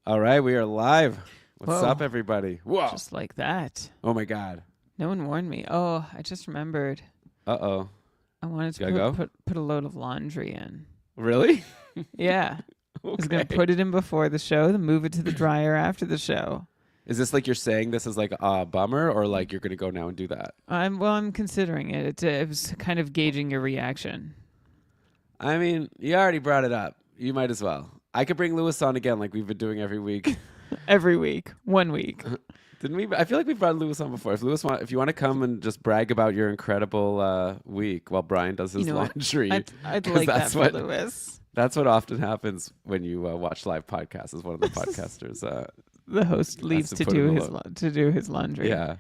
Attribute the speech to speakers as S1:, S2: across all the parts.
S1: All right, we are live. What's
S2: Whoa.
S1: up, everybody? Whoa.
S2: Just like that.
S1: Oh, my God.
S2: No one warned me. Oh, I just remembered.
S1: Uh-oh.
S2: I wanted to
S1: Gotta go?
S2: put a load of laundry in.
S1: Really?
S2: Yeah. I was going to
S1: Okay.
S2: put it in before the show, then move it to the dryer after the show.
S1: Is this like you're saying this is like a bummer, or like you're going to go now and do that?
S2: I'm considering it. It was kind of gauging your reaction.
S1: I mean, you already brought it up. You might as well. I could bring Lewis on again like we've been doing every week.
S2: Every week. 1 week.
S1: Didn't we? I feel like we've brought Lewis on before. If you want to come and just brag about your incredible week while Brian does his laundry.
S2: I'd like that for Lewis.
S1: That's what often happens when you watch live podcasts. Is one of the podcasters.
S2: The host leaves to do his laundry.
S1: Yeah.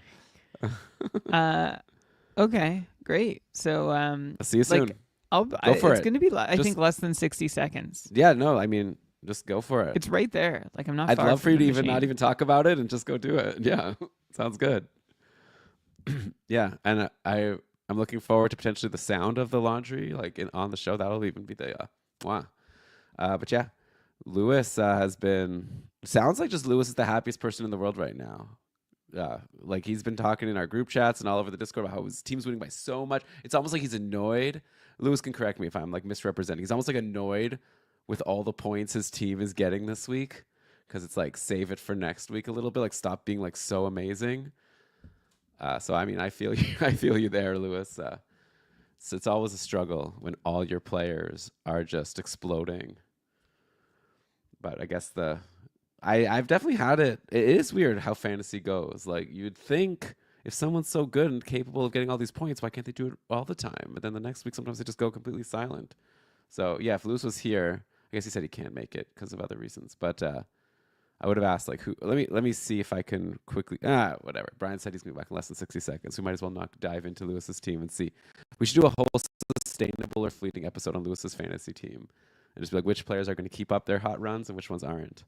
S2: Okay, great. So
S1: I'll see you soon.
S2: Go for it. It's going to be, I think, less than 60 seconds.
S1: Yeah, no, I mean, just go for it.
S2: It's right there. Like, I'm not.
S1: I'd
S2: far
S1: love for
S2: from
S1: you to
S2: the machine.
S1: not even talk about it and just go do it. Yeah, sounds good. Yeah, and I'm looking forward to potentially the sound of the laundry, like on the show. That'll even be the wow. But yeah, Lewis has been. Sounds like just Lewis is the happiest person in the world right now. Like he's been talking in our group chats and all over the Discord about how his team's winning by so much. It's almost like he's annoyed. Lewis can correct me if I'm like misrepresenting. He's almost like annoyed with all the points his team is getting this week because it's like save it for next week a little bit. Like stop being like so amazing. So I mean, I feel you. I feel you there, Lewis. So it's always a struggle when all your players are just exploding. But I guess I've definitely had it. It is weird how fantasy goes. Like you'd think if someone's so good and capable of getting all these points, why can't they do it all the time? But then the next week, sometimes they just go completely silent. So yeah, if Lewis was here, I guess he said he can't make it because of other reasons. But I would have asked like who. Let me see if I can quickly. Whatever. Brian said he's gonna be back in less than 60 seconds. We might as well not dive into Lewis's team and see. We should do a whole sustainable or fleeting episode on Lewis's fantasy team and just be like which players are going to keep up their hot runs and which ones aren't.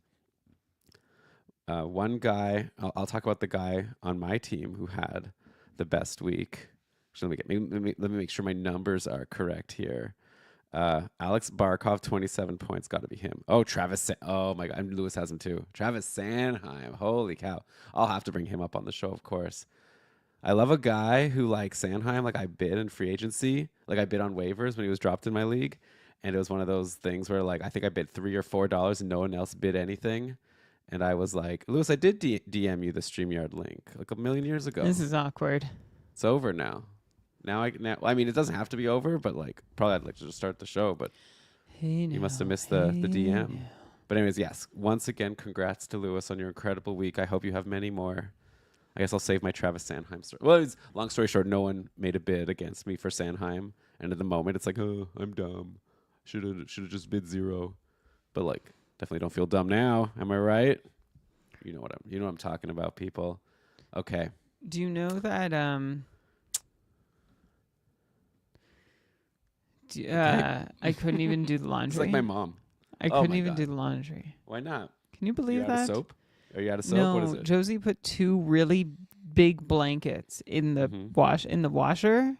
S1: One guy, I'll talk about the guy on my team who had the best week. Actually, let me make sure my numbers are correct here. Alex Barkov, 27 points, got to be him. Oh, oh my God, and Lewis has him too. Travis Sanheim, holy cow! I'll have to bring him up on the show, of course. I love a guy who like Sanheim. Like I bid in free agency, like I bid on waivers when he was dropped in my league, and it was one of those things where like I think I bid $3 or $4 and no one else bid anything. And I was like, Lewis, I did DM you the StreamYard link like a million years ago.
S2: This is awkward.
S1: It's over now. I mean, it doesn't have to be over, but like, probably I'd like to just start the show. But you must have missed the DM. Now. But anyways, yes. Once again, congrats to Lewis on your incredible week. I hope you have many more. I guess I'll save my Travis Sanheim story. Well, long story short, no one made a bid against me for Sanheim, and at the moment, it's like, oh, I'm dumb. Should have just bid 0. But like. Definitely don't feel dumb now. Am I right? You know what I'm talking about, people. Okay.
S2: Do you know that I couldn't even do the laundry?
S1: It's like my mom.
S2: I couldn't even do the laundry.
S1: Why not?
S2: Can you believe that?
S1: Out of soap? Are you out of soap?
S2: No,
S1: what is it?
S2: Josie put 2 really big blankets in the washer,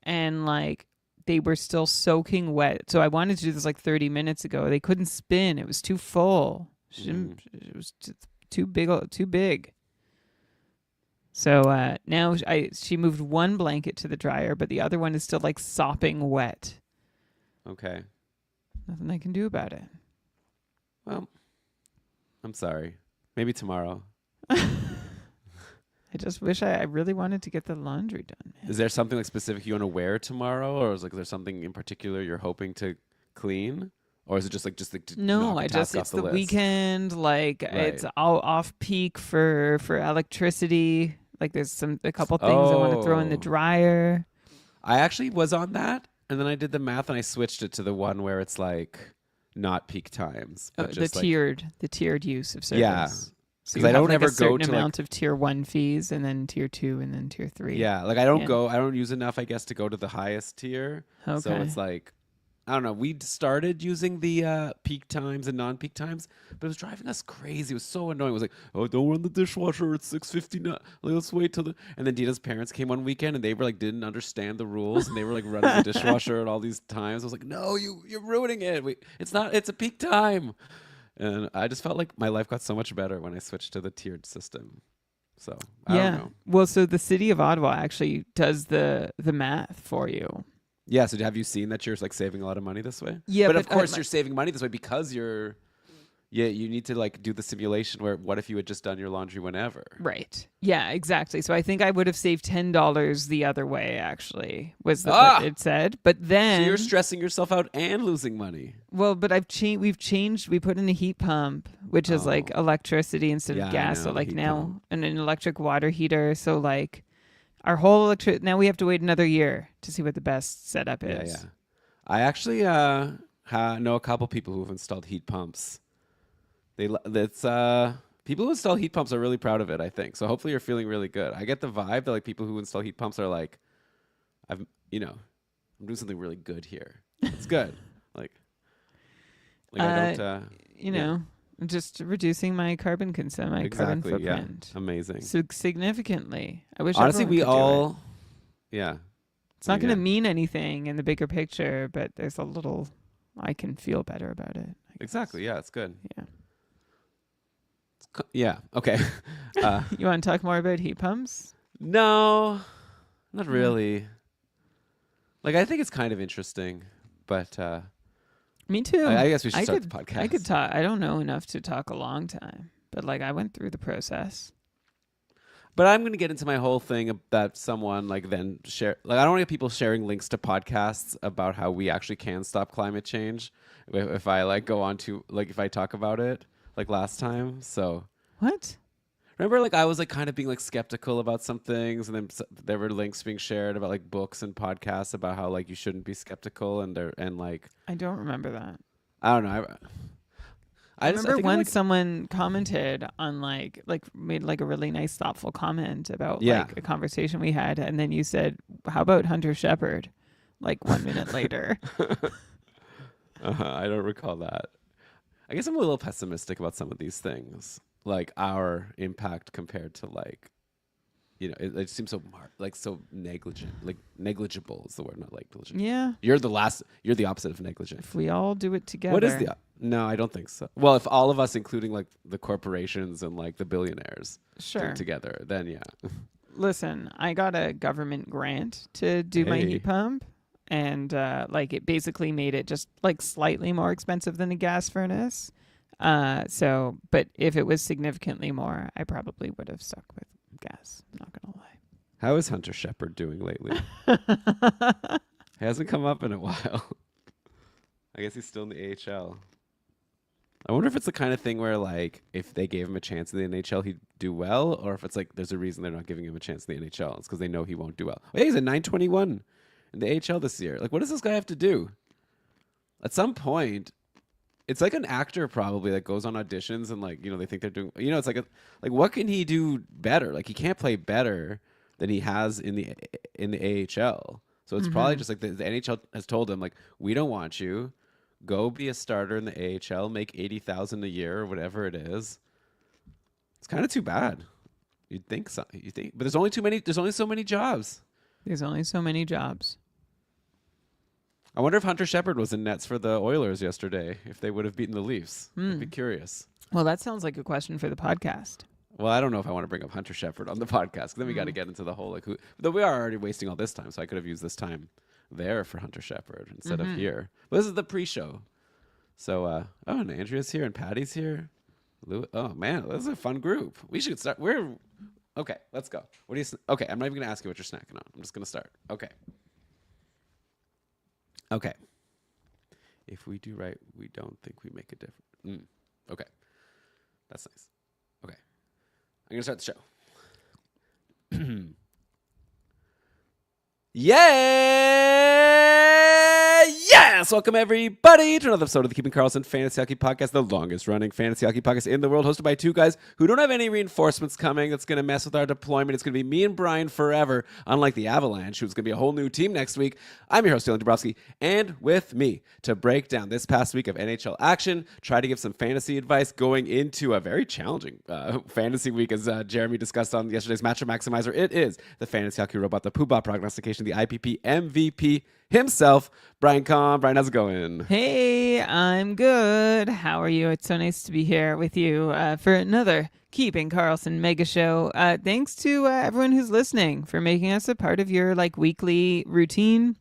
S2: and like they were still soaking wet. So I wanted to do this like 30 minutes ago. They couldn't spin. It was too full. It was just too big. So now she moved one blanket to the dryer, but the other one is still like sopping wet.
S1: Okay.
S2: Nothing I can do about it.
S1: Well, I'm sorry. Maybe tomorrow.
S2: I just wish I really wanted to get the laundry done. Man.
S1: Is there something like specific you want to wear tomorrow, or is there something in particular you're hoping to clean, or is it just like
S2: no? It's the weekend. Like it's all off peak for electricity. Like there's a couple things I want to throw in the dryer.
S1: I actually was on that, and then I did the math and I switched it to the one where it's like not peak times, but just
S2: the tiered use of service.
S1: Yeah.
S2: Because I don't ever go to amount of tier 1 fees and then tier 2 and then tier 3.
S1: Yeah, like I don't use enough, I guess, to go to the highest tier.
S2: Okay.
S1: So it's like, I don't know. We started using the peak times and non-peak times, but it was driving us crazy. It was so annoying. It was like, oh, don't run the dishwasher. It's 6:59. Let's wait till And then Dina's parents came one weekend and they were like, didn't understand the rules and they were like running the dishwasher at all these times. I was like, no, you're ruining it. It's not. It's a peak time. And I just felt like my life got so much better when I switched to the tiered system. So I
S2: Yeah.
S1: don't know.
S2: Well, so the city of Ottawa actually does the math for you.
S1: Yeah. So have you seen that you're like saving a lot of money this way?
S2: Yeah,
S1: But of
S2: but
S1: course you're saving money this way because you're. Yeah, you need to like do the simulation where what if you had just done your laundry whenever?
S2: right. Yeah, exactly. So I think I would have saved $10 the other way. Actually, was what it said. But then
S1: So you're stressing yourself out and losing money.
S2: well, but We've changed. We put in a heat pump, which is like electricity instead
S1: Yeah,
S2: of
S1: I
S2: gas. So
S1: know,
S2: like
S1: heat
S2: now,
S1: pump.
S2: and an electric water heater. So like our whole electric. Now we have to wait another year to see what the best setup
S1: Yeah,
S2: is.
S1: yeah. I actually know a couple people who've installed heat pumps. That's people who install heat pumps are really proud of it, I think. So hopefully you're feeling really good. I get the vibe that like people who install heat pumps are like, I'm doing something really good here. It's good. like I don't
S2: You know, just reducing my carbon consumption, my carbon
S1: exactly, yeah.
S2: footprint.
S1: Amazing.
S2: So significantly. I wish
S1: Honestly,
S2: everyone
S1: we
S2: could do
S1: all
S2: it.
S1: yeah.
S2: It's not going to
S1: Yeah.
S2: mean anything in the bigger picture, but there's a little. I can feel better about it. I guess.
S1: Exactly, yeah, it's good.
S2: Yeah.
S1: Yeah, okay.
S2: You want to talk more about heat pumps?
S1: No, not
S2: Yeah.
S1: really. Like I think it's kind of interesting, but
S2: Me too.
S1: I guess we should
S2: I
S1: start
S2: could,
S1: the podcast.
S2: I could talk. I don't know enough to talk a long time, but like I went through the process.
S1: But I'm going to get into my whole thing that someone like then share. Like I don't want to get people sharing links to podcasts about how we actually can stop climate change. If I like go on to like if I talk about it like last time. So
S2: What?
S1: remember like I was like kind of being like skeptical about some things, and then there were links being shared about like books and podcasts about how like you shouldn't be skeptical and like
S2: I don't remember that.
S1: I don't know.
S2: I remember
S1: think
S2: when
S1: like,
S2: someone commented on like made like a really nice thoughtful comment about
S1: Yeah.
S2: like a conversation we had, and then you said, "How about Hunter Shepherd?" Like 1 minute later.
S1: I don't recall that. I guess I'm a little pessimistic about some of these things, like our impact compared to like, it seems so so negligent, like negligible is the word, not like negligent.
S2: Yeah.
S1: You're the opposite of negligent.
S2: If we all do it together.
S1: What is no, I don't think so. Well, if all of us, including like the corporations and like the billionaires, do
S2: Sure.
S1: it together, then yeah.
S2: Listen, I got a government grant to do my
S1: Hey.
S2: heat pump, and like it basically made it just like slightly more expensive than a gas furnace. But if it was significantly more, I probably would have stuck with gas. I'm not gonna
S1: How is Hunter Shepherd doing lately?
S2: lie.
S1: He hasn't come up in a while. I guess he's still in the AHL. I wonder if it's the kind of thing where, like, if they gave him a chance in the NHL, he'd do well, or if it's like there's a reason they're not giving him a chance in the NHL. It's because they know he won't do well. Oh, yeah, he's a 921 in the AHL this year. Like, what does this guy have to do? At some point, it's like an actor probably that goes on auditions and like they think they're doing. It's like what can he do better? Like he can't play better than he has in the AHL. So it's probably just like the NHL has told him like we don't want you. Go be a starter in the AHL, make $80,000 a year or whatever it is. It's kind of too bad. You'd think so. But there's only so many jobs.
S2: There's only so many jobs.
S1: I wonder if Hunter Shepherd was in nets for the Oilers yesterday, if they would have beaten the Leafs. I'd be curious.
S2: Well, that sounds like a question for the podcast.
S1: Well, I don't know if I want to bring up Hunter Shepherd on the podcast. 'Cause then we got to get into the whole who. Though we are already wasting all this time, so I could have used this time there for Hunter Shepherd instead of here. But this is the pre-show. So, and Andrea's here and Patty's here. Oh man, this is a fun group. We should start. Okay. Let's go. What do you? Okay, I'm not even gonna ask you what you're snacking on. I'm just gonna start. Okay. If we do right, we don't think we make a difference. Okay, that's nice. Okay, I'm gonna start the show. Yes! Welcome everybody to another episode of the Keeping Karlsson Fantasy Hockey Podcast, the longest running fantasy hockey podcast in the world, hosted by two guys who don't have any reinforcements coming that's going to mess with our deployment. It's going to be me and Brian forever, unlike the Avalanche, who's going to be a whole new team next week. I'm your host, Dylan Dabrowski, and with me to break down this past week of NHL action, try to give some fantasy advice going into a very challenging fantasy week, as Jeremy discussed on yesterday's Matchup Maximizer. It is the Fantasy Hockey Robot, the Poobah Prognostication, the IPP MVP, himself, Brian Kahn. Brian, how's it going?
S2: Hey, I'm good. How are you? It's so nice to be here with you for another Keeping Karlsson Mega Show. Thanks to everyone who's listening for making us a part of your weekly routine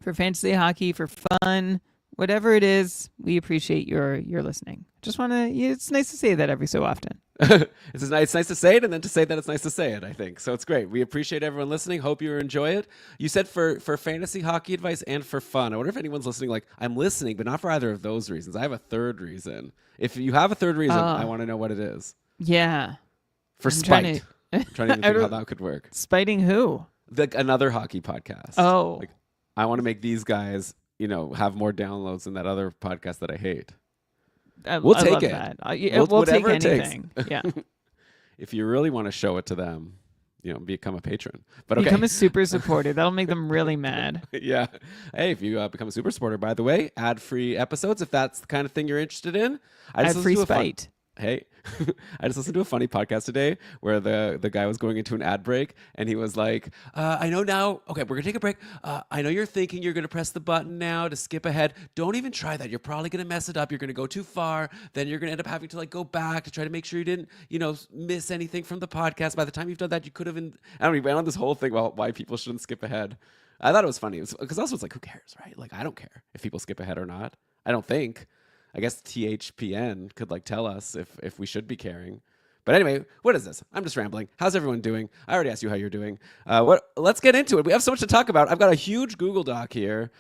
S2: for fantasy hockey, for fun, whatever it is. We appreciate your listening. Just want to. It's nice to say that every so often.
S1: It's nice to say it, and then to say that it's nice to say it, I think. So it's great. We appreciate everyone listening. Hope you enjoy it. You said for fantasy hockey advice and for fun. I wonder if anyone's listening like, I'm listening, but not for either of those reasons. I have a third reason. If you have a third reason, I want to know what it is.
S2: Yeah.
S1: For spite. I'm trying to even think how that could work.
S2: Spiting who?
S1: Another hockey podcast.
S2: Oh.
S1: I want to make these guys, have more downloads than that other podcast that I hate. We'll take it.
S2: That. We'll take anything. Yeah.
S1: If you really want to show it to them, become a patron. But okay.
S2: Become a super supporter. That'll make them really mad.
S1: Yeah. Hey, if you become a super supporter, by the way, ad-free episodes, if that's the kind of thing you're interested in.
S2: Ad-free spite.
S1: Hey, I just listened to a funny podcast today where the guy was going into an ad break and he was like, I know now. Okay, we're going to take a break. I know you're thinking you're going to press the button now to skip ahead. Don't even try that. You're probably going to mess it up. You're going to go too far. Then you're going to end up having to go back to try to make sure you didn't, miss anything from the podcast. By the time you've done that, you could have, I don't know, we went on this whole thing about why people shouldn't skip ahead. I thought it was funny because also it's who cares, right? I don't care if people skip ahead or not. I don't think. I guess THPN could tell us if we should be caring. But anyway, what is this? I'm just rambling. How's everyone doing? I already asked you how you're doing. Let's get into it. We have so much to talk about. I've got a huge Google Doc here.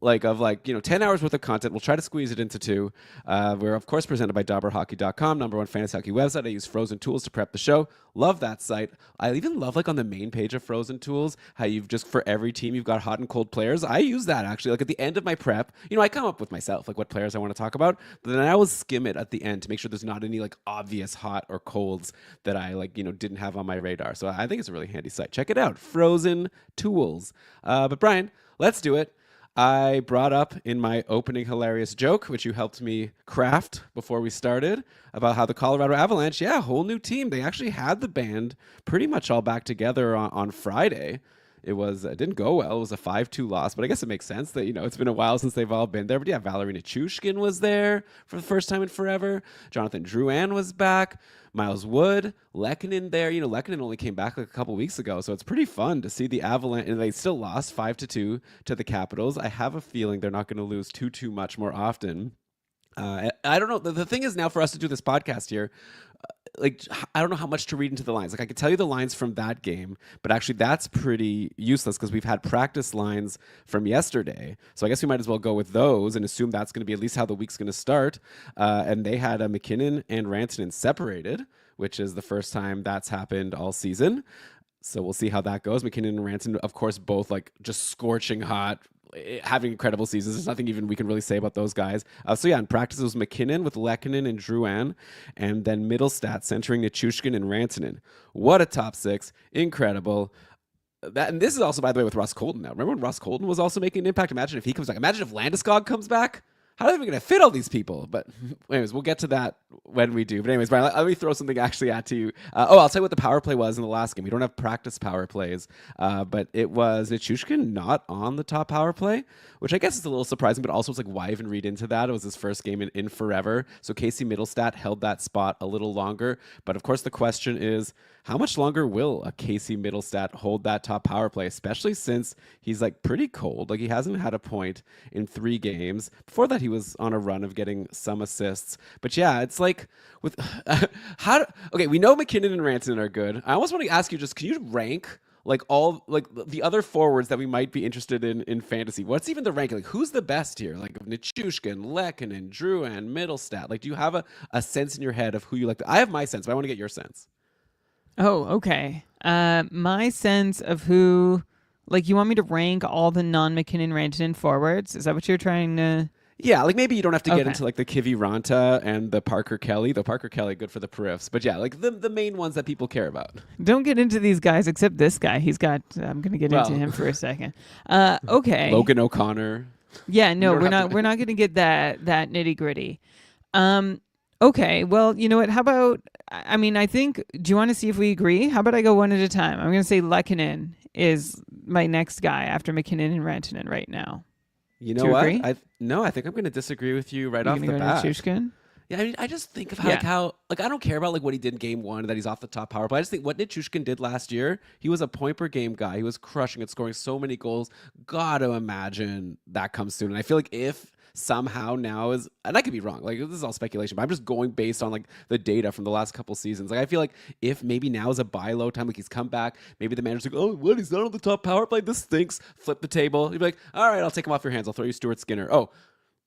S1: 10 hours worth of content. We'll try to squeeze it into 2. We're, of course, presented by DobberHockey.com, #1 fantasy hockey website. I use Frozen Tools to prep the show. Love that site. I even love, on the main page of Frozen Tools, how you've just, for every team, you've got hot and cold players. I use that, actually. At the end of my prep, I come up with myself, what players I want to talk about, but then I always skim it at the end to make sure there's not any, obvious hot or colds that I, didn't have on my radar. So I think it's a really handy site. Check it out. Frozen Tools. But Brian, let's do it. I brought up in my opening hilarious joke, which you helped me craft before we started, about how the Colorado Avalanche, whole new team. They actually had the band pretty much all back together on Friday. It didn't go well. It was a 5-2 loss, but I guess it makes sense that, it's been a while since they've all been there. But yeah, Valeri Nichushkin was there for the first time in forever. Jonathan Drouin was back. Miles Wood, Lehkonen there. Lehkonen only came back a couple weeks ago, so it's pretty fun to see the Avalanche. And they still lost 5-2 to the Capitals. I have a feeling they're not going to lose too much more often. I don't know. The thing is now for us to do this podcast here, I don't know how much to read into the lines. I could tell you the lines from that game, but actually that's pretty useless because we've had practice lines from yesterday. So I guess we might as well go with those and assume that's going to be at least how the week's going to start. And they had McKinnon and Rantanen separated, which is the first time that's happened all season. So we'll see how that goes. McKinnon and Rantanen, of course, both just scorching hot, having incredible seasons. There's nothing even we can really say about those guys. In practice, it was McKinnon with Lehkonen and Drouin, and then Middlestat centering Nichushkin and Rantanen. What a top 6. Incredible. And this is also, by the way, with Ross Colton now. Remember when Ross Colton was also making an impact? Imagine if he comes back. Imagine if Landeskog comes back. How are they going to fit all these people? But anyways, we'll get to that when we do. But anyways, Brian, let me throw something actually at you. I'll tell you what the power play was in the last game. We don't have practice power plays, but it was Nichushkin not on the top power play, which I guess is a little surprising, but also it's why even read into that? It was his first game in forever. So Casey Middlestat held that spot a little longer. But of course, the question is, how much longer will a Casey Middlestat hold that top power play, especially since he's pretty cold? He hasn't had a point in 3 games. Before that, he was on a run of getting some assists. But yeah, it's with okay, we know McKinnon and Rantanen are good. I almost want to ask you can you rank all the other forwards that we might be interested in fantasy? What's even the ranking? Who's the best here? Nichushkin, Lehkonen, Drouin, Middlestat. Do you have a sense in your head of who you like? I have my sense, but I want to get your sense.
S2: Oh, okay. My sense of who, you want me to rank all the non-McKinnon Rantanen forwards? Is that what you're trying to?
S1: Yeah, maybe you don't have to get into the Kivi Ranta and the Parker Kelly, though Parker Kelly good for the periffs. But yeah, the main ones that people care about.
S2: Don't get into these guys except this guy. He's got. I'm gonna get into him for a second. Okay.
S1: Logan O'Connor.
S2: Yeah, no, we're not going to get that nitty gritty. Okay, well, you know what? How about? I think. Do you want to see if we agree? How about I go one at a time? I'm going to say Lehkonen is my next guy after McKinnon and Rantanen right now.
S1: You
S2: Do
S1: know
S2: you
S1: what?
S2: agree?
S1: I think I'm going to disagree with you right
S2: You're
S1: off
S2: gonna
S1: the
S2: go
S1: bat.
S2: Nichushkin?
S1: Yeah, I mean, I just think of how,
S2: Yeah.
S1: I don't care about like what he did in game one, that he's off the top power play. I just think what Nichushkin did last year, he was a point per game guy. He was crushing it, scoring so many goals. Gotta imagine that comes soon. And I feel like if somehow now is, and I could be wrong, like this is all speculation, but I'm just going based on like the data from the last couple seasons. Like I feel like if maybe now is a buy low time, like he's come back, maybe the manager's like, oh, what? He's not on the top power play. This stinks. Flip the table. You'd be like, all right, I'll take him off your hands. I'll throw you Stuart Skinner. Oh,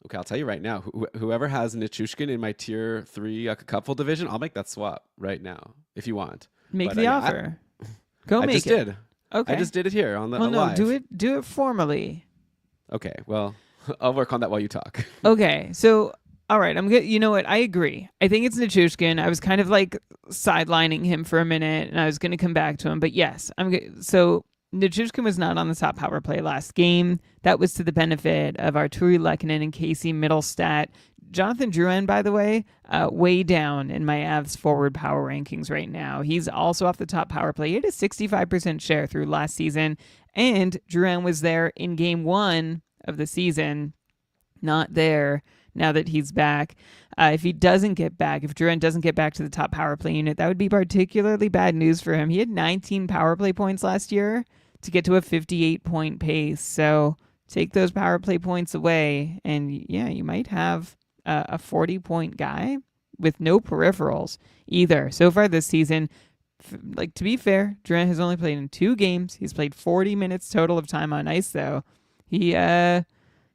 S1: okay, I'll tell you right now. Whoever has Nichushkin in my tier 3 cupful division, I'll make that swap right now if you want.
S2: Make
S1: But,
S2: the
S1: yeah,
S2: offer. Go
S1: I
S2: make
S1: just
S2: it.
S1: did.
S2: Okay.
S1: I just did it here on the
S2: well, no,
S1: live.
S2: do it formally.
S1: Okay, well, I'll work on that while you talk.
S2: Okay, so all right, I'm good. You know what? I agree. I think it's Nichushkin. I was kind of like sidelining him for a minute, and I was going to come back to him. But yes, I'm good. So Nichushkin was not on the top power play last game. That was to the benefit of Arturi Lehkonen and Casey Middlestat. Jonathan Drouin, by the way, way down in my Avs forward power rankings right now. He's also off the top power play. He had a 65% share through last season, and Drouin was there in game 1 of the season. Not there now that he's back. If he doesn't get back, if Drouin doesn't get back to the top power play unit, that would be particularly bad news for him. He had 19 power play points last year to get to a 58-point pace. So take those power play points away, and yeah, you might have a 40-point guy with no peripherals either. So far this season, like to be fair, Drouin has only played in 2 games. He's played 40 minutes total of time on ice, though. He has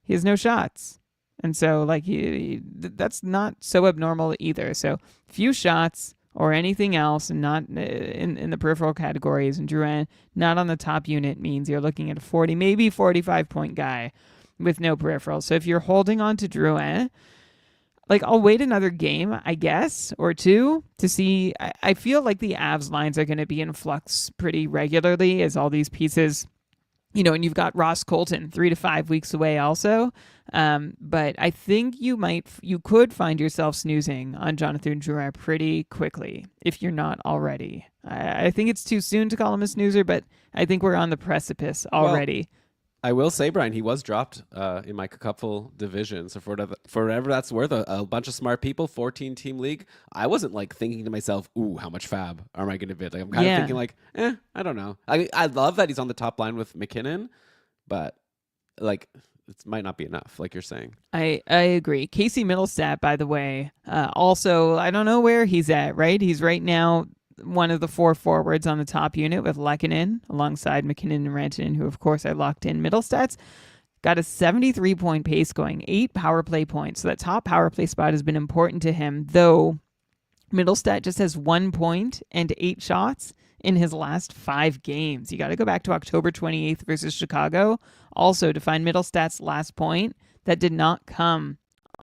S2: no shots. And so, like, that's not so abnormal either. So, few shots or anything else, and not in the peripheral categories. And Drouin not on the top unit means you're looking at a 40, maybe 45-point guy with no peripherals. So, if you're holding on to Drouin, like, I'll wait another game, I guess, or 2 to see. I feel like the Avs lines are going to be in flux pretty regularly as all these pieces, you know, and you've got Ross Colton 3 to 5 weeks away also. But I think you could find yourself snoozing on Jonathan Drouin pretty quickly if you're not already. I think it's too soon to call him a snoozer, but I think we're on the precipice already.
S1: Well, I will say, Brian, he was dropped in my couple division. So for whatever that's worth, a bunch of smart people, 14-team league. I wasn't like thinking to myself, "Ooh, how much fab am I going to bid?" Like I'm kind of thinking like, I don't know. I love that he's on the top line with McKinnon, but like it might not be enough, like you're saying.
S2: I agree. Casey Middlestat, by the way, also I don't know where he's at. Right, he's right now one of the 4 forwards on the top unit with Lehkonen alongside McKinnon and Rantanen, who of course I locked in. Middlestat's got a 73-point pace going, 8 power play points. So that top power play spot has been important to him, though Middlestat just has 1 point and 8 shots in his last 5 games. You got to go back to October 28th versus Chicago also to find Middlestat's last point that did not come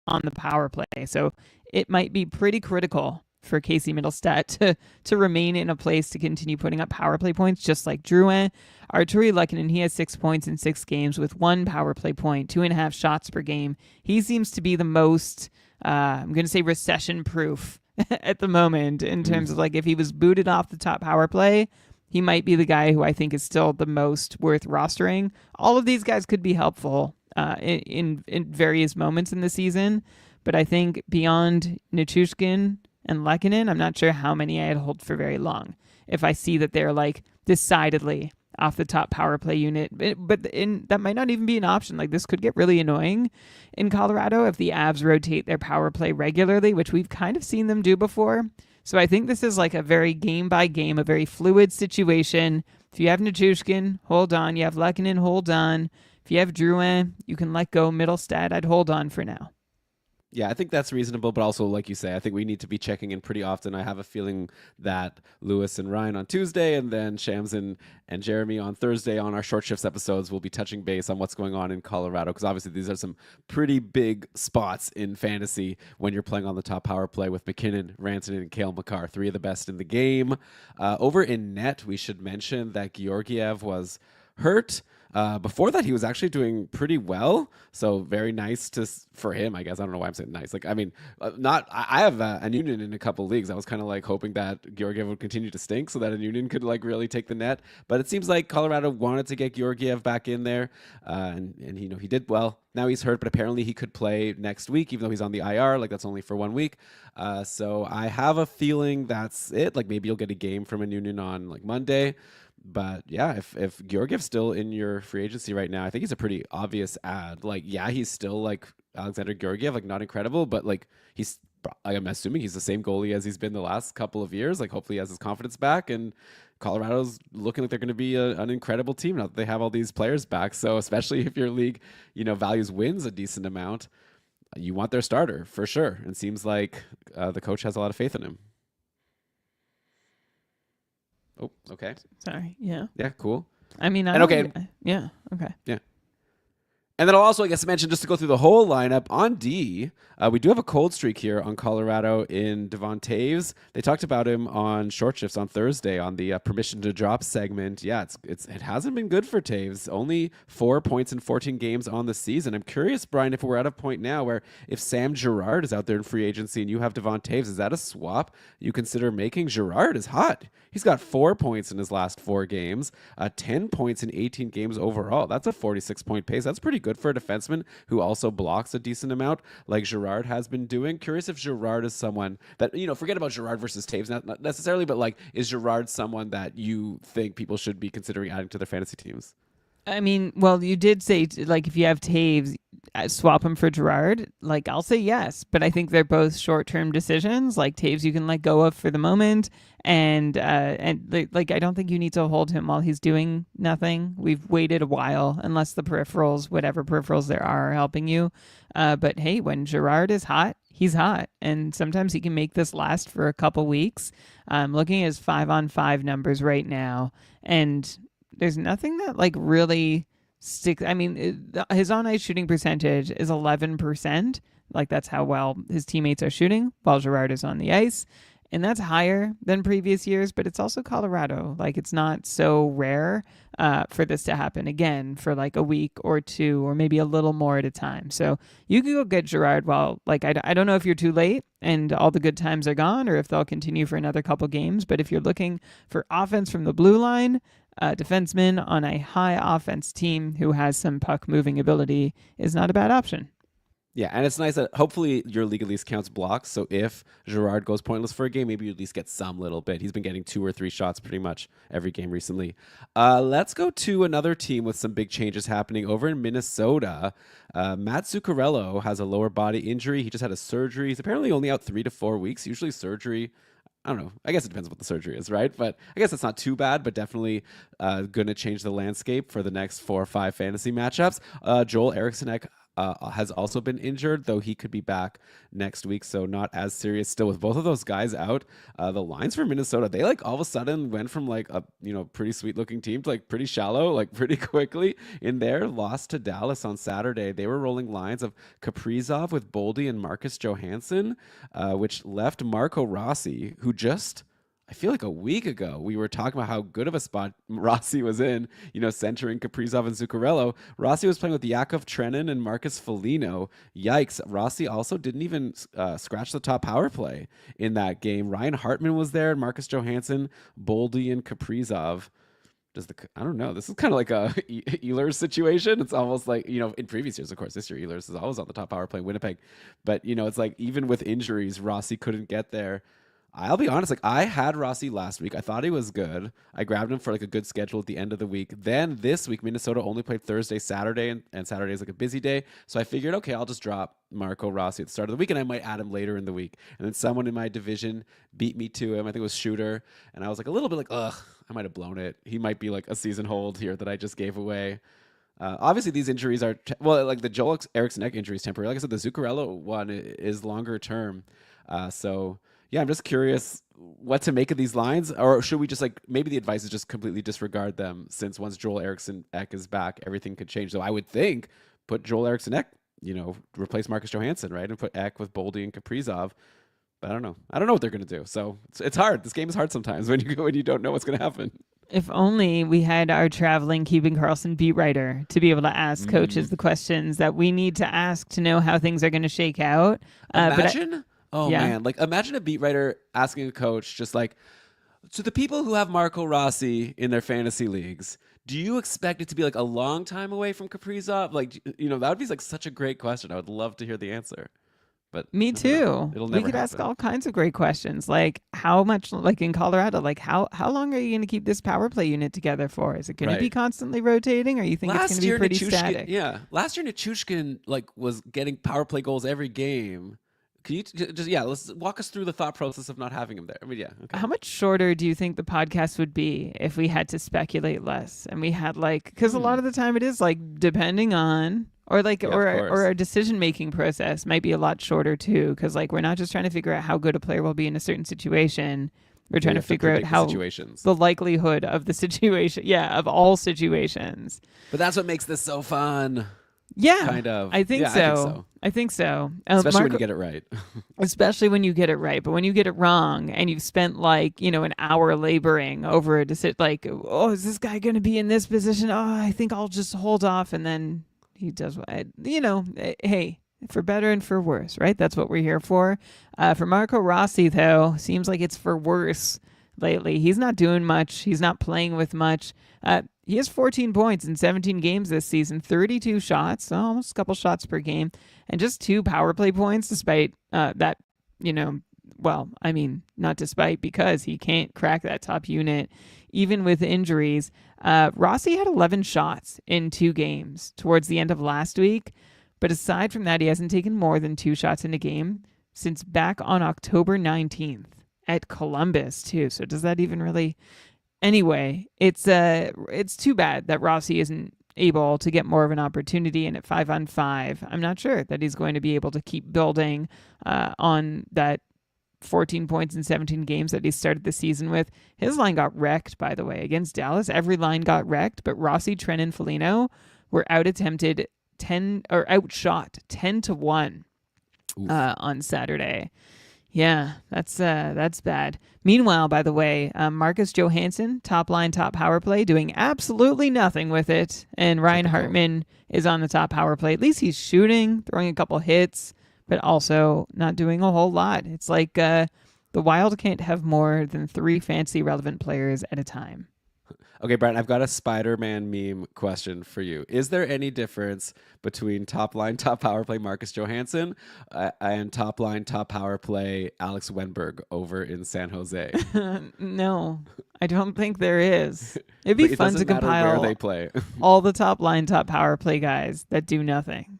S2: on the power play. So it might be pretty critical for Casey Middlestat to remain in a place to continue putting up power play points, just like Drouin. Arturi Lehkonen, he has 6 points in 6 games with 1 power play point, 2.5 shots per game. He seems to be the most, I'm going to say recession-proof at the moment in terms of like if he was booted off the top power play, he might be the guy who I think is still the most worth rostering. All of these guys could be helpful in various moments in the season, but I think beyond Nichushkin and Lehkonen, I'm not sure how many I'd hold for very long if I see that they're like decidedly off the top power play unit. But that might not even be an option. Like this could get really annoying in Colorado if the Avs rotate their power play regularly, which we've kind of seen them do before. So I think this is like a very game by game, a very fluid situation. If you have Nichushkin, hold on. You have Lehkonen, hold on. If you have Drouin, you can let go. Middlestat, I'd hold on for now.
S1: Yeah, I think that's reasonable, but also, like you say, I think we need to be checking in pretty often. I have a feeling that Lewis and Ryan on Tuesday, and then Shams and Jeremy on Thursday on our short shifts episodes will be touching base on what's going on in Colorado, because obviously these are some pretty big spots in fantasy when you're playing on the top power play with McKinnon, Rantanen, and Cale Makar, 3 of the best in the game. Over in net, we should mention that Georgiev was hurt. Before that, he was actually doing pretty well. So very nice for him, I guess. I don't know why I'm saying nice. Like, I mean, not. I have an Union in a couple leagues. I was kind of like hoping that Georgiev would continue to stink, so that a Union could like really take the net. But it seems like Colorado wanted to get Georgiev back in there, and he did well. Now he's hurt, but apparently he could play next week, even though he's on the IR. Like that's only for 1 week. So I have a feeling that's it. Like maybe you'll get a game from a Union on like Monday. But yeah, if Georgiev's still in your free agency right now, I think he's a pretty obvious ad. Like, yeah, he's still like Alexander Georgiev, like not incredible, but like I'm assuming he's the same goalie as he's been the last couple of years. Like, hopefully he has his confidence back, and Colorado's looking like they're going to be an incredible team now that they have all these players back. So especially if your league, values wins a decent amount, you want their starter for sure. And seems like the coach has a lot of faith in him. Oh, okay.
S2: Sorry. Yeah.
S1: Yeah, cool.
S2: I mean, yeah. Okay.
S1: Yeah. And then I'll also, I guess, mention just to go through the whole lineup on D. We do have a cold streak here on Colorado in Devon Taves. They talked about him on Short Shifts on Thursday on the permission to drop segment. Yeah, it hasn't been good for Taves. Only 4 points in 14 games on the season. I'm curious, Brian, if we're at a point now where if Sam Girard is out there in free agency and you have Devon Taves, is that a swap you consider making? Girard is hot. He's got 4 points in his last 4 games, 10 points in 18 games overall. That's a 46-point pace. That's pretty good for a defenseman who also blocks a decent amount like Girard has been doing. Curious if Girard is someone that, forget about Girard versus Taves, not necessarily, but like, is Girard someone that you think people should be considering adding to their fantasy teams?
S2: I mean, well, you did say, like, if you have Taves, swap him for Girard. Like, I'll say yes, but I think they're both short-term decisions. Like, Taves you can let go of for the moment, and like, I don't think you need to hold him while he's doing nothing. We've waited a while, unless the peripherals, whatever peripherals there are helping you. But hey, when Girard is hot, he's hot, and sometimes he can make this last for a couple weeks. I'm looking at his 5-on-5 numbers right now, and there's nothing that like really sticks. I mean, his on-ice shooting percentage is 11%. Like that's how well his teammates are shooting while Girard is on the ice. And that's higher than previous years, but it's also Colorado. Like it's not so rare for this to happen again for like a week or two or maybe a little more at a time. So you can go get Girard while, like, I don't know if you're too late and all the good times are gone or if they'll continue for another couple games. But if you're looking for offense from the blue line, defenseman on a high offense team who has some puck moving ability is not a bad option.
S1: Yeah, and it's nice that hopefully your league at least counts blocks. So if Girard goes pointless for a game, maybe you at least get some little bit. He's been getting 2 or 3 shots pretty much every game recently. Let's go to another team with some big changes happening over in Minnesota. Matt Zuccarello has a lower body injury. He just had a surgery. He's apparently only out 3 to 4 weeks. Usually surgery, I don't know. I guess it depends what the surgery is, right? But I guess it's not too bad, but definitely going to change the landscape for the next 4 or 5 fantasy matchups. Joel Eriksson has also been injured, though he could be back next week, so not as serious still with both of those guys out. The lines for Minnesota, they like all of a sudden went from like a pretty sweet looking team to like pretty shallow, like pretty quickly in there. Lost to Dallas on Saturday. They were rolling lines of Kaprizov with Boldy and Marcus Johansson, which left Marco Rossi, who just, I feel like a week ago, we were talking about how good of a spot Rossi was in, centering Kaprizov and Zuccarello. Rossi was playing with Yakov Trenin and Marcus Foligno. Yikes. Rossi also didn't even scratch the top power play in that game. Ryan Hartman was there, and Marcus Johansson, Boldy, and Kaprizov. I don't know. This is kind of like a Ehlers situation. It's almost like, in previous years, of course, this year Ehlers is always on the top power play in Winnipeg. But, it's like even with injuries, Rossi couldn't get there. I'll be honest, like I had Rossi last week. I thought he was good. I grabbed him for like a good schedule at the end of the week. Then this week, Minnesota only played Thursday, Saturday, and Saturday is like a busy day. So I figured, okay, I'll just drop Marco Rossi at the start of the week, and I might add him later in the week. And then someone in my division beat me to him. I think it was Shooter. And I was like a little bit like, ugh, I might have blown it. He might be like a season hold here that I just gave away. Obviously, these injuries are, like the Joel Eriksson injury is temporary. Like I said, the Zuccarello one is longer term. So yeah, I'm just curious what to make of these lines, or should we just like, maybe the advice is just completely disregard them, since once Joel Eriksson Ek is back, everything could change. So I would think put Joel Eriksson Ek, replace Marcus Johansson, right? And put Ek with Boldy and Kaprizov. But I don't know. I don't know what they're going to do. So it's hard. This game is hard sometimes when you don't know what's going to happen.
S2: If only we had our traveling Keeping Karlsson beat writer to be able to ask coaches the questions that we need to ask to know how things are going to shake out.
S1: Imagine,
S2: yeah.
S1: man, like imagine a beat writer asking a coach just like, to the people who have Marco Rossi in their fantasy leagues, do you expect it to be like a long time away from Kaprizov? Like, that would be like such a great question. I would love to hear the answer. But
S2: Me
S1: I don't know.
S2: too.
S1: It'll
S2: We
S1: never
S2: could ask
S1: happen.
S2: all kinds of great questions, like how much, like in Colorado, like how long are you going to keep this power play unit together for? Is it going to be
S1: Right.
S2: constantly rotating, or you think it's going to be pretty static?
S1: Last year Nichushkin like was getting power play goals every game. Can you just let's walk us through the thought process of not having him there. I mean, okay.
S2: How much shorter do you think the podcast would be if we had to speculate less and we had because a lot of the time it is like depending on or like or our decision making process might be a lot shorter too, because like we're not just trying to figure out how good a player will be in a certain situation. We're trying to figure out how the likelihood of the situation, of all situations.
S1: But that's what makes this so fun.
S2: Yeah,
S1: kind of.
S2: I think so. I think so.
S1: Especially when you get it right.
S2: Especially when you get it right. But when you get it wrong and you've spent an hour laboring over a decision, like, oh, is this guy going to be in this position? Oh, I think I'll just hold off. And then he does what, hey, for better and for worse, right? That's what we're here for. For Marco Rossi, though, seems like it's for worse lately. He's not doing much. He's not playing with much. He has 14 points in 17 games this season, 32 shots, so almost a couple shots per game, and just 2 power play points despite that, not despite, because he can't crack that top unit even with injuries. Rossi had 11 shots in 2 games towards the end of last week, but aside from that, he hasn't taken more than 2 shots in a game since back on October 19th at Columbus, too. So does that even really... Anyway, it's too bad that Rossi isn't able to get more of an opportunity, and at 5-on-5, I'm not sure that he's going to be able to keep building on that 14 points in 17 games that he started the season with. His line got wrecked, by the way, against Dallas. Every line got wrecked, but Rossi, Trent, and Foligno were outshot 10-1 on Saturday. Yeah, that's bad. Meanwhile, by the way, Marcus Johansson, top line, top power play, doing absolutely nothing with it. And Ryan Hartman is on the top power play. At least he's shooting, throwing a couple hits, but also not doing a whole lot. It's like the Wild can't have more than 3 fantasy relevant players at a time.
S1: Okay, Brian, I've got a Spider-Man meme question for you. Is there any difference between top line, top power play Marcus Johansson and top line, top power play Alex Wenberg over in San Jose?
S2: No, I don't think there is. It'd be fun to compile
S1: where they play.
S2: all the top line, top power play guys that do nothing.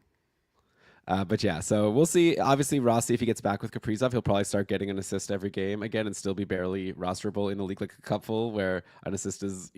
S1: But yeah, so we'll see. Obviously, Rossi, if he gets back with Kaprizov, he'll probably start getting an assist every game again and still be barely rosterable in a league like a cupful where an assist is,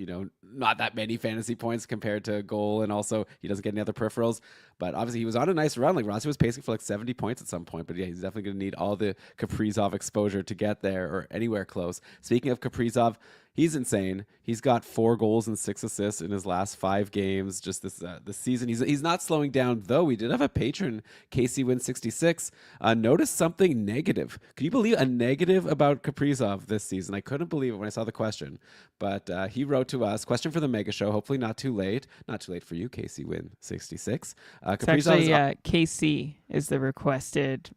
S1: not that many fantasy points compared to a goal. And also he doesn't get any other peripherals. But obviously he was on a nice run. Like Rossi was pacing for like 70 points at some point. But yeah, he's definitely going to need all the Kaprizov exposure to get there or anywhere close. Speaking of Kaprizov, he's insane. He's got 4 goals and 6 assists in his last 5 games. Just this season, he's not slowing down. Though we did have a patron, KCWin66, notice something negative. Can you believe a negative about Kaprizov this season? I couldn't believe it when I saw the question. But he wrote to us, question for the Mega Show. Hopefully not too late. Not too late for you, KCWin66.
S2: It's actually KC is the requested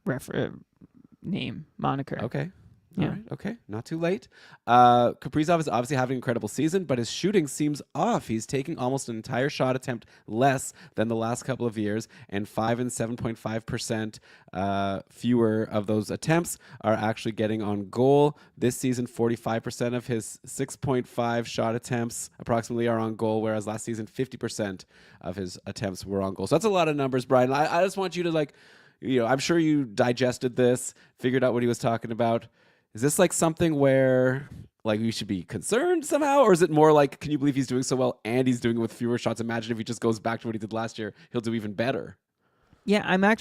S2: name moniker.
S1: Okay.
S2: Yeah.
S1: All right. Okay. Not too late. Kaprizov is obviously having an incredible season, but his shooting seems off. He's taking almost an entire shot attempt less than the last couple of years, and 5 and 7.5% fewer of those attempts are actually getting on goal. This season, 45% of his 6.5 shot attempts approximately are on goal, whereas last season, 50% of his attempts were on goal. So that's a lot of numbers, Brian. I just want you to I'm sure you digested this, figured out what he was talking about. Is this like something where we should be concerned somehow? Or is it more like, can you believe he's doing so well and he's doing it with fewer shots? Imagine if he just goes back to what he did last year, he'll do even better.
S2: Yeah, I'm not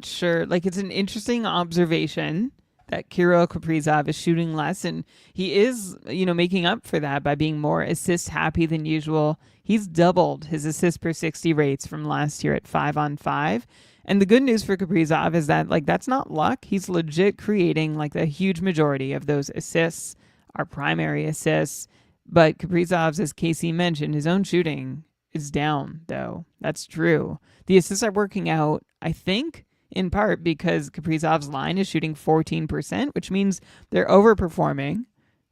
S2: sure. It's an interesting observation that Kirill Kaprizov is shooting less, and he is, making up for that by being more assist happy than usual. He's doubled his assist per 60 rates from last year at 5-on-5. And the good news for Kaprizov is that that's not luck. He's legit creating the huge majority of those assists, our primary assists, But Kaprizov's, as Casey mentioned, his own shooting is down, though. That's true. The assists are working out, I think, in part because Kaprizov's line is shooting 14%, which means they're overperforming.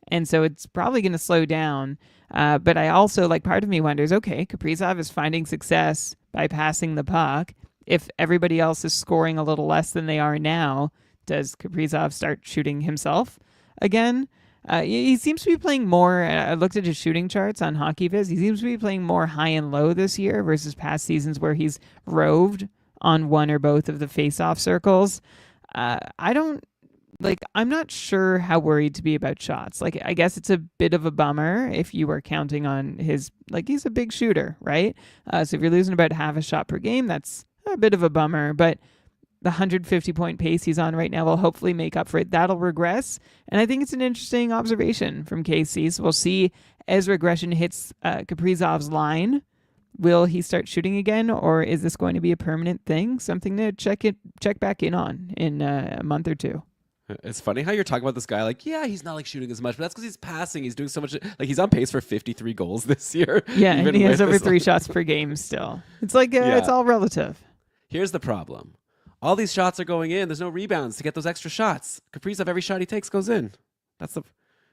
S2: And so it's probably going to slow down. But I also, like, part of me wonders, okay, Kaprizov is finding success by passing the puck. If everybody else is scoring a little less than they are now, does Kaprizov start shooting himself again? He seems to be playing more. I looked at his shooting charts on HockeyViz. He seems to be playing more high and low this year versus past seasons where he's roved on one or both of the face-off circles. I don't like. I'm not sure how worried to be about shots. Like, I guess it's a bit of a bummer if you were counting on his. Like, he's a big shooter, right? So if you're losing about half a shot per game, that's a bit of a bummer. But the 150-point pace he's on right now will hopefully make up for it. That'll regress. And I think it's an interesting observation from KC. So we'll see as regression hits Kaprizov's line. Will he start shooting again, or is this going to be a permanent thing? Something to check back in on in a month or two.
S1: It's funny how you're talking about this guy like, yeah, he's not like shooting as much, but that's because he's passing. He's doing so much. Like, he's on pace for 53 goals this year.
S2: Yeah, and he has over 3 shots per game still. It's like, it's all relative.
S1: Here's the problem. All these shots are going in. There's no rebounds to get those extra shots. Kaprizov, every shot he takes goes in. That's the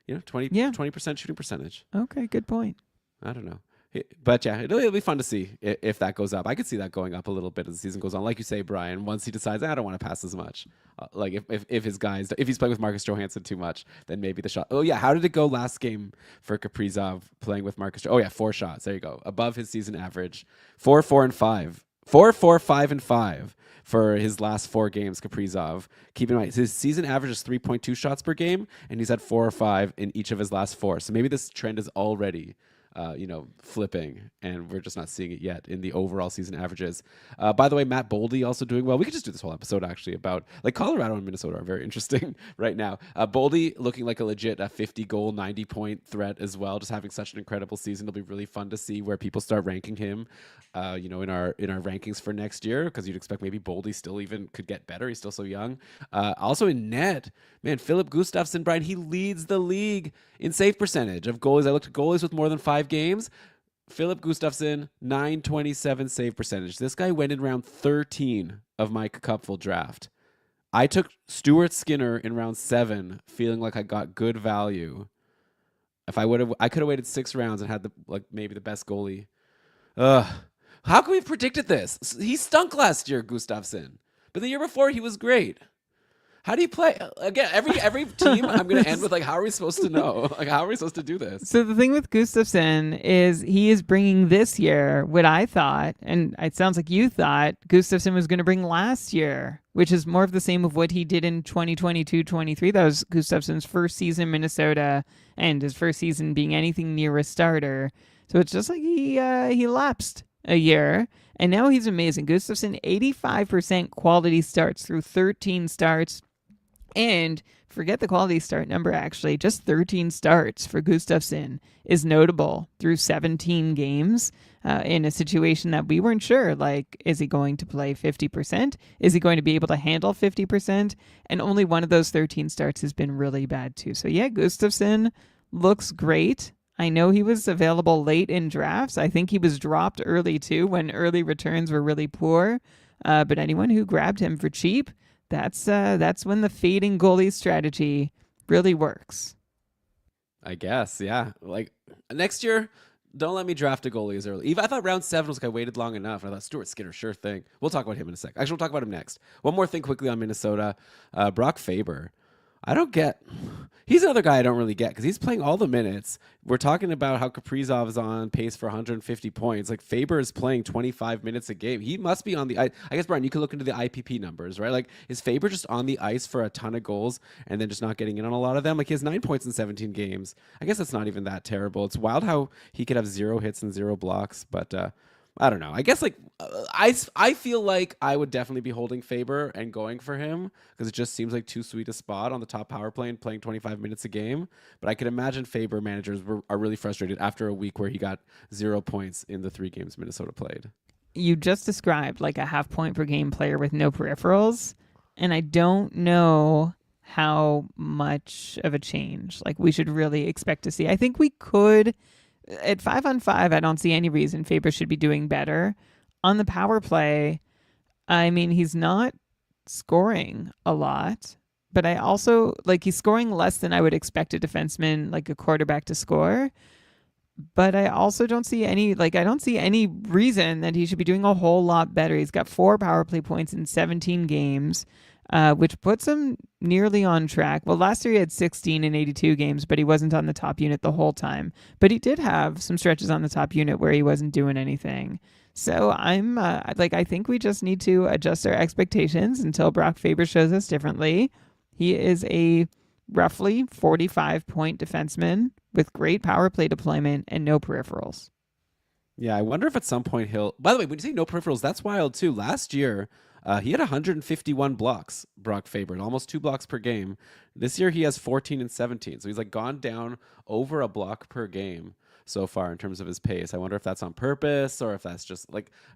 S1: 20% shooting percentage.
S2: Okay, good point.
S1: I don't know. But yeah, it'll be fun to see if that goes up. I could see that going up a little bit as the season goes on. Like you say, Brian, once he decides, I don't want to pass as much. Like if his guys, if he's playing with Marcus Johansson too much, then maybe the shot. Oh yeah, how did it go last game for Kaprizov playing with Marcus? Oh yeah, 4 shots. There you go. Above his season average. 4, 4, and 5. 4, 4, 5, and 5 for his last 4 games, Kaprizov. Keep in mind, his season average is 3.2 shots per game, and he's had 4 or 5 in each of his last 4. So maybe this trend is already flipping, and we're just not seeing it yet in the overall season averages. By the way, Matt Boldy also doing well. We could just do this whole episode actually about, like, Colorado and Minnesota are very interesting right now. Boldy looking like a legit 50-goal, 90-point threat as well, just having such an incredible season. It'll be really fun to see where people start ranking him, in our rankings for next year, because you'd expect maybe Boldy still even could get better. He's still so young. Also in net, man, Philip Gustafsson, Brian, he leads the league in save percentage of goalies. I looked at goalies with more than 5 games. Philip Gustafsson, 927 save percentage. This guy went in round 13 of my Cupful draft. I took Stuart Skinner in round 7, feeling like I got good value. If I could have waited 6 rounds and had maybe the best goalie. How can we have predicted this? He stunk last year, Gustafsson, but the year before he was great. How do you play? Again, every team I'm going to end with, like, how are we supposed to know? Like, how are we supposed to do this?
S2: So the thing with Gustafsson is he is bringing this year what I thought, and it sounds like you thought, Gustafsson was going to bring last year, which is more of the same of what he did in 2022-23. That was Gustafsson's first season in Minnesota, and his first season being anything near a starter. So it's just like he lapsed a year, and now he's amazing. Gustafsson, 85% quality starts through 13 starts. And forget the quality start number, actually. Just 13 starts for Gustafsson is notable through 17 games in a situation that we weren't sure. Like, is he going to play 50%? Is he going to be able to handle 50%? And only one of those 13 starts has been really bad, too. So, yeah, Gustafsson looks great. I know he was available late in drafts. I think he was dropped early, too, when early returns were really poor. But anyone who grabbed him for cheap, that's when the fading goalie strategy really works.
S1: I guess, yeah. Like, next year, don't let me draft a goalie as early. I thought round 7 was like I waited long enough, and I thought Stuart Skinner, sure thing. We'll talk about him in a sec. Actually, we'll talk about him next. One more thing quickly on Minnesota. Brock Faber. I don't get. He's another guy I don't really get because he's playing all the minutes. We're talking about how Kaprizov is on pace for 150 points. Like, Faber is playing 25 minutes a game. He must be on the ice. I guess, Brian, you could look into the IPP numbers, right? Like, is Faber just on the ice for a ton of goals and then just not getting in on a lot of them? Like, he has 9 points in 17 games. I guess that's not even that terrible. It's wild how he could have 0 hits and 0 blocks, but I don't know. I guess, like, I feel like I would definitely be holding Faber and going for him because it just seems like too sweet a spot on the top power play and playing 25 minutes a game. But I could imagine Faber managers are really frustrated after a week where he got 0 points in the 3 games Minnesota played.
S2: You just described like a half point per game player with no peripherals, and I don't know how much of a change like we should really expect to see. I think we could at 5-on-5. I don't see any reason Faber should be doing better on the power play. I mean, he's not scoring a lot, but I also like he's scoring less than I would expect a defenseman like a quarterback to score. But I also don't see any I don't see any reason that he should be doing a whole lot better. He's got 4 power play points in 17 games, which puts him nearly on track. Well, last year he had 16 in 82 games, but he wasn't on the top unit the whole time. But he did have some stretches on the top unit where he wasn't doing anything. So I'm I think we just need to adjust our expectations until Brock Faber shows us differently. He is a roughly 45-point defenseman with great power play deployment and no peripherals.
S1: Yeah, I wonder if at some point he'll. By the way, when you say no peripherals, that's wild too. Last year, he had 151 blocks, Brock Faber, almost 2 blocks per game. This year, he has 14 and 17, so he's gone down over a block per game so far in terms of his pace. I wonder if that's on purpose or if that's just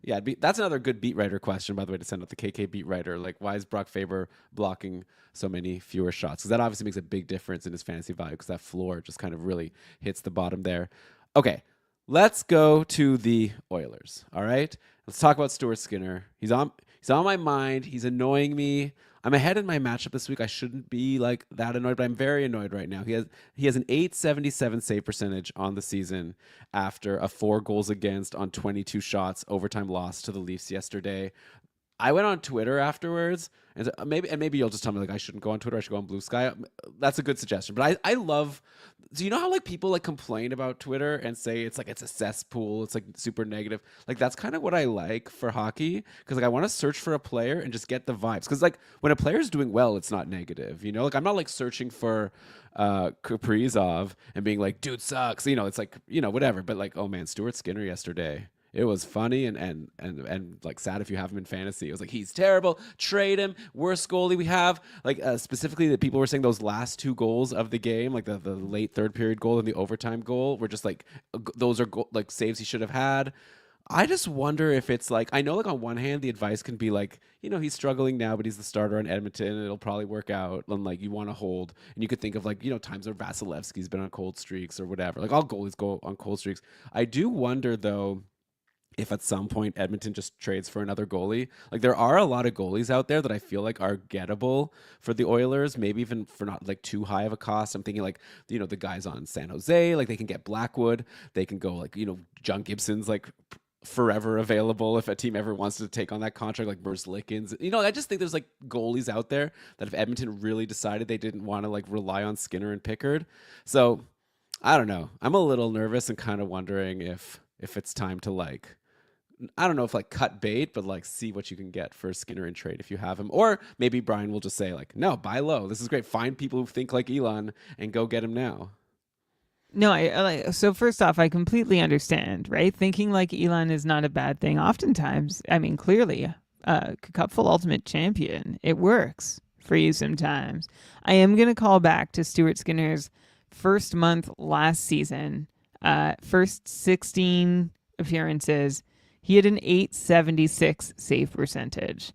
S1: that's another good beat writer question, by the way, to send out the KK beat writer. Why is Brock Faber blocking so many fewer shots? Because that obviously makes a big difference in his fantasy value because that floor just kind of really hits the bottom there. Okay, let's go to the Oilers. All right, let's talk about Stuart Skinner. He's on my mind. He's annoying me. I'm ahead in my matchup this week. I shouldn't be that annoyed, but I'm very annoyed right now. He has an .877 save percentage on the season after a 4 goals against on 22 shots overtime loss to the Leafs yesterday. I went on Twitter afterwards, and maybe you'll just tell me I shouldn't go on Twitter. I should go on Blue Sky. That's a good suggestion. But I love. Do you know how people complain about Twitter and say it's it's a cesspool? It's super negative. That's kind of what I like for hockey because I want to search for a player and just get the vibes. Because when a player's doing well, it's not negative. I'm not searching for Kaprizov and being dude sucks. It's whatever. But oh man, Stuart Skinner yesterday. It was funny and sad if you have him in fantasy. It was he's terrible. Trade him. Worst goalie we have. Specifically, the people were saying those last 2 goals of the game, the late third period goal and the overtime goal, were just those are saves he should have had. I just wonder if it's I know on one hand the advice can be he's struggling now, but he's the starter on Edmonton and it'll probably work out. And you want to hold, and you could think of times where Vasilevsky's been on cold streaks or whatever. All goalies go on cold streaks. I do wonder though, if at some point Edmonton just trades for another goalie. There are a lot of goalies out there that I feel are gettable for the Oilers, maybe even for not too high of a cost. I'm thinking the guys on San Jose, they can get Blackwood. They can go John Gibson's forever available if a team ever wants to take on that contract, Bruce Lickens. I just think there's goalies out there that if Edmonton really decided they didn't want to rely on Skinner and Pickard. So I don't know. I'm a little nervous and kind of wondering if it's time to I don't know if cut bait, but see what you can get for Skinner in trade if you have him. Or maybe Brian will just say no, buy low. This is great. Find people who think like Elon and go get him now.
S2: No, so first off, I completely understand, right? Thinking like Elon is not a bad thing. Oftentimes, I mean, clearly, Cupful Ultimate Champion, it works for you sometimes. I am going to call back to Stuart Skinner's first month last season, first 16 appearances. He had an .876 save percentage.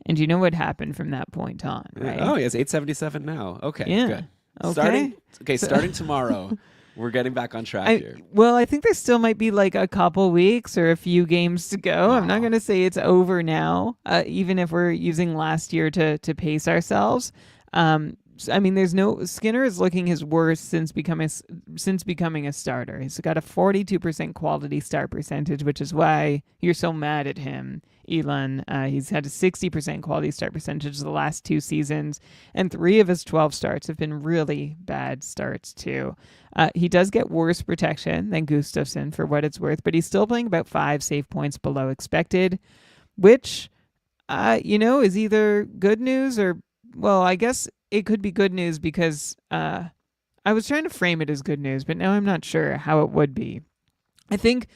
S2: And you know what happened from that point on, right?
S1: Oh, he has .877 now. Okay,
S2: yeah.
S1: Good.
S2: Okay.
S1: Starting tomorrow, we're getting back on track here.
S2: Well, I think there still might be a couple weeks or a few games to go. Wow. I'm not going to say it's over now, even if we're using last year to pace ourselves. I mean, Skinner is looking his worst since becoming a starter. He's got a 42% quality start percentage, which is why you're so mad at him, Elon. He's had a 60% quality start percentage the last 2 seasons, and 3 of his 12 starts have been really bad starts too. He does get worse protection than Gustafsson for what it's worth, but he's still playing about 5 save points below expected, which, is either good news or, well, I guess it could be good news because I was trying to frame it as good news, but now I'm not sure how it would be. I think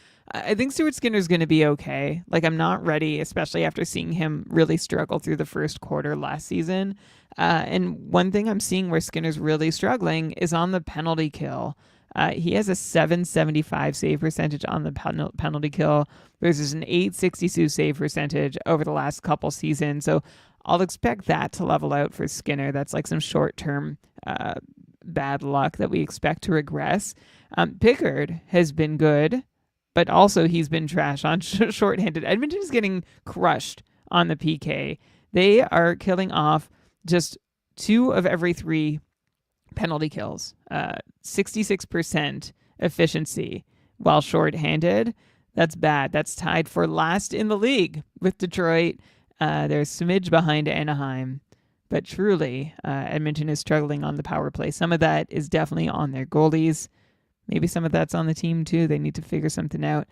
S2: Stuart Skinner's going to be okay. I'm not ready, especially after seeing him really struggle through the first quarter last season. And one thing I'm seeing where Skinner's really struggling is on the penalty kill. He has a .775 save percentage on the penalty kill versus an .862 save percentage over the last couple seasons. So I'll expect that to level out for Skinner. That's like some short term bad luck that we expect to regress. Pickard has been good, but also he's been trash on shorthanded. Edmonton is getting crushed on the PK. They are killing off just 2 of every 3 penalty kills, 66% efficiency while shorthanded. That's bad. That's tied for last in the league with Detroit. They're a smidge behind Anaheim. But truly, Edmonton is struggling on the power play. Some of that is definitely on their goalies. Maybe some of that's on the team too. They need to figure something out.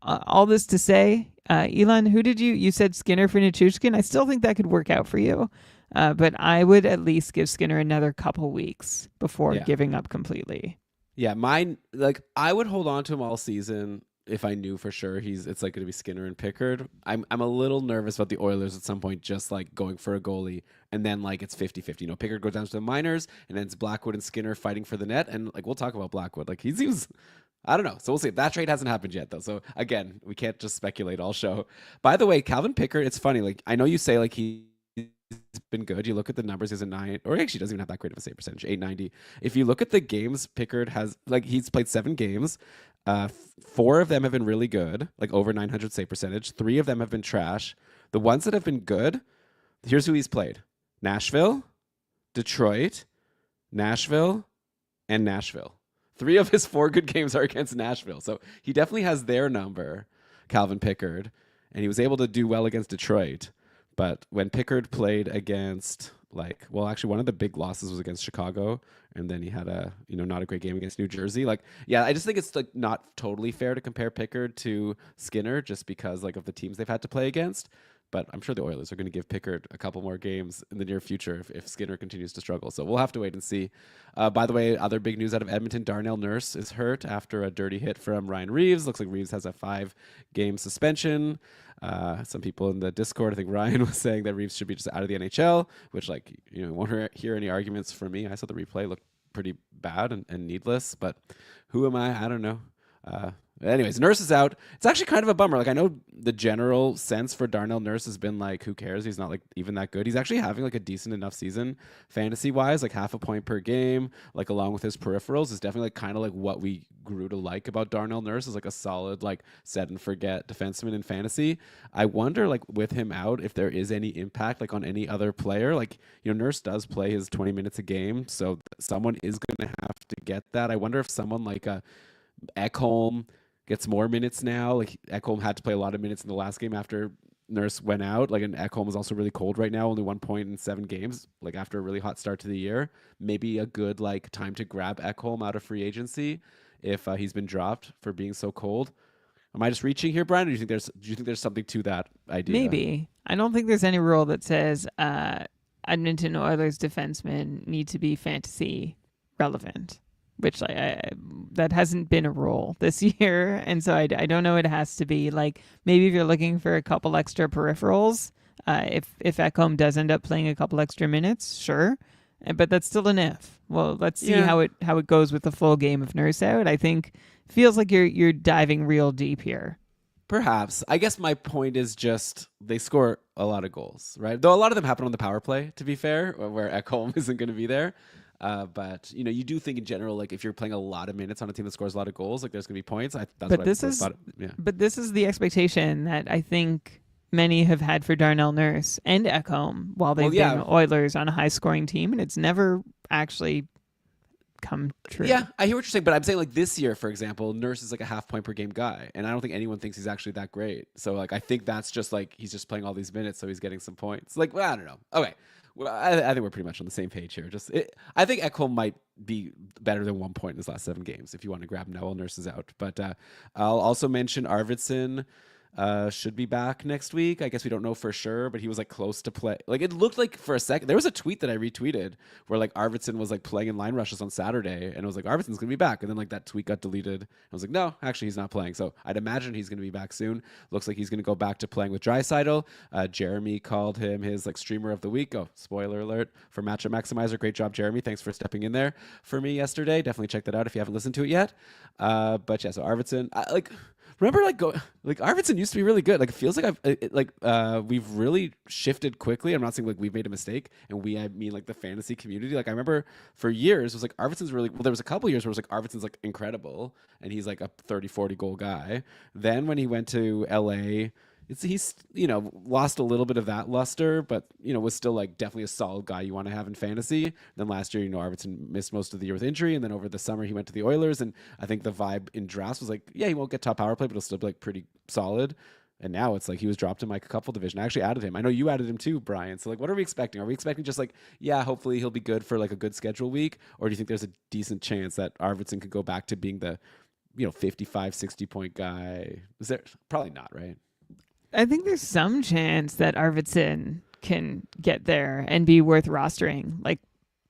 S2: All this to say, Elon, who did you said Skinner for Nichushkin? I still think that could work out for you. But I would at least give Skinner another couple weeks before giving up completely.
S1: Yeah, mine, like, I would hold on to him all season if I knew for sure it's like going to be Skinner and Pickard. I'm a little nervous about the Oilers at some point just like going for a goalie and then like it's 50-50. You know, Pickard goes down to the minors and then it's Blackwood and Skinner fighting for the net, and like we'll talk about Blackwood. Like he seems, I don't know. So we'll see. That trade hasn't happened yet though. So again, we can't just speculate all show. By the way, Calvin Pickard, it's funny. Like I know you say like he's been good. You look at the numbers, he's a 9, or actually doesn't even have that great of a save percentage, 890. If you look at the games Pickard has, like he's played 7 games. 4 of them have been really good, like over 900 save percentage. 3 of them have been trash. The ones that have been good, here's who he's played: Nashville, Detroit, Nashville, and Nashville. 3 of his 4 good games are against Nashville. So he definitely has their number, Calvin Pickard, and he was able to do well against Detroit. But when Pickard played against, like, well, actually one of the big losses was against Chicago, and then he had a, not a great game against New Jersey. Like, yeah, I just think it's like not totally fair to compare Pickard to Skinner just because like of the teams they've had to play against. But I'm sure the Oilers are going to give Pickard a couple more games in the near future if Skinner continues to struggle. So we'll have to wait and see. By the way, other big news out of Edmonton: Darnell Nurse is hurt after a dirty hit from Ryan Reeves. Looks like Reeves has a 5-game suspension. Some people in the Discord, I think Ryan was saying that Reeves should be just out of the NHL, which, like, won't hear any arguments from me. I saw the replay looked pretty bad and needless, but who am I? I don't know. Anyways, Nurse is out. It's actually kind of a bummer. Like, I know the general sense for Darnell Nurse has been like, who cares? He's not like even that good. He's actually having like a decent enough season fantasy wise, like half a point per game, like along with his peripherals is definitely like kind of like what we grew to like about Darnell Nurse is like a solid, like set and forget defenseman in fantasy. I wonder, like, with him out, if there is any impact like on any other player. Like, Nurse does play his 20 minutes a game, so someone is going to have to get that. I wonder if someone like a Ekholm gets more minutes now. Like, Ekholm had to play a lot of minutes in the last game after Nurse went out. Like, and Ekholm is also really cold right now, only 1 point in 7 games, like after a really hot start to the year. Maybe a good like time to grab Ekholm out of free agency if he's been dropped for being so cold. Am I just reaching here, Brian? Or do you think there's something to that idea?
S2: Maybe. I don't think there's any rule that says Edmonton Oilers defensemen need to be fantasy relevant, which that hasn't been a rule this year. And so I don't know. It has to be like, maybe if you're looking for a couple extra peripherals, if Ekholm does end up playing a couple extra minutes, sure. But that's still an if. Well, let's see how it goes with the full game of Nurse out. I think feels like you're diving real deep here.
S1: Perhaps. I guess my point is just they score a lot of goals, right? Though a lot of them happen on the power play, to be fair, where Ekholm isn't going to be there. But you do think in general, like if you're playing a lot of minutes on a team that scores a lot of goals, like there's gonna be points. But this
S2: is the expectation that I think many have had for Darnell Nurse and Ekholm while they've been Oilers on a high scoring team, and it's never actually come true.
S1: Yeah, I hear what you're saying, but I'm saying like this year, for example, Nurse is like a half point per game guy, and I don't think anyone thinks he's actually that great. So like I think that's just like he's just playing all these minutes, so he's getting some points. Like, well, I don't know. Okay. Well, I think we're pretty much on the same page here. I think Ekholm might be better than 1 point in his last 7 games if you want to grab Noel Nurses out. But I'll also mention Arvidsson should be back next week. I guess we don't know for sure, but he was like close to play. Like it looked like for a second. There was a tweet that I retweeted where like Arvidsson was like playing in line rushes on Saturday, and I was like, Arvidsson's gonna be back. And then like that tweet got deleted. I was like, no, actually he's not playing. So I'd imagine he's gonna be back soon. Looks like he's gonna go back to playing with Draisaitl. Jeremy called him his like streamer of the week. Oh, spoiler alert for Matchup Maximizer. Great job, Jeremy. Thanks for stepping in there for me yesterday. Definitely check that out if you haven't listened to it yet. But yeah, so Arvidsson, remember like Arvidsson used to be really good. Like it feels like we've really shifted quickly. I'm not saying like we've made a mistake, and I mean like the fantasy community. Like I remember for years it was like Arvidsson's really well. There was a couple years where it was like Arvidsson's like incredible, and he's like a 30-40 goal guy. Then when he went to LA, he's lost a little bit of that luster, but was still like definitely a solid guy you want to have in fantasy. Then last year, Arvidsson missed most of the year with injury, and then over the summer he went to the Oilers, and I think the vibe in drafts was like, yeah, he won't get top power play, but he'll still be like pretty solid. And now it's like he was dropped in my couple division. I actually added him. I know you added him too, Brian. So like, what are we expecting? Are we expecting just like, yeah, hopefully he'll be good for like a good schedule week, or do you think there's a decent chance that Arvidsson could go back to being the 55, 60 point guy? Is there probably not, right?
S2: I think there's some chance that Arvidsson can get there and be worth rostering, like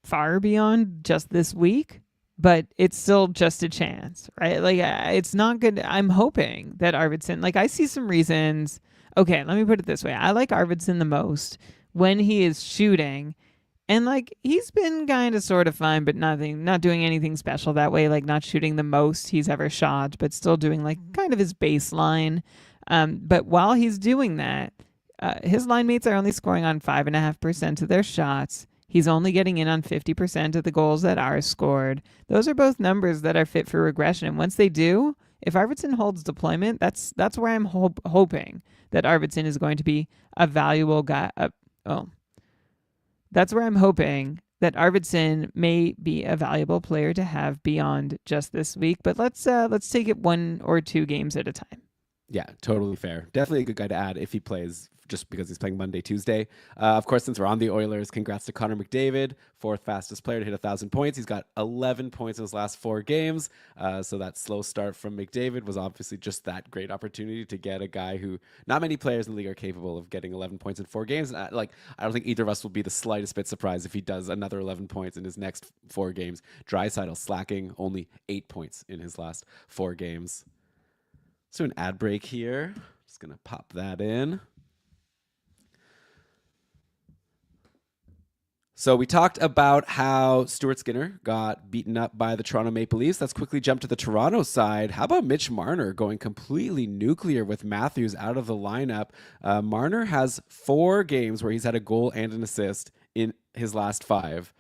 S2: far beyond just this week, but it's still just a chance, right? Like it's not good. I'm hoping that Arvidsson, like I see some reasons. Okay, let me put it this way. I like Arvidsson the most when he is shooting, and like he's been kind of sort of fine, but not doing anything special that way, like not shooting the most he's ever shot, but still doing like kind of his baseline. But while he's doing that, his line mates are only scoring on 5.5% of their shots. He's only getting in on 50% of the goals that are scored. Those are both numbers that are fit for regression. And once they do, if Arvidsson holds deployment, that's where I'm hoping that Arvidsson is going to be a valuable guy. That's where I'm hoping that Arvidsson may be a valuable player to have beyond just this week. But let's take it 1 or 2 games at a time.
S1: Yeah, totally fair. Definitely a good guy to add if he plays, just because he's playing Monday, Tuesday. Of course, since we're on the Oilers, congrats to Connor McDavid, 4th fastest player to hit 1,000 points. He's got 11 points in his last 4 games. So that slow start from McDavid was obviously just that great opportunity to get a guy who not many players in the league are capable of getting 11 points in 4 games. And I don't think either of us will be the slightest bit surprised if he does another 11 points in his next 4 games. Draisaitl slacking only 8 points in his last 4 games. Let's do an ad break here. Just going to pop that in. So we talked about how Stuart Skinner got beaten up by the Toronto Maple Leafs. Let's quickly jump to the Toronto side. How about Mitch Marner going completely nuclear with Matthews out of the lineup? Marner has 4 games where he's had a goal and an assist in his last 5.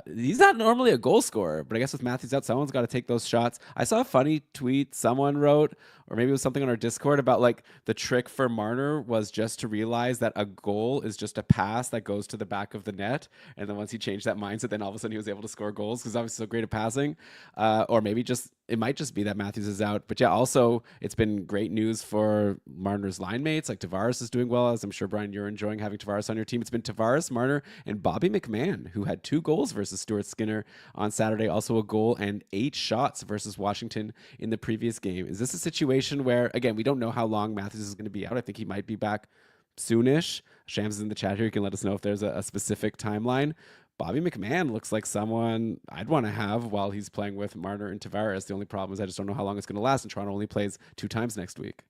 S1: He's not normally a goal scorer, but I guess with Matthews out, someone's got to take those shots. I saw a funny tweet someone wrote, or maybe it was something on our Discord, about like the trick for Marner was just to realize that a goal is just a pass that goes to the back of the net. And then once he changed that mindset, then all of a sudden he was able to score goals because obviously so great at passing. Or maybe it might just be that Matthews is out. But yeah, also it's been great news for Marner's line mates. Like Tavares is doing well, as I'm sure, Brian, you're enjoying having Tavares on your team. It's been Tavares, Marner, and Bobby McMahon, who had 2 goals versus Stuart Skinner on Saturday. Also a goal and 8 shots versus Washington in the previous game. Is this a situation where, again, we don't know how long Matthews is going to be out? I think he might be back soonish. Shams is in the chat here. You can let us know if there's a specific timeline. Bobby McMahon looks like someone I'd want to have while he's playing with Marner and Tavares. The only problem is I just don't know how long it's going to last, and Toronto only plays 2 times next week.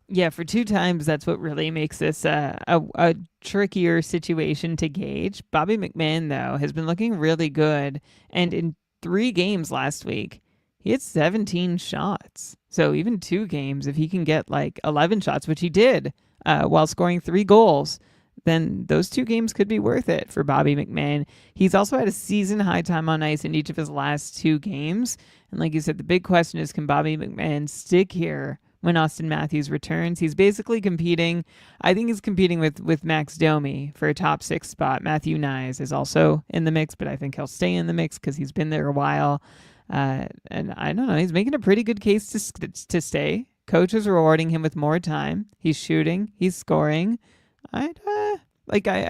S2: Yeah, for 2 times, that's what really makes this a trickier situation to gauge. Bobby McMahon, though, has been looking really good. And in 3 games last week, he had 17 shots. So even 2 games, if he can get like 11 shots, which he did while scoring 3 goals, then those 2 games could be worth it for Bobby McMahon. He's also had a season-high time on ice in each of his last 2 games. And like you said, the big question is, can Bobby McMahon stick here when Austin Matthews returns? He's basically competing. I think he's competing with Max Domi for a top 6 spot. Matthew Nyes is also in the mix, but I think he'll stay in the mix because he's been there a while. And I don't know. He's making a pretty good case to stay. Coach is rewarding him with more time. He's shooting. He's scoring. I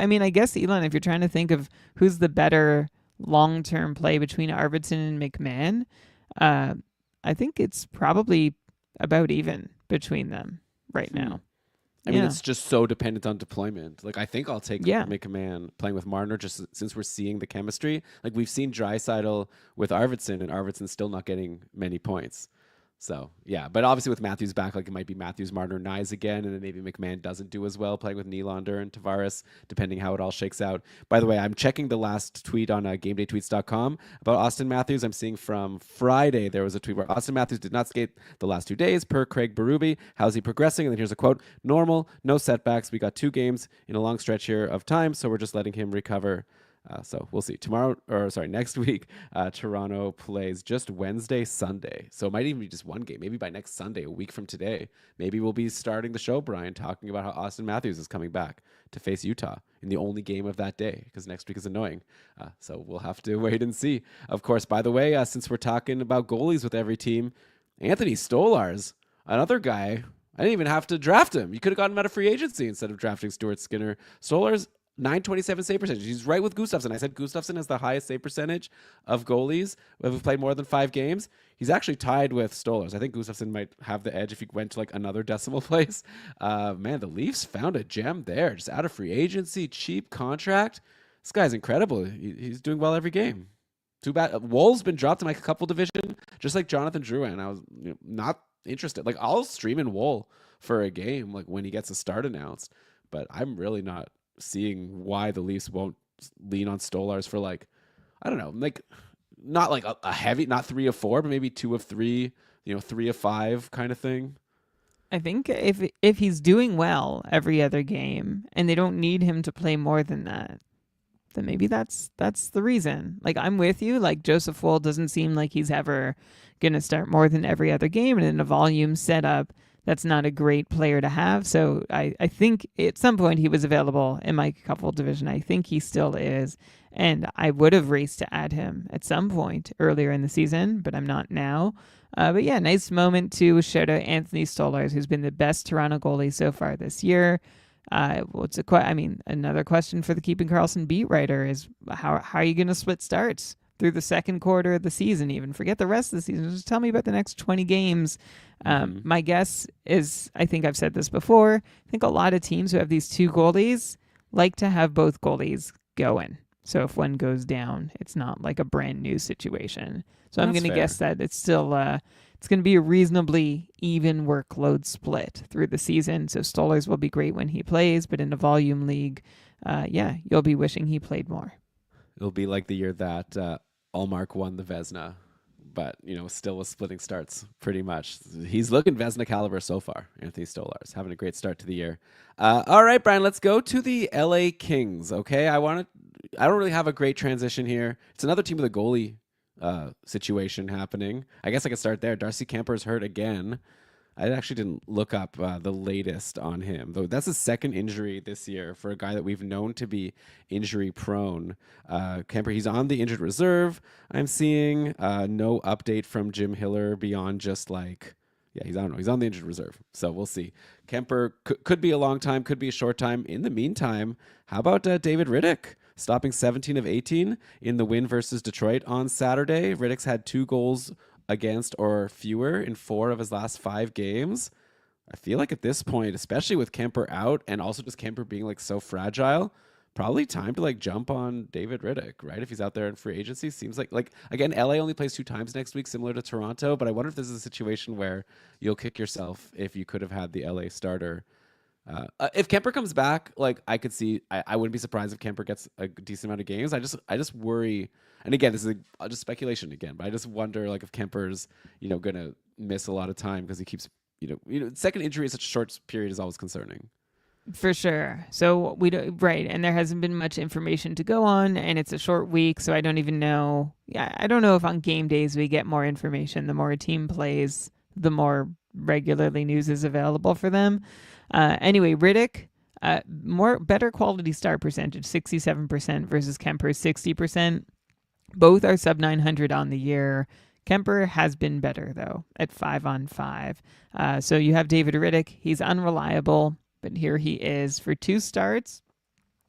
S2: mean, I guess, Elon, if you're trying to think of who's the better long-term play between Arvidsson and McMahon, I think it's probably about even between them right now.
S1: I mean, it's just so dependent on deployment. Like, I think I'll take McMahon playing with Marner just since we're seeing the chemistry. Like, we've seen Draisaitl with Arvidsson, and Arvidsson's still not getting many points. So yeah, but obviously with Matthews back, like it might be Matthews, Marner, Nyes again, and then maybe McMahon doesn't do as well playing with Nylander and Tavares, depending how it all shakes out. By the way, I'm checking the last tweet on GameDayTweets.com about Austin Matthews. I'm seeing from Friday there was a tweet where Austin Matthews did not skate the last 2 days per Craig Berube. How's he progressing? And then here's a quote: "Normal, no setbacks. We got 2 games in a long stretch here of time, so we're just letting him recover." So we'll see. Next week, Toronto plays just Wednesday, Sunday. So it might even be just one game. Maybe by next Sunday, a week from today, maybe we'll be starting the show, Brian, talking about how Austin Matthews is coming back to face Utah in the only game of that day, because next week is annoying. So we'll have to wait and see. Of course, by the way, since we're talking about goalies with every team, Anthony Stolarz, another guy, I didn't even have to draft him. You could have gotten him out of free agency instead of drafting Stuart Skinner. Stolarz, 927 save percentage. He's right with Gustafsson. I said Gustafsson has the highest save percentage of goalies who have played more than 5 games. He's actually tied with Stolarz. I think Gustafsson might have the edge if he went to like another decimal place. Man, the Leafs found a gem there. Just out of free agency, cheap contract. This guy's incredible. He's doing well every game. Too bad. Wool's been dropped in like a couple division, just like Jonathan Drouin. I was not interested. Like I'll stream in Wool for a game like when he gets a start announced, but I'm really not seeing why the Leafs won't lean on Stolarz for like, I don't know, like not like a heavy, not 3 of 4, but maybe 2 of 3, 3 of 5 kind of thing.
S2: I think if he's doing well every other game and they don't need him to play more than that, then maybe that's the reason. Like I'm with you. Like Joseph Woll doesn't seem like he's ever gonna start more than every other game, and in a volume setup, that's not a great player to have. So I think at some point he was available in my couple division. I think he still is. And I would have raced to add him at some point earlier in the season, but I'm not now. But yeah, nice moment to shout out Anthony Stolarz, who's been the best Toronto goalie so far this year. Another question for the Keeping Karlsson beat writer is how are you going to split starts through the second quarter of the season? Even forget the rest of the season. Just tell me about the next 20 games. My guess is, I think I've said this before, I think a lot of teams who have these 2 goalies like to have both goalies going. So if one goes down, it's not like a brand new situation. So I'm going to guess that it's still it's going to be a reasonably even workload split through the season. So Stolarz will be great when he plays, but in a volume league, you'll be wishing he played more.
S1: It'll be like the year that Allmark won the Vezina, but still with splitting starts pretty much. He's looking Vezina caliber so far. Anthony Stolarz having a great start to the year. All right, Brian, let's go to the LA Kings. Okay, I don't really have a great transition here. It's another team with a goalie situation happening. I guess I could start there. Darcy Kemper's hurt again. I actually didn't look up the latest on him, though. That's his second injury this year for a guy that we've known to be injury prone. Kemper, he's on the injured reserve. I'm seeing no update from Jim Hiller beyond just like, he's on the injured reserve. So we'll see. Kemper could be a long time, could be a short time. In the meantime, how about David Rittich? Stopping 17 of 18 in the win versus Detroit on Saturday. Rittich's had 2 goals against or fewer in 4 of his last 5 games. I feel like at this point, especially with Kemper out and also just Kemper being like so fragile, probably time to like jump on David Rittich, right? If he's out there in free agency, seems like again, LA only plays 2 times next week, similar to Toronto. But I wonder if this is a situation where you'll kick yourself if you could have had the LA starter. If Kemper comes back, like I could see, I wouldn't be surprised if Kemper gets a decent amount of games. I just worry, and again, this is just speculation again, but I just wonder like if Kemper's gonna miss a lot of time because he keeps second injury in such a short period is always concerning.
S2: For sure. So we don't, right, and there hasn't been much information to go on, and it's a short week, so I don't even know. Yeah, I don't know if on game days we get more information. The more a team plays, the more regularly news is available for them. Anyway, Rittich, better quality start percentage, 67% versus Kemper's 60%. Both are sub 900 on the year. Kemper has been better though at 5 on 5. So you have David Rittich. He's unreliable, but here he is for 2 starts.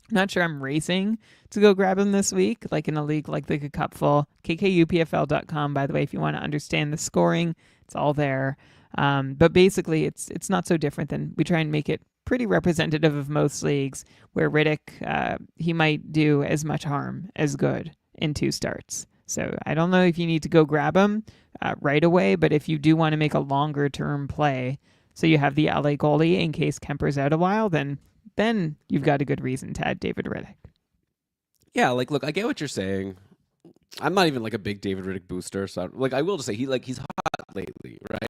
S2: Not sure I'm racing to go grab him this week, like in a league like the Cupful. KKUPFL.com, by the way, if you want to understand the scoring, it's all there. But basically, it's not so different than we try and make it pretty representative of most leagues where Rittich, he might do as much harm as good in 2 starts. So I don't know if you need to go grab him. right away. But if you do want to make a longer term play, so you have the LA goalie in case Kemper's out a while, then you've got a good reason to add David Riddick.
S1: Yeah, like look, I get what you're saying. I'm not even like a big David Riddick booster, so like I will just say he's hot lately, right?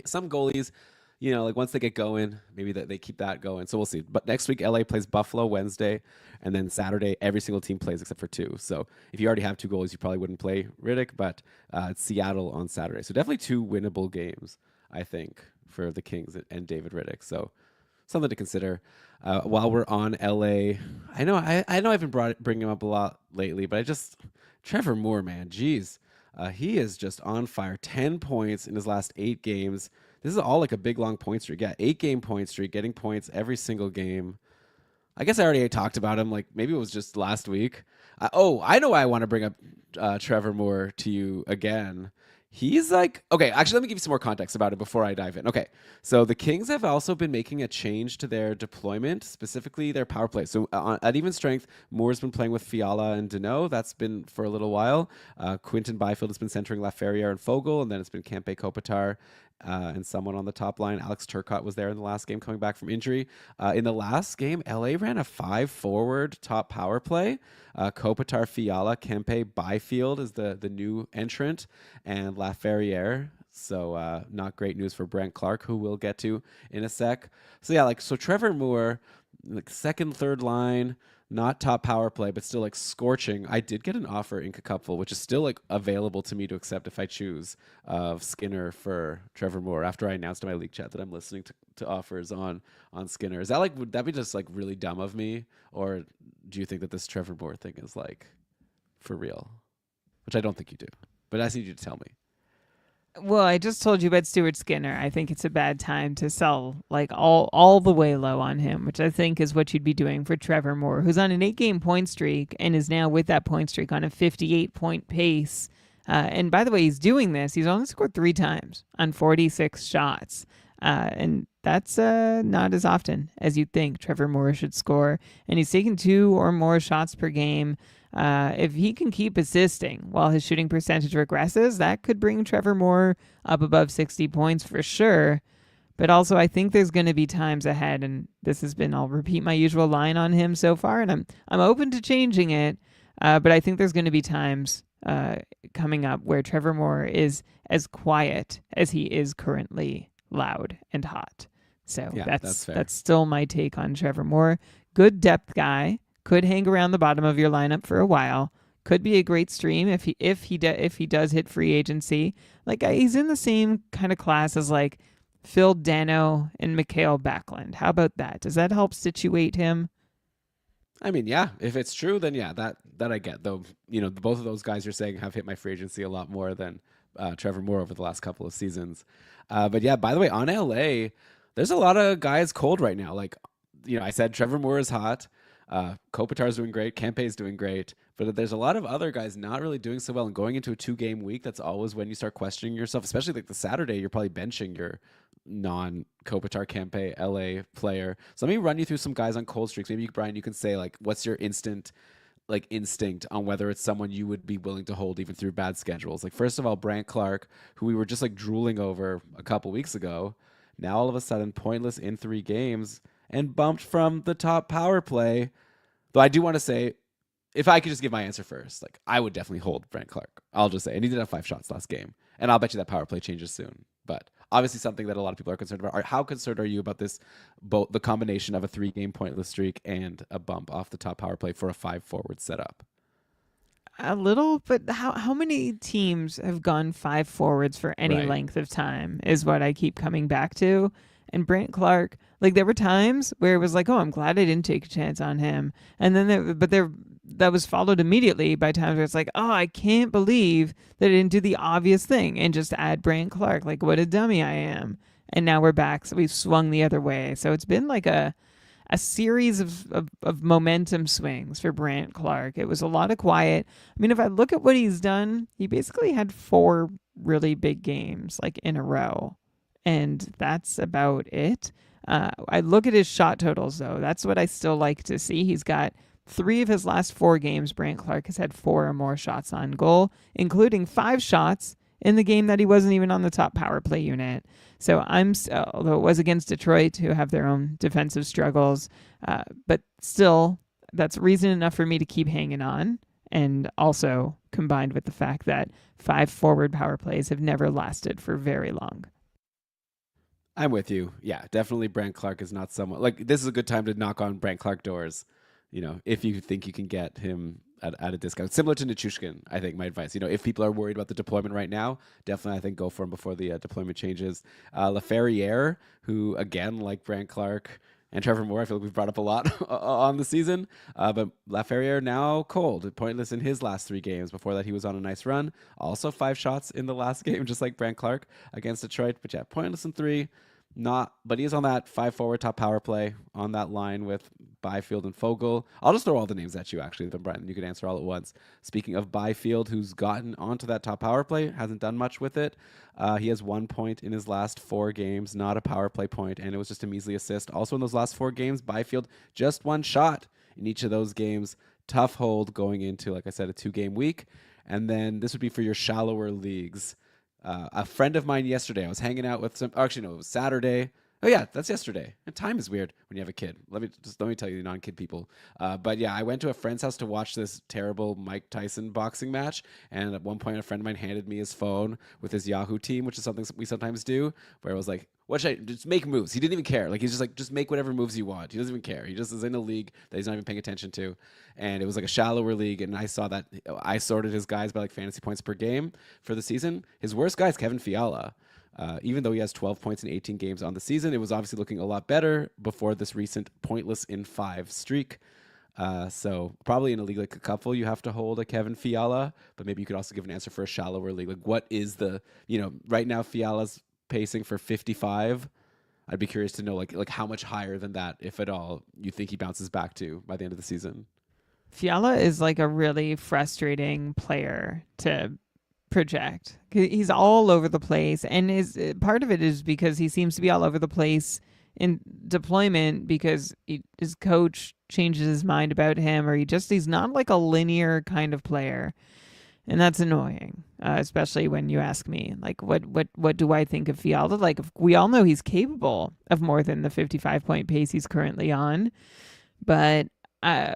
S1: Some goalies, like once they get going, maybe that they keep that going. So we'll see. But next week, LA plays Buffalo Wednesday, and then Saturday, every single team plays except for two. So if you already have two goalies, you probably wouldn't play Riddick. But it's Seattle on Saturday, so definitely two winnable games, I think, for the Kings and David Riddick. So something to consider. While we're on LA, I know I've been bringing him up a lot lately, but Trevor Moore, man, geez, he is just on fire. 10 points in his last 8 games. This is all like a big long point streak. Yeah, 8-game point streak, getting points every single game. I guess I already talked about him. Like maybe it was just last week. I know why I want to bring up Trevor Moore to you again. He's like, okay, actually, let me give you some more context about it before I dive in. Okay, so the Kings have also been making a change to their deployment, specifically their power play. So at even strength, Moore's been playing with Fiala and Deneau. That's been for a little while. Quinton Byfield has been centering Laferriere and Fogle, and then it's been Kempe Kopitar and someone on the top line. Alex Turcotte was there in the last game coming back from injury. In the last game, LA ran a 5-forward top power play. Kopitar, Fiala, Kempe, Byfield is the new entrant, and Laferriere. So not great news for Brent Clark, who we'll get to in a sec. So yeah, so Trevor Moore, like second, third line, not top power play, but still like scorching. I did get an offer in Kakupful, which is still like available to me to accept if I choose, of Skinner for Trevor Moore after I announced in my league chat that I'm listening to offers on Skinner. Is that like, would that be just like really dumb of me? Or do you think that this Trevor Moore thing is like for real? Which I don't think you do, but I need you to tell me.
S2: Well, I just told you about Stuart Skinner. I think it's a bad time to sell like all the way low on him, which I think is what you'd be doing for Trevor Moore, who's on an 8-game point streak and is now with that point streak on a 58-point pace. And by the way, he's doing this. He's only scored 3 times on 46 shots. And that's not as often as you'd think Trevor Moore should score. And he's taken 2 or more shots per game. If he can keep assisting while his shooting percentage regresses, that could bring Trevor Moore up above 60 points for sure. But also, I think there's going to be times ahead, and this has been, I'll repeat my usual line on him so far, and I'm open to changing it. But I think there's going to be times coming up where Trevor Moore is as quiet as he is currently loud and hot. So
S1: yeah, that's
S2: still my take on Trevor Moore. Good depth guy. Could hang around the bottom of your lineup for a while. Could be a great stream if he does hit free agency. Like he's in the same kind of class as like Phil Dano and Mikhail Backlund. How about that? Does that help situate him?
S1: I mean, yeah, if it's true, then yeah, that I get. Though, both of those guys you're saying have hit my free agency a lot more than Trevor Moore over the last couple of seasons. But yeah, by the way, on LA, there's a lot of guys cold right now. Like, I said Trevor Moore is hot. Kopitar's doing great. Kempe's doing great. But there's a lot of other guys not really doing so well. And going into a 2-game week, that's always when you start questioning yourself, especially like the Saturday, you're probably benching your non-Kopitar Kempe LA player. So let me run you through some guys on cold streaks. Maybe, Brian, you can say, like, what's your instinct on whether it's someone you would be willing to hold even through bad schedules. Like, first of all, Brant Clark, who we were just like drooling over a couple weeks ago, now all of a sudden pointless in 3 games and bumped from the top power play. Though I do want to say, if I could just give my answer first, like I would definitely hold Brant Clark. I'll just say, and he did have 5 shots last game, and I'll bet you that power play changes soon. But obviously, something that a lot of people are concerned about. How concerned are you about this? Both the combination of a 3-game pointless streak and a bump off the top power play for a 5-forward setup.
S2: A little, but how many teams have gone 5 forwards for any length of time is what I keep coming back to. And Brant Clark, like there were times where it was like, oh, I'm glad I didn't take a chance on him. And then that was followed immediately by times where it's like, oh, I can't believe that I didn't do the obvious thing and just add Brant Clark. Like what a dummy I am. And now we're back. So we've swung the other way. So it's been like a series of momentum swings for Brant Clark. It was a lot of quiet. I mean, if I look at what he's done, he basically had 4 really big games like in a row. And that's about it. I look at his shot totals, though. That's what I still like to see. He's got 3 of his last 4 games. Brant Clark has had 4 or more shots on goal, including 5 shots in the game that he wasn't even on the top power play unit. So although it was against Detroit, who have their own defensive struggles, but still, that's reason enough for me to keep hanging on. And also combined with the fact that 5 forward power plays have never lasted for very long.
S1: I'm with you. Yeah, definitely Brant Clark is not someone like this is a good time to knock on Brant Clark doors, if you think you can get him at a discount. Similar to Nichushkin, I think my advice. If people are worried about the deployment right now, definitely I think go for him before the deployment changes. Laferriere, who again, like Brant Clark and Trevor Moore, I feel like we've brought up a lot on the season. But Laferriere now cold, pointless in his last 3 games. Before that, he was on a nice run. Also 5 shots in the last game, just like Brant Clark against Detroit. But yeah, pointless in 3. But he is on that 5 forward top power play on that line with Byfield and Fogle. I'll just throw all the names at you, actually, then Brian, you can answer all at once. Speaking of Byfield, who's gotten onto that top power play, hasn't done much with it. He has 1 point in his last 4 games, not a power play point, and it was just a measly assist. Also in those last 4 games, Byfield just 1 shot in each of those games. Tough hold going into, like I said, a 2-game week. And then this would be for your shallower leagues. A friend of mine yesterday, I was hanging out with it was Saturday. Oh yeah, that's yesterday. And time is weird when you have a kid. Let me tell you, non-kid people. But yeah, I went to a friend's house to watch this terrible Mike Tyson boxing match. And at one point, a friend of mine handed me his phone with his Yahoo team, which is something we sometimes do, where I was like, what should I just make moves? He didn't even care. Like, he's just like, just make whatever moves you want. He doesn't even care. He just is in a league that he's not even paying attention to. And it was like a shallower league. And I saw that I sorted his guys by like fantasy points per game for the season. His worst guy is Kevin Fiala. Even though he has 12 points in 18 games on the season, it was obviously looking a lot better before this recent pointless in 5 streak. So probably in a league like a couple, you have to hold a Kevin Fiala, but maybe you could also give an answer for a shallower league. Like, what is right now Fiala's pacing for 55. I'd be curious to know like how much higher than that, if at all, you think he bounces back to by the end of the season.
S2: Fiala is like a really frustrating player to project. He's all over the place, and part of it is because he seems to be all over the place in deployment because his coach changes his mind about him, or he's not like a linear kind of player. And that's annoying, especially when you ask me, like, what do I think of Fiala? Like, we all know he's capable of more than the 55-point pace he's currently on. But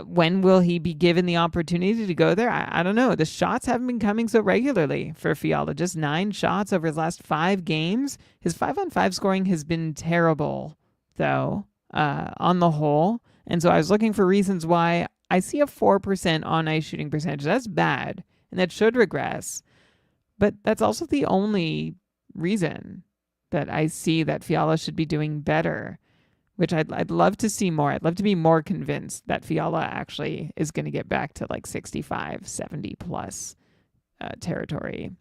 S2: when will he be given the opportunity to go there? I don't know. The shots haven't been coming so regularly for Fiala. Just 9 shots over his last 5 games. His 5-on-5 scoring has been terrible, though, on the whole. And so I was looking for reasons why. I see a 4% on-ice shooting percentage. That's bad. And that should regress. But that's also the only reason that I see that Fiala should be doing better, which I'd love to see more. I'd love to be more convinced that Fiala actually is going to get back to like 65, 70 plus territory.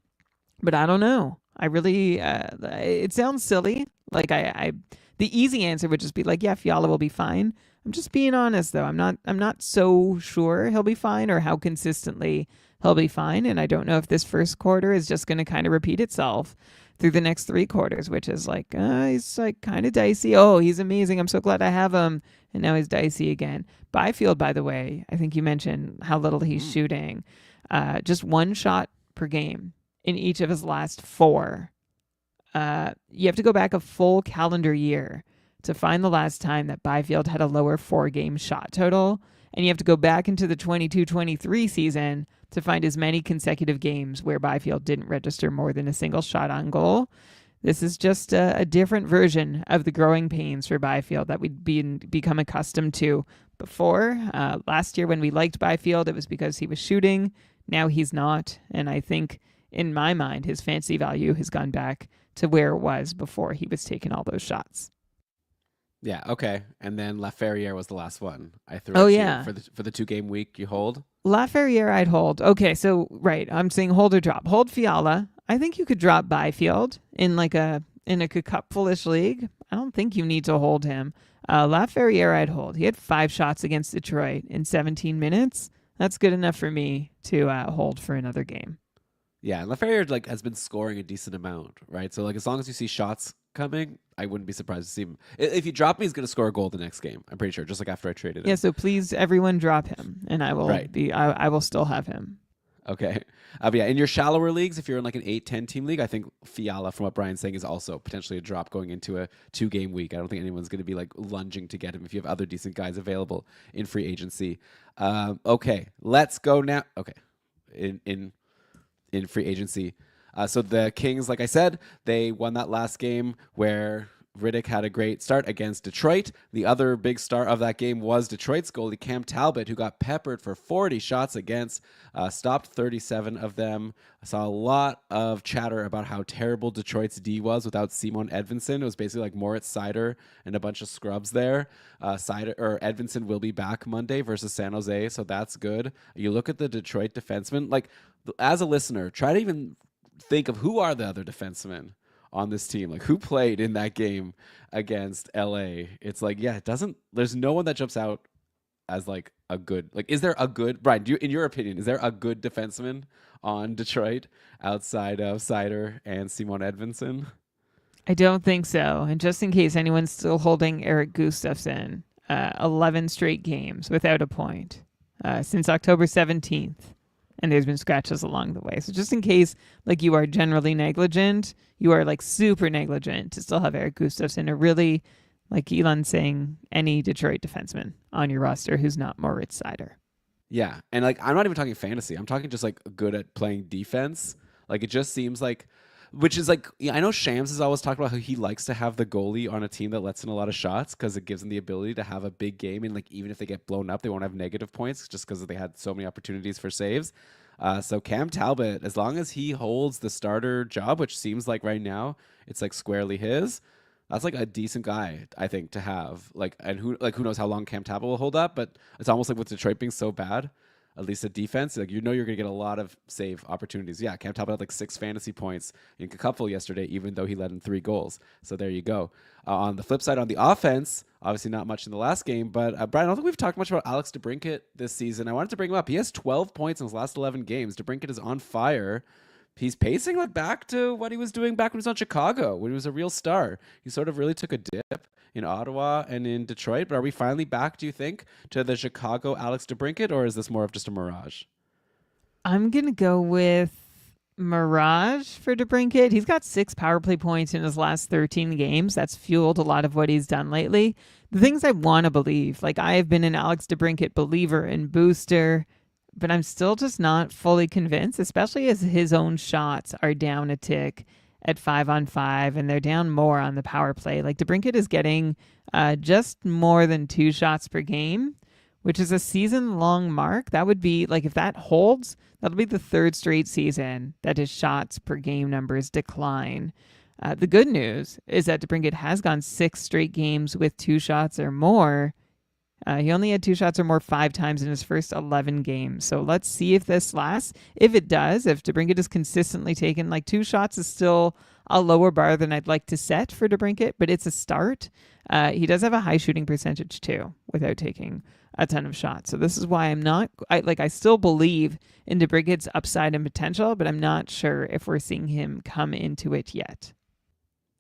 S2: But I don't know. I really, it sounds silly. Like the easy answer would just be like, yeah, Fiala will be fine. I'm just being honest though. I'm not so sure he'll be fine or how consistently he'll be fine. And I don't know if this first quarter is just going to kind of repeat itself through the next 3 quarters, which is like, he's like kind of dicey. Oh, he's amazing. I'm so glad I have him. And now he's dicey again. Byfield, by the way, I think you mentioned how little he's shooting. Just 1 shot per game in each of his last 4. You have to go back a full calendar year to find the last time that Byfield had a lower 4-game shot total. And you have to go back into the 22-23 season to find as many consecutive games where Byfield didn't register more than a single shot on goal. This is just a different version of the growing pains for Byfield that we'd become accustomed to before. Last year when we liked Byfield, it was because he was shooting. Now he's not. And I think, in my mind, his fantasy value has gone back to where it was before he was taking all those shots.
S1: Yeah, okay. And then Laferriere was the last one. I threw for the 2-game week you hold.
S2: Laferriere I'd hold. Okay, so right, I'm saying hold or drop. Hold Fiala. I think you could drop Byfield in a cupful-ish league. I don't think you need to hold him. Laferriere I'd hold. He had 5 shots against Detroit in 17 minutes. That's good enough for me to hold for another game.
S1: Yeah, and Laferriere has been scoring a decent amount, right? So as long as you see shots coming, I wouldn't be surprised to see him. If you drop me, he's going to score a goal the next game. I'm pretty sure, just like after I traded him.
S2: Yeah, so please, everyone drop him, and I will I will still have him.
S1: Okay. But yeah, in your shallower leagues, if you're in like an 8-10 team league, I think Fiala, from what Brian's saying, is also potentially a drop going into a 2-game week. I don't think anyone's going to be like lunging to get him if you have other decent guys available in free agency. Okay, let's go now. Okay, in free agency. So the Kings, like I said, they won that last game where Riddick had a great start against Detroit. The other big star of that game was Detroit's goalie Cam Talbot, who got peppered for 40 shots against, stopped 37 of them. I saw a lot of chatter about how terrible Detroit's D was without Simon Edvinsson. It was basically like Moritz Seider and a bunch of scrubs there. Edvinsson will be back Monday versus San Jose, so that's good. You look at the Detroit defensemen, like as a listener, try to even think of who are the other defensemen on this team, like who played in that game against LA. It's like, yeah, there's no one that jumps out as like a good, like, is there a good, Brian, in your opinion, is there a good defenseman on Detroit outside of Seider and Simon Edvinsson?
S2: I don't think so. And just in case anyone's still holding Eric Gustafsson, 11 straight games without a point since October 17th. And there's been scratches along the way. So just in case, like, you are generally negligent, you are like super negligent to still have Eric Gustafsson, or really, like Elon's saying, any Detroit defenseman on your roster who's not Moritz Seider.
S1: Yeah, and like I'm not even talking fantasy. I'm talking just like good at playing defense. Like it just seems like, which is like, yeah, I know Shams has always talked about how he likes to have the goalie on a team that lets in a lot of shots because it gives them the ability to have a big game, and like even if they get blown up, they won't have negative points just because they had so many opportunities for saves. So Cam Talbot, as long as he holds the starter job, which seems like right now it's like squarely his, that's like a decent guy, I think, to have. Like, and who knows how long Cam Talbot will hold up, but it's almost like with Detroit being so bad, at least a defense, like you're gonna get a lot of save opportunities. Yeah, Cam Talbot had like 6 fantasy points in a couple yesterday, even though he led in 3 goals. So there you go. On the flip side, on the offense, obviously not much in the last game, but Brian, I don't think we've talked much about Alex DeBrincat this season. I wanted to bring him up. He has 12 points in his last 11 games. DeBrincat is on fire. He's pacing like back to what he was doing back when he was on Chicago, when he was a real star. He sort of really took a dip in Ottawa and in Detroit. But are we finally back, do you think, to the Chicago Alex DeBrincat, or is this more of just a mirage?
S2: I'm going to go with mirage for DeBrincat. He's got 6 power play points in his last 13 games. That's fueled a lot of what he's done lately. The things I want to believe, like I have been an Alex DeBrincat believer and booster, but I'm still just not fully convinced, especially as his own shots are down a tick at 5-on-5, and they're down more on the power play. Like DeBrincat is getting just more than 2 shots per game, which is a season-long mark. That would be, like, if that holds, that'll be the 3rd straight season that his shots per game numbers decline. The good news is that DeBrincat has gone 6 straight games with 2 shots or more. He only had 2 shots or more 5 times in his first 11 games. So let's see if this lasts. If it does, if DeBrincat is consistently taken, like 2 shots is still a lower bar than I'd like to set for DeBrincat, but it's a start. He does have a high shooting percentage too, without taking a ton of shots. So this is why I still believe in DeBrincat's upside and potential, but I'm not sure if we're seeing him come into it yet.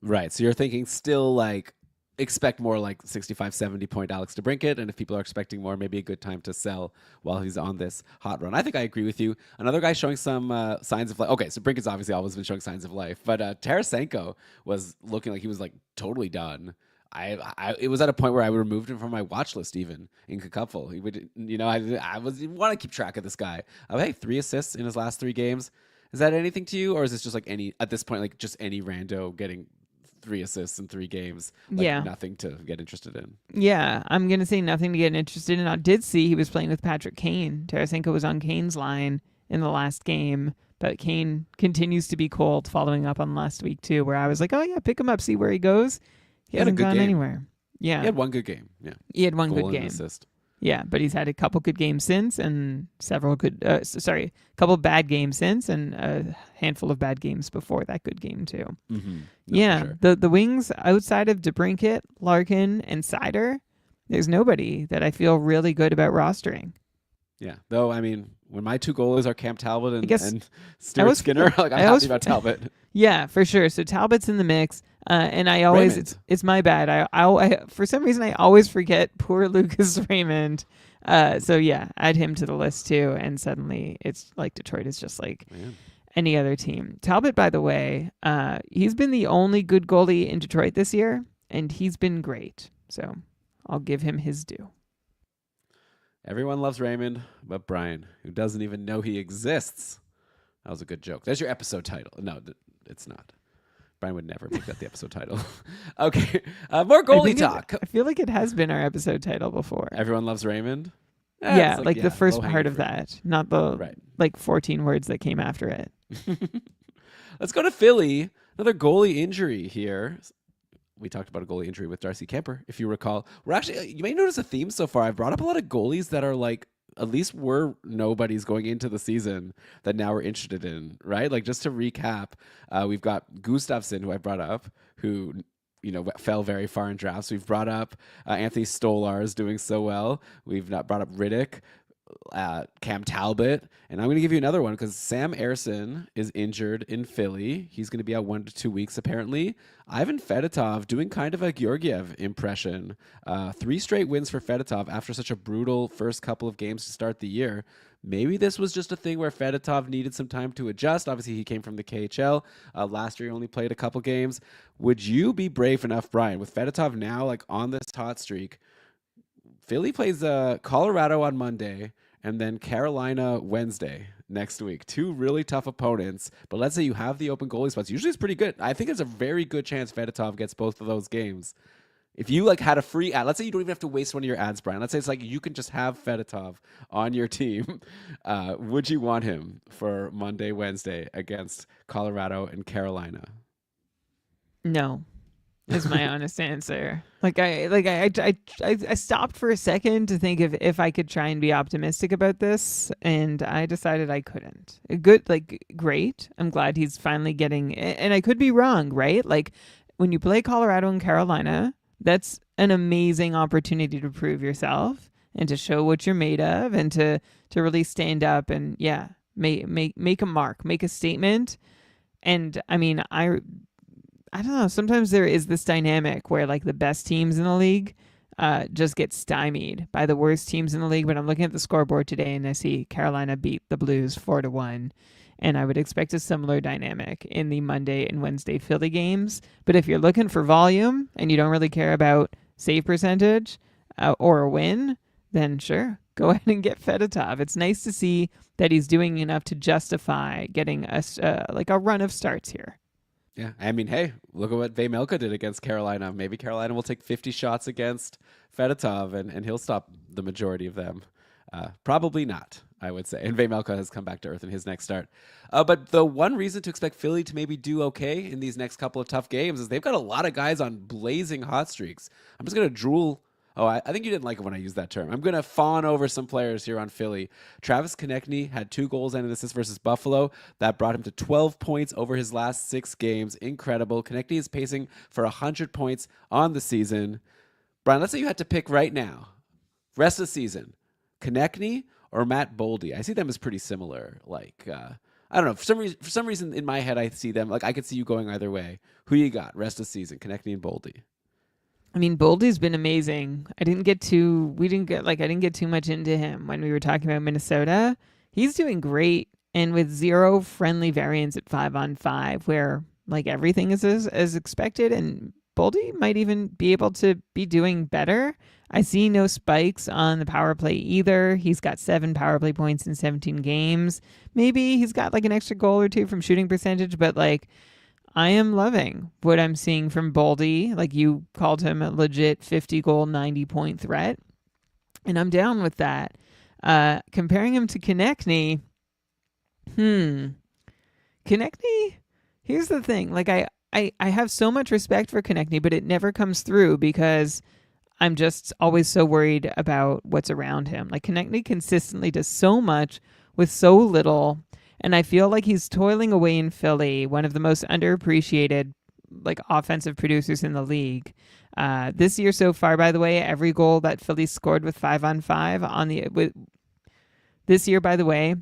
S1: Right. So you're thinking still like expect more like 65, 70 point Alex DeBrincat. And if people are expecting more, maybe a good time to sell while he's on this hot run. I think I agree with you. Another guy showing some signs of life. Okay, so Brinkat's obviously always been showing signs of life, but Tarasenko was looking like he was like totally done. It was at a point where I removed him from my watch list even in Cupful. He would, I want to keep track of this guy. Hey, 3 assists in his last 3 games. Is that anything to you, or is this just like at this point, like just any rando getting 3 assists in 3 games? Like
S2: yeah.
S1: Nothing to get interested in.
S2: Yeah, I'm going to say nothing to get interested in. I did see he was playing with Patrick Kane. Tarasenko was on Kane's line in the last game, but Kane continues to be cold, following up on last week too, where I was like, oh yeah, pick him up, see where he goes. He hasn't gone anywhere. Yeah.
S1: He had 1 good game. Yeah.
S2: He had 1 good game.
S1: Assist.
S2: Yeah, but he's had a couple good games since, and couple bad games since, and a handful of bad games before that good game too.
S1: Mm-hmm.
S2: Yeah,
S1: sure.
S2: the wings outside of DeBrincat, Larkin, and Seider, there's nobody that I feel really good about rostering.
S1: Yeah, though, I mean, when my two goalies are Cam Talbot
S2: I guess
S1: and Stuart Skinner, like I'm happy about Talbot.
S2: Yeah, for sure. So Talbot's in the mix, and I always it's my bad. I for some reason I always forget poor Lucas Raymond. So yeah, add him to the list too, and suddenly it's like Detroit is just like any other team. Talbot, by the way, he's been the only good goalie in Detroit this year, and he's been great. So I'll give him his due.
S1: Everyone loves Raymond, but Brian, who doesn't even know he exists. That was a good joke. There's your episode title. No, it's not. Brian would never make that the episode title. Okay, more goalie talk.
S2: I feel like it has been our episode title before.
S1: Everyone loves Raymond?
S2: Yeah, like the first part of that, not the like 14 words that came after it.
S1: Let's go to Philly. Another goalie injury here. We talked about a goalie injury with Darcy Kemper, if you recall. We're actually, you may notice a theme so far. I've brought up a lot of goalies that are like, at least were nobodies going into the season that now we're interested in, right? Like, just to recap, we've got Gustafsson, who I brought up, who, you know, fell very far in drafts. We've brought up Anthony Stolarz doing so well. We've not brought up Riddick, Cam Talbot, and I'm going to give you another one because Sam Ersson is injured in Philly. He's going to be out 1 to 2 weeks apparently. Ivan Fedotov doing kind of a Georgiev impression. 3 straight wins for Fedotov after such a brutal first couple of games to start the year. Maybe this was just a thing where Fedotov needed some time to adjust. Obviously, he came from the KHL. Last year, he only played a couple games. Would you be brave enough, Brian, with Fedotov now like on this hot streak? Philly plays Colorado on Monday and then Carolina Wednesday next week. 2 really tough opponents, but let's say you have the open goalie spots. Usually it's pretty good. I think there's a very good chance Fedotov gets both of those games. If you like had a free ad, let's say you don't even have to waste one of your ads, Brian. Let's say it's like you can just have Fedotov on your team. Would you want him for Monday, Wednesday against Colorado and Carolina?
S2: No. Is my honest answer. I stopped for a second to think if I could try and be optimistic about this, and I decided I couldn't. Great. I'm glad he's finally getting, and I could be wrong, right? Like when you play Colorado and Carolina, that's an amazing opportunity to prove yourself and to show what you're made of, and to really stand up and make a mark, make a statement. And I mean, I don't know. Sometimes there is this dynamic where like the best teams in the league just get stymied by the worst teams in the league. But I'm looking at the scoreboard today and I see Carolina beat the Blues 4-1. And I would expect a similar dynamic in the Monday and Wednesday Philly games. But if you're looking for volume and you don't really care about save percentage or a win, then sure, go ahead and get Fedotov. It's nice to see that he's doing enough to justify getting us like a run of starts here.
S1: Yeah, I mean, hey, look at what Vejmelka did against Carolina. Maybe Carolina will take 50 shots against Fedotov, and he'll stop the majority of them. Probably not, I would say. And Vejmelka has come back to earth in his next start. But the one reason to expect Philly to maybe do okay in these next couple of tough games is they've got a lot of guys on blazing hot streaks. I'm just going to drool. Oh, I think you didn't like it when I used that term. I'm going to fawn over some players here on Philly. Travis Konechny had 2 goals and an assist versus Buffalo. That brought him to 12 points over his last 6 games. Incredible. Konechny is pacing for 100 points on the season. Brian, let's say you had to pick right now, rest of the season, Konechny or Matt Boldy. I see them as pretty similar. Like, I don't know. For some reason in my head, I see them. Like, I could see you going either way. Who you got? Rest of the season, Konechny and Boldy.
S2: I mean, Boldy's been amazing. I didn't get too much into him when we were talking about Minnesota. He's doing great, and with 0 friendly variance at 5-on-5, where like everything is as expected, and Boldy might even be able to be doing better. I see no spikes on the power play either. He's got 7 power play points in 17 games. Maybe he's got like an extra goal or 2 from shooting percentage, but like, I am loving what I'm seeing from Boldy. Like, you called him a legit 50-goal, 90-point threat. And I'm down with that. Comparing him to Konechny, Konechny, here's the thing. Like, I have so much respect for Konechny, but it never comes through because I'm just always so worried about what's around him. Like, Konechny consistently does so much with so little. And I feel like he's toiling away in Philly, one of the most underappreciated like offensive producers in the league. This year so far, by the way, every goal that Philly scored with 5-on-5 This year, by the way,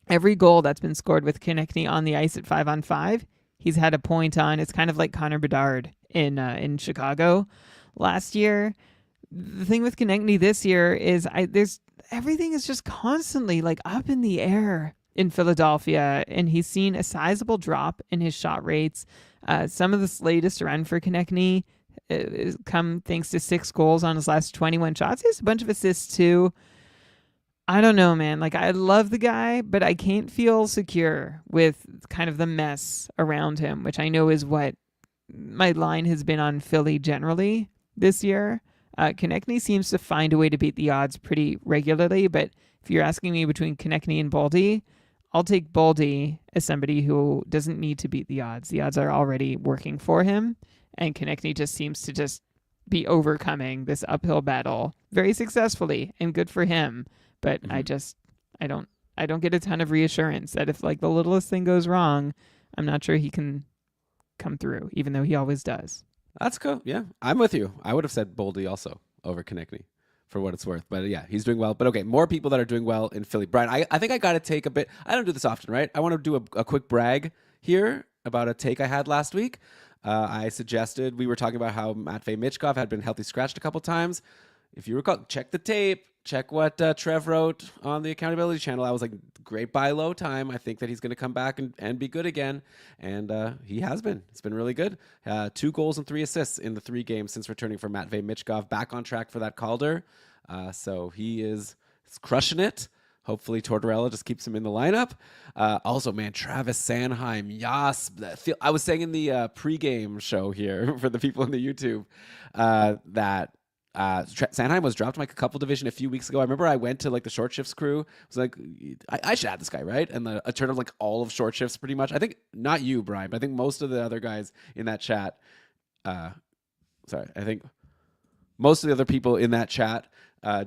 S2: every goal that's been scored with Konechny on the ice at 5-on-5, he's had a point on. It's kind of like Connor Bedard in Chicago last year. The thing with Konechny this year is there's everything is just constantly like up in the air in Philadelphia, and he's seen a sizable drop in his shot rates. Some of this latest run for Konechny come thanks to 6 goals on his last 21 shots. He has a bunch of assists too. I don't know, man. Like, I love the guy, but I can't feel secure with kind of the mess around him, which I know is what my line has been on Philly generally this year. Konechny seems to find a way to beat the odds pretty regularly, but if you're asking me between Konechny and Boldy, I'll take Boldy as somebody who doesn't need to beat the odds. The odds are already working for him, and Konechny just seems to just be overcoming this uphill battle very successfully, and good for him. But I don't get a ton of reassurance that if like the littlest thing goes wrong, I'm not sure he can come through, even though he always does.
S1: That's cool. Yeah, I'm with you. I would have said Boldy also over Konechny for what it's worth. But yeah, he's doing well. But okay, more people that are doing well in Philly. Brian, I think I got to take a bit. I don't do this often, right? I want to do a quick brag here about a take I had last week. I suggested, we were talking about how Matvei Michkov had been healthy scratched a couple times. If you recall, check the tape. Check what Trev wrote on the accountability channel. I was like, great buy low time. I think that he's going to come back and be good again. And he has been. It's been really good. 2 goals and 3 assists in the 3 games since returning from Matvei Michkov. Back on track for that Calder. So he's crushing it. Hopefully Tortorella just keeps him in the lineup. Also, man, Travis Sanheim. Yas. I was saying in the pregame show here for the people in the YouTube that Sanheim was dropped from like a couple division a few weeks ago. I remember I went to like the short shifts crew. I was like, I should add this guy, right? And a turn of like all of short shifts pretty much. I think not you, Brian, but I think most of the other guys in that chat. I think most of the other people in that chat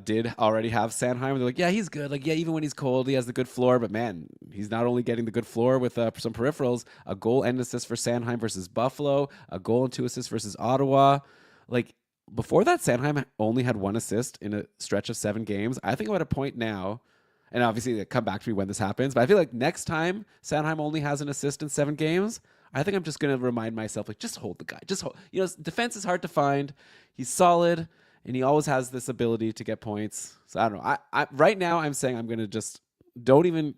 S1: did already have Sanheim. They're like, yeah, he's good. Like, yeah, even when he's cold, he has the good floor. But man, he's not only getting the good floor with some peripherals, a goal and assist for Sanheim versus Buffalo, a goal and 2 assists versus Ottawa. Like, before that, Sanheim only had 1 assist in a stretch of 7 games. I think I'm at a point now, and obviously come back to me when this happens, but I feel like next time Sanheim only has an assist in 7 games, I think I'm just going to remind myself, like, just hold the guy. Just hold. You know, defense is hard to find. He's solid, and he always has this ability to get points. So I don't know. I right now, I'm saying I'm going to just don't even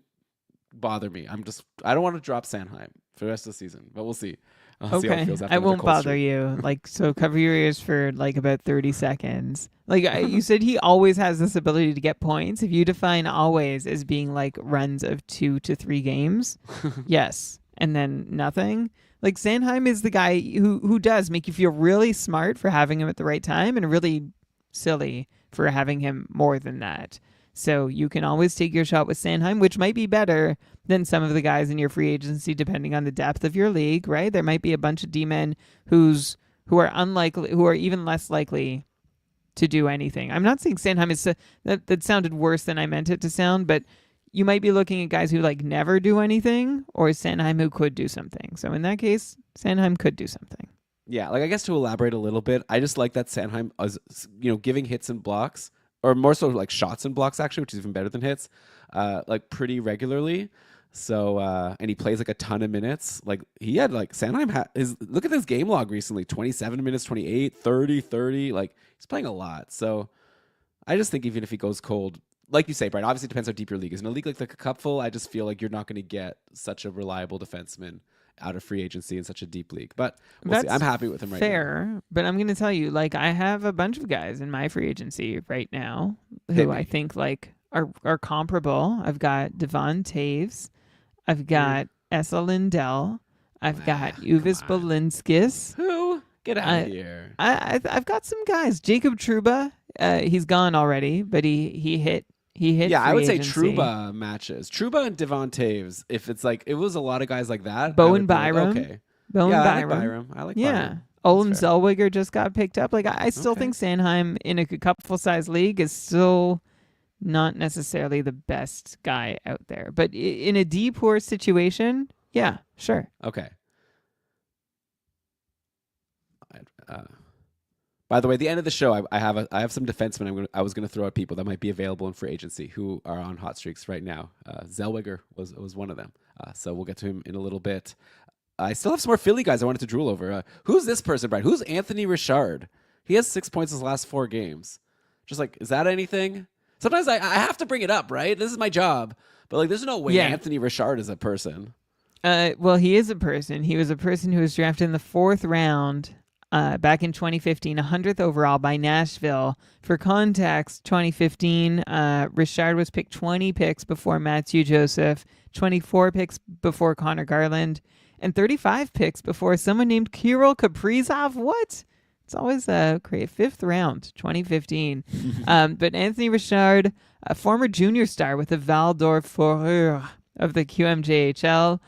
S1: bother me. I don't want to drop Sanheim for the rest of the season, but we'll see. I'll see how it feels after
S2: I won't bother
S1: streak.
S2: you. Like, so cover your ears for like about 30 seconds. Like you said, he always has this ability to get points. If you define always as being like runs of 2 to 3 games, yes, and then nothing. Like Sanheim is the guy who does make you feel really smart for having him at the right time and really silly for having him more than that. So you can always take your shot with Sanheim, which might be better than some of the guys in your free agency, depending on the depth of your league, right? There might be a bunch of D-men who are even less likely to do anything. I'm not saying Sanheim is that sounded worse than I meant it to sound, but you might be looking at guys who like never do anything, or Sanheim who could do something. So in that case, Sanheim could do something.
S1: Yeah, like I guess to elaborate a little bit, I just like that Sanheim is, giving hits and blocks, or more so like shots and blocks actually, which is even better than hits, like pretty regularly. So and he plays like a ton of minutes. Like he had like Sanheim look at this game log recently, 27 minutes, 28, 30, 30. Like he's playing a lot. So I just think even if he goes cold, like you say, Brian, obviously it depends how deep your league is. In a league like the Cupful, I just feel like you're not going to get such a reliable defenseman out of free agency in such a deep league. But we'll see. I'm happy with him right now.
S2: Fair, but I'm going to tell you, like I have a bunch of guys in my free agency right now who I think like are comparable. I've got Devon Taves. I've got Esa Lindell. I've got Uvis Balinskis.
S1: Who? Get out of here.
S2: I've got some guys. Jacob Trouba. He's gone already, but he hit. Yeah,
S1: I would say
S2: agency.
S1: Trouba matches. Trouba and Devon Taves. If it's like it was a lot of guys like that.
S2: Bowen Byram.
S1: Like, okay.
S2: Bowen Byram.
S1: I like Byram. I like
S2: Byram.
S1: Byram.
S2: Olem Zellweger just got picked up. Like I still think Sanheim in a couple size league is still not necessarily the best guy out there, but in a D poor situation, yeah, sure.
S1: Okay. By the way, at the end of the show, I have some defensemen I was gonna throw at people that might be available in free agency who are on hot streaks right now. Zellweger was one of them. So we'll get to him in a little bit. I still have some more Philly guys I wanted to drool over. Who's this person, Brian? Who's Anthony Richard? He has 6 points his last 4 games. Just like, is that anything? Sometimes I have to bring it up, right? This is my job. But like, there's no way Anthony Richard is a person.
S2: Well, he is a person. He was a person who was drafted in the 4th round back in 2015, 100th overall by Nashville. For context, 2015, Richard was picked 20 picks before Matthew Joseph, 24 picks before Connor Garland, and 35 picks before someone named Kirill Kaprizov. What? It's always a great 5th round, 2015. But Anthony Richard, a former junior star with the Val d'Or of the QMJHL,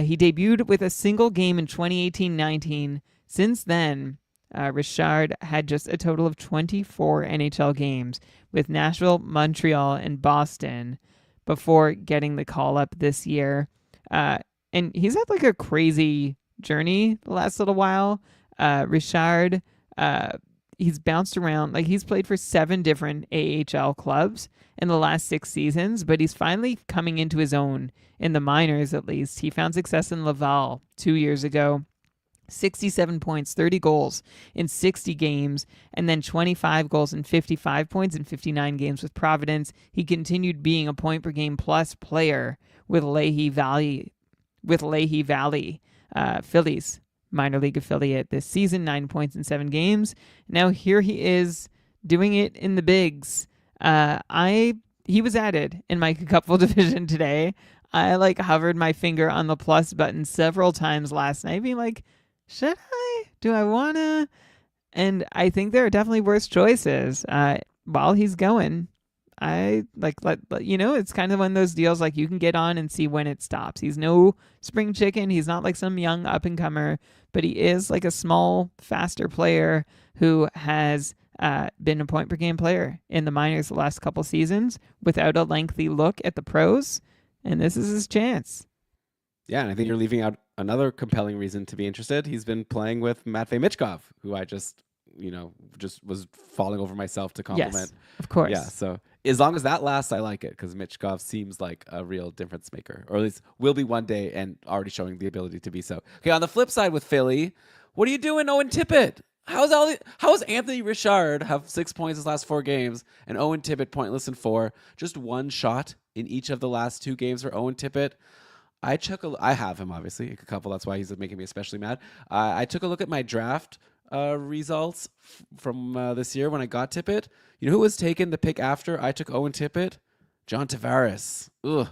S2: he debuted with a single game in 2018-19. Since then, Richard had just a total of 24 NHL games with Nashville, Montreal, and Boston before getting the call-up this year. And he's had like a crazy journey the last little while. Richard, he's bounced around. Like, he's played for 7 different AHL clubs in the last 6 seasons, but he's finally coming into his own in the minors, at least. He found success in Laval 2 years ago. 67 points, 30 goals in 60 games, and then 25 goals and 55 points in 59 games with Providence. He continued being a point per game plus player with Lehigh Valley Phillies minor league affiliate this season, 9 points in 7 games. Now here he is doing it in the bigs. He was added in my Cupful division today. I like hovered my finger on the plus button several times last night, being like, should I? Do I wanna? And I think there are definitely worse choices. While he's going, I it's kind of one of those deals like you can get on and see when it stops. He's no spring chicken. He's not like some young up and comer, but he is like a small, faster player who has been a point per game player in the minors the last couple seasons without a lengthy look at the pros. And this is his chance.
S1: Yeah, and I think you're leaving out another compelling reason to be interested. He's been playing with Matvei Michkov, who I just was falling over myself to compliment.
S2: Yes, of course.
S1: Yeah, so as long as that lasts, I like it because Michkov seems like a real difference maker, or at least will be one day and already showing the ability to be so. Okay, on the flip side with Philly, what are you doing, Owen Tippett? How's Anthony Richard have 6 points his last 4 games and Owen Tippett pointless in 4? Just 1 shot in each of the last 2 games for Owen Tippett. I have him, obviously, a couple. That's why he's making me especially mad. I took a look at my draft results from this year when I got Tippett. You know who was taken the pick after I took Owen Tippett? John Tavares. Ugh.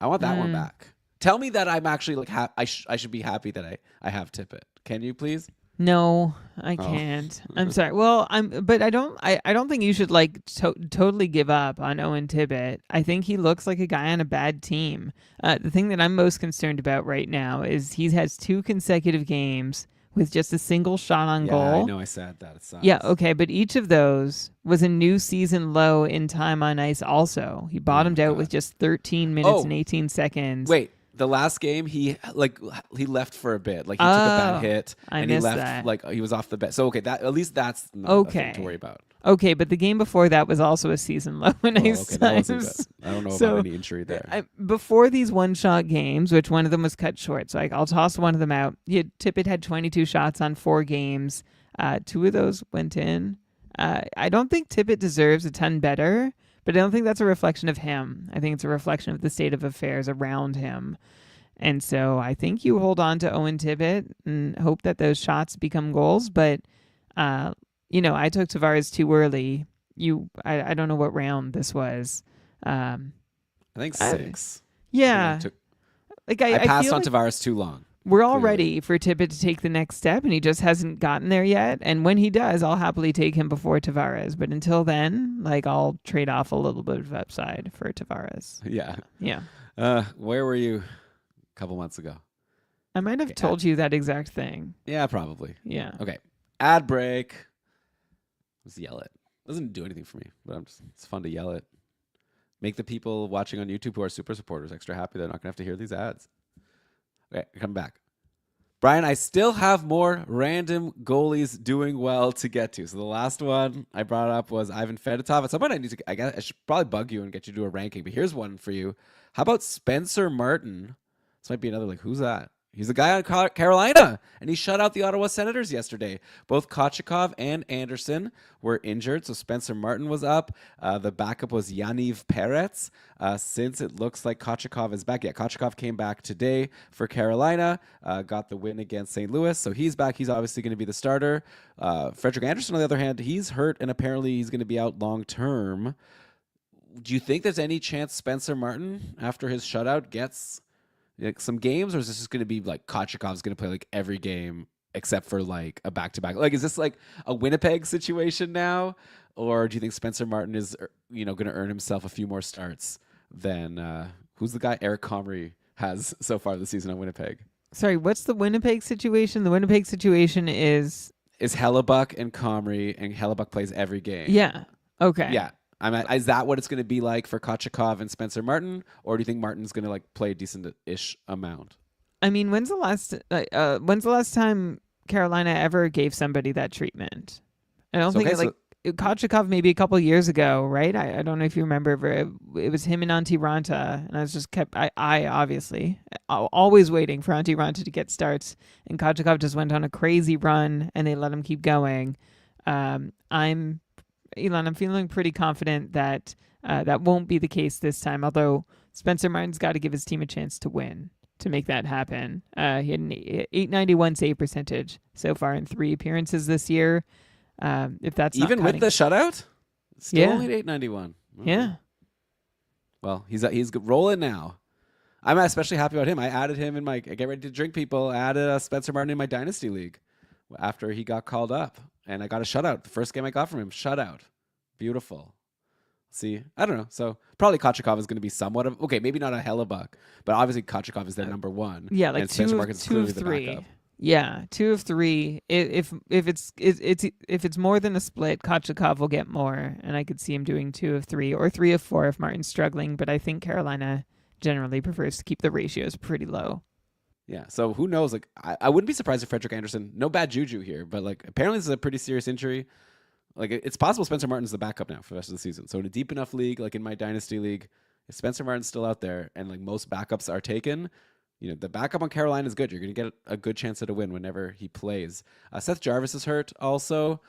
S1: I want that one back. Tell me that I'm actually like I should be happy that I have Tippett. Can you please?
S2: No, I can't. I'm sorry. Well, I don't think you should like totally give up on Owen Tippett. I think he looks like a guy on a bad team. The thing that I'm most concerned about right now is he has 2 consecutive games with just a single shot on goal.
S1: Yeah, I know I said that. It sucks.
S2: Yeah, okay, but each of those was a new season low in time on ice also. He bottomed out with just 13 minutes and 18 seconds.
S1: Wait. The last game, he left for a bit. Like, he took a bad hit, and he left. That. Like, he was off the bench. So, okay, at least that's not a thing to worry about.
S2: Okay, but the game before that was also a season low in ice times.
S1: I don't know about any injury there.
S2: Before these one-shot games, which one of them was cut short, so I'll toss one of them out. Tippett had 22 shots on 4 games. 2 of those went in. I don't think Tippett deserves a ton better. But I don't think that's a reflection of him. I think it's a reflection of the state of affairs around him. And so I think you hold on to Owen Tippett and hope that those shots become goals. But, I took Tavares too early. I don't know what round this was.
S1: I think 6.
S2: Yeah.
S1: I passed on Tavares too long.
S2: We're all ready for Tippett to take the next step, and he just hasn't gotten there yet. And when he does, I'll happily take him before Tavares. But until then, I'll trade off a little bit of upside for Tavares.
S1: Yeah.
S2: Yeah.
S1: Where were you a couple months ago?
S2: I might have told you that exact thing.
S1: Yeah, probably.
S2: Yeah.
S1: Okay. Ad break. Let's yell it. Doesn't do anything for me, but it's fun to yell it. Make the people watching on YouTube who are super supporters extra happy they're not going to have to hear these ads. Okay, come back. Brian, I still have more random goalies doing well to get to. So the last one I brought up was Ivan Fedotov. At some point, I guess I should probably bug you and get you to do a ranking. But here's one for you. How about Spencer Martin? This might be another like, who's that? He's the guy on Carolina, and he shut out the Ottawa Senators yesterday. Both Kochikov and Anderson were injured, so Spencer Martin was up. The backup was Yaniv Peretz. Since it looks like Kochikov is back, yeah, Kochikov came back today for Carolina, got the win against St. Louis, so he's back. He's obviously going to be the starter. Frederick Anderson, on the other hand, he's hurt, and apparently he's going to be out long term. Do you think there's any chance Spencer Martin, after his shutout, gets like some games, or is this just going to be like Kochikov's going to play like every game except for like a back-to-back? Like, is this like a Winnipeg situation now, or do you think Spencer Martin is going to earn himself a few more starts than who's the guy Eric Comrie has so far this season on Winnipeg?
S2: Sorry, what's the Winnipeg situation? The Winnipeg situation is
S1: Hellebuck and Comrie, and Hellebuck plays every game.
S2: Yeah. Okay.
S1: Yeah. Is that what it's going to be like for Kochikov and Spencer Martin, or do you think Martin's going to like play a decent-ish amount?
S2: I mean, when's the last time Carolina ever gave somebody that treatment? I don't think Kochikov maybe a couple years ago, right? I don't know if you remember. It was him and Antti Ranta, and I was just I obviously always waiting for Antti Ranta to get starts, and Kochikov just went on a crazy run, and they let him keep going. I'm feeling pretty confident that that won't be the case this time, although Spencer Martin's got to give his team a chance to win to make that happen. He had an .891 save percentage so far in 3 appearances this year. If that's
S1: even with the shutout, still only .891.
S2: Yeah.
S1: Well, he's rolling now. I'm especially happy about him. I added him in my Get Ready to Drink people. I added Spencer Martin in my Dynasty League after he got called up. And I got a shutout. The first game I got from him, shutout. Beautiful. See, I don't know. So probably Kochikov is going to be somewhat of okay, maybe not a Hellebuck, but obviously Kochikov is their number one.
S2: Yeah, like
S1: and
S2: two of 3. Yeah, 2 of 3. If it's more than a split, Kochikov will get more, and I could see him doing 2 of 3 or 3 of 4 if Martin's struggling. But I think Carolina generally prefers to keep the ratios pretty low.
S1: Yeah, so who knows? Like, I wouldn't be surprised if Frederick Anderson, no bad juju here, but like apparently this is a pretty serious injury. Like, it's possible Spencer Martin's the backup now for the rest of the season. So in a deep enough league, like in my Dynasty League, if Spencer Martin's still out there and like most backups are taken, the backup on Carolina is good. You're going to get a good chance at a win whenever he plays. Seth Jarvis is hurt also.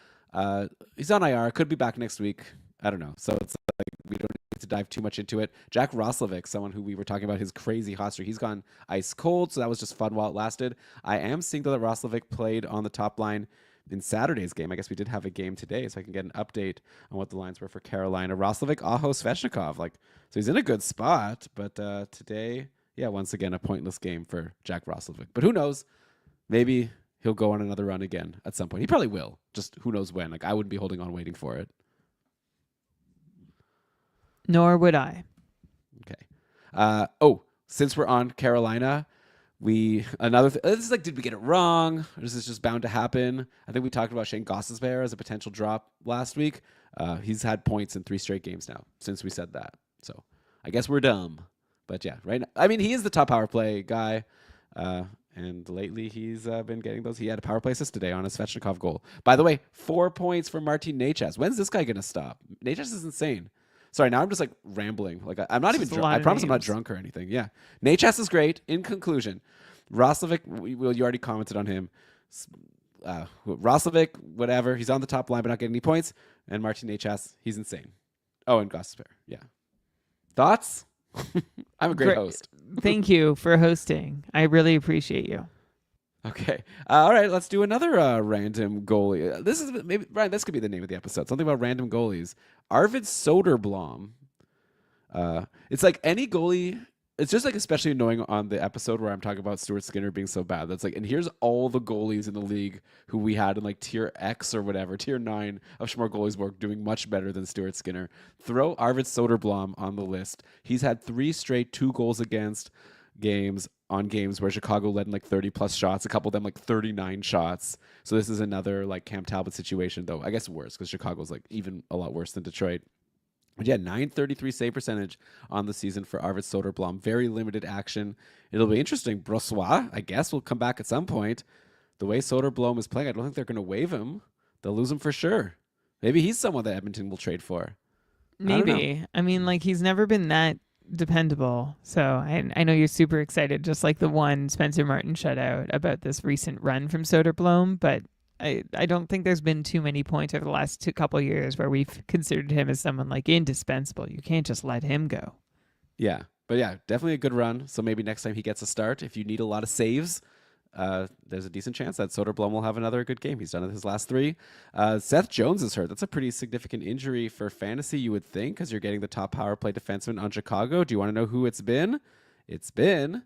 S1: He's on IR, could be back next week. I don't know. So it's like we don't need to dive too much into it. Jack Roslovic, someone who we were talking about his crazy hot streak, he's gone ice cold, so that was just fun while it lasted. I am seeing though that Roslovic played on the top line in Saturday's game. I guess we did have a game today, so I can get an update on what the lines were for Carolina. Roslovic, Aho, Svechnikov, so he's in a good spot, but today, yeah, once again a pointless game for Jack Roslovic. But who knows? Maybe he'll go on another run again at some point. He probably will. Just who knows when? Like I wouldn't be holding on waiting for it.
S2: Nor would I.
S1: Okay. Since we're on Carolina, this is like, did we get it wrong? Or is this just bound to happen? I think we talked about Shane Gostisbehere as a potential drop last week. He's had points in 3 straight games now since we said that. So I guess we're dumb. But yeah, right now, I mean, he is the top power play guy. And lately he's been getting those. He had a power play assist today on a Svechnikov goal. By the way, 4 points for Martin Necas. When's this guy going to stop? Necas is insane. Sorry, now I'm just like rambling. Like I'm not even drunk. I promise I'm not drunk or anything. Yeah. Necas is great. In conclusion, Roslovic, you already commented on him. Roslovic, whatever. He's on the top line but not getting any points. And Martin Necas, he's insane. Oh, and Gostisbehere. Yeah. Thoughts? I'm a great host.
S2: Thank you for hosting. I really appreciate you.
S1: Okay. All right. Let's do another random goalie. This is maybe Brian. This could be the name of the episode. Something about random goalies. Arvid Soderblom. It's like any goalie. It's just like especially annoying on the episode where I'm talking about Stuart Skinner being so bad. That's like, and here's all the goalies in the league who we had in like tier X or whatever, tier 9 of Schmore Goalies work doing much better than Stuart Skinner. Throw Arvid Soderblom on the list. He's had 3 straight 2 goals against games on games where Chicago led in like 30 plus shots, a couple of them like 39 shots. So this is another like Cam Talbot situation, though I guess worse because Chicago's like even a lot worse than Detroit. But yeah, 933 save percentage on the season for Arvid Soderblom. Very limited action. It'll be interesting. Brossois, I guess, will come back at some point. The way Soderblom is playing, I don't think they're going to waive him. They'll lose him for sure. Maybe he's someone that Edmonton will trade for. I don't know.
S2: Maybe. I mean, like, he's never been that dependable. So I know you're super excited, just like the one Spencer Martin shutout about this recent run from Soderblom, but I don't think there's been too many points over the last couple years where we've considered him as someone like indispensable. You can't just let him go.
S1: Yeah. But yeah, definitely a good run. So maybe next time he gets a start, if you need a lot of saves, there's a decent chance that Soderblom will have another good game. He's done it his last 3. Seth Jones is hurt. That's a pretty significant injury for fantasy, you would think, because you're getting the top power play defenseman on Chicago. Do you want to know who it's been? It's been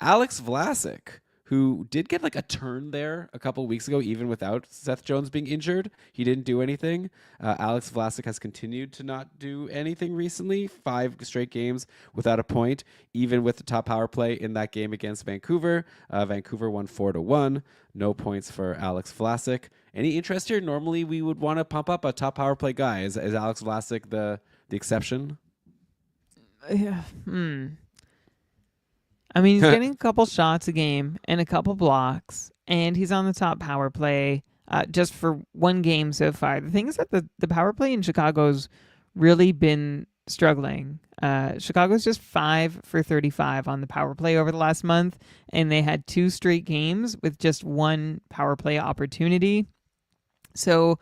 S1: Alex Vlasic, who did get like a turn there a couple weeks ago, even without Seth Jones being injured. He didn't do anything. Alex Vlasic has continued to not do anything recently. 5 straight games without a point, even with the top power play in that game against Vancouver. Vancouver won 4-1. No points for Alex Vlasic. Any interest here? Normally, we would want to pump up a top power play guy. Is Alex Vlasic the exception?
S2: Yeah. I mean, he's getting a couple shots a game and a couple blocks, and he's on the top power play just for one game so far. The thing is that the power play in Chicago's really been struggling. Chicago's just 5 for 35 on the power play over the last month, and they had 2 straight games with just 1 power play opportunity. So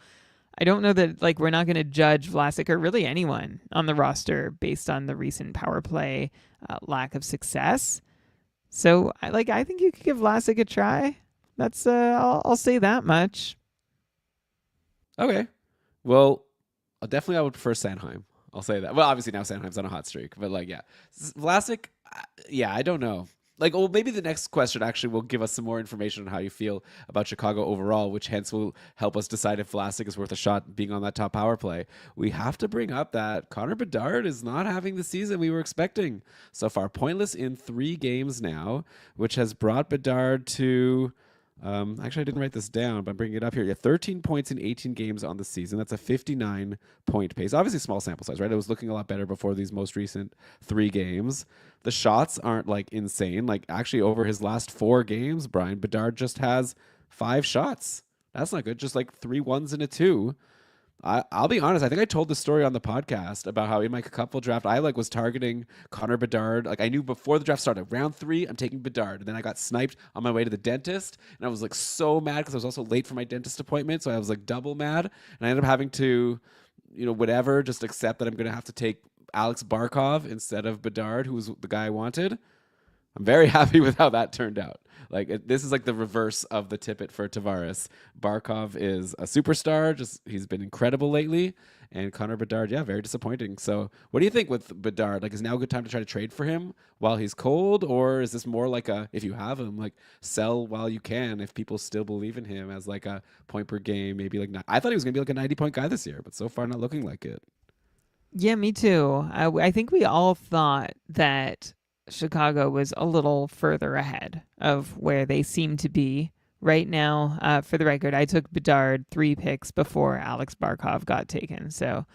S2: I don't know that, like, we're not going to judge Vlasic or really anyone on the roster based on the recent power play lack of success. So I think you could give Vlasic a try. That's I'll say that much.
S1: Okay. Well, I would prefer Sanheim. I'll say that. Well, obviously now Sanheim's on a hot streak, but like, yeah, Vlasic. Yeah, I don't know. Like, well, maybe the next question actually will give us some more information on how you feel about Chicago overall, which hence will help us decide if Vlasic is worth a shot being on that top power play. We have to bring up that Connor Bedard is not having the season we were expecting so far. Pointless in 3 games now, which has brought Bedard to... actually, I didn't write this down, but I'm bringing it up here. Yeah, 13 points in 18 games on the season. That's a 59-point pace. Obviously, small sample size, right? It was looking a lot better before these most recent 3 games. The shots aren't like insane. Like, actually, over his last 4 games, Brian Bedard just has 5 shots. That's not good. Just like 3 1s and a 2. I'll be honest. I think I told the story on the podcast about how in my couple draft, I was targeting Connor Bedard. Like, I knew before the draft started, round 3, I'm taking Bedard. And then I got sniped on my way to the dentist. And I was like so mad because I was also late for my dentist appointment. So I was like double mad. And I ended up having to, whatever, just accept that I'm going to have to take Alex Barkov instead of Bedard, who was the guy I wanted. I'm very happy with how that turned out. This is like the reverse of the Tippett for Tavares. Barkov is a superstar. He's been incredible lately. And Connor Bedard, yeah, very disappointing. So what do you think with Bedard? Like, is now a good time to try to trade for him while he's cold? Or is this more like if you have him, like, sell while you can if people still believe in him as like a point per game, maybe like I thought he was going to be like a 90-point guy this year, but so far not looking like it.
S2: Yeah, me too. I think we all thought that Chicago was a little further ahead of where they seem to be right now. For the record, I took Bedard 3 picks before Alex Barkov got taken. So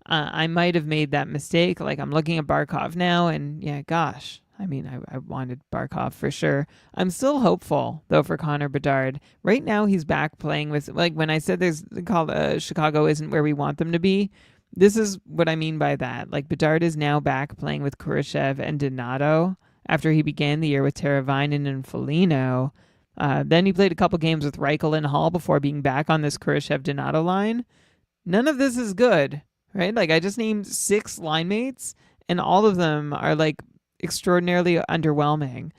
S2: I might have made that mistake. Like, I'm looking at Barkov now, and yeah, gosh. I mean, I wanted Barkov for sure. I'm still hopeful, though, for Connor Bedard. Right now, he's back playing with, like, when I said Chicago isn't where we want them to be, this is what I mean by that. Like, Bedard is now back playing with Kurashev and Donato after he began the year with Teravainen and Foligno. Then he played a couple games with Reichel and Hall before being back on this Kurashev-Donato line. None of this is good, right? Like, I just named 6 line mates, and all of them are, like, extraordinarily underwhelming.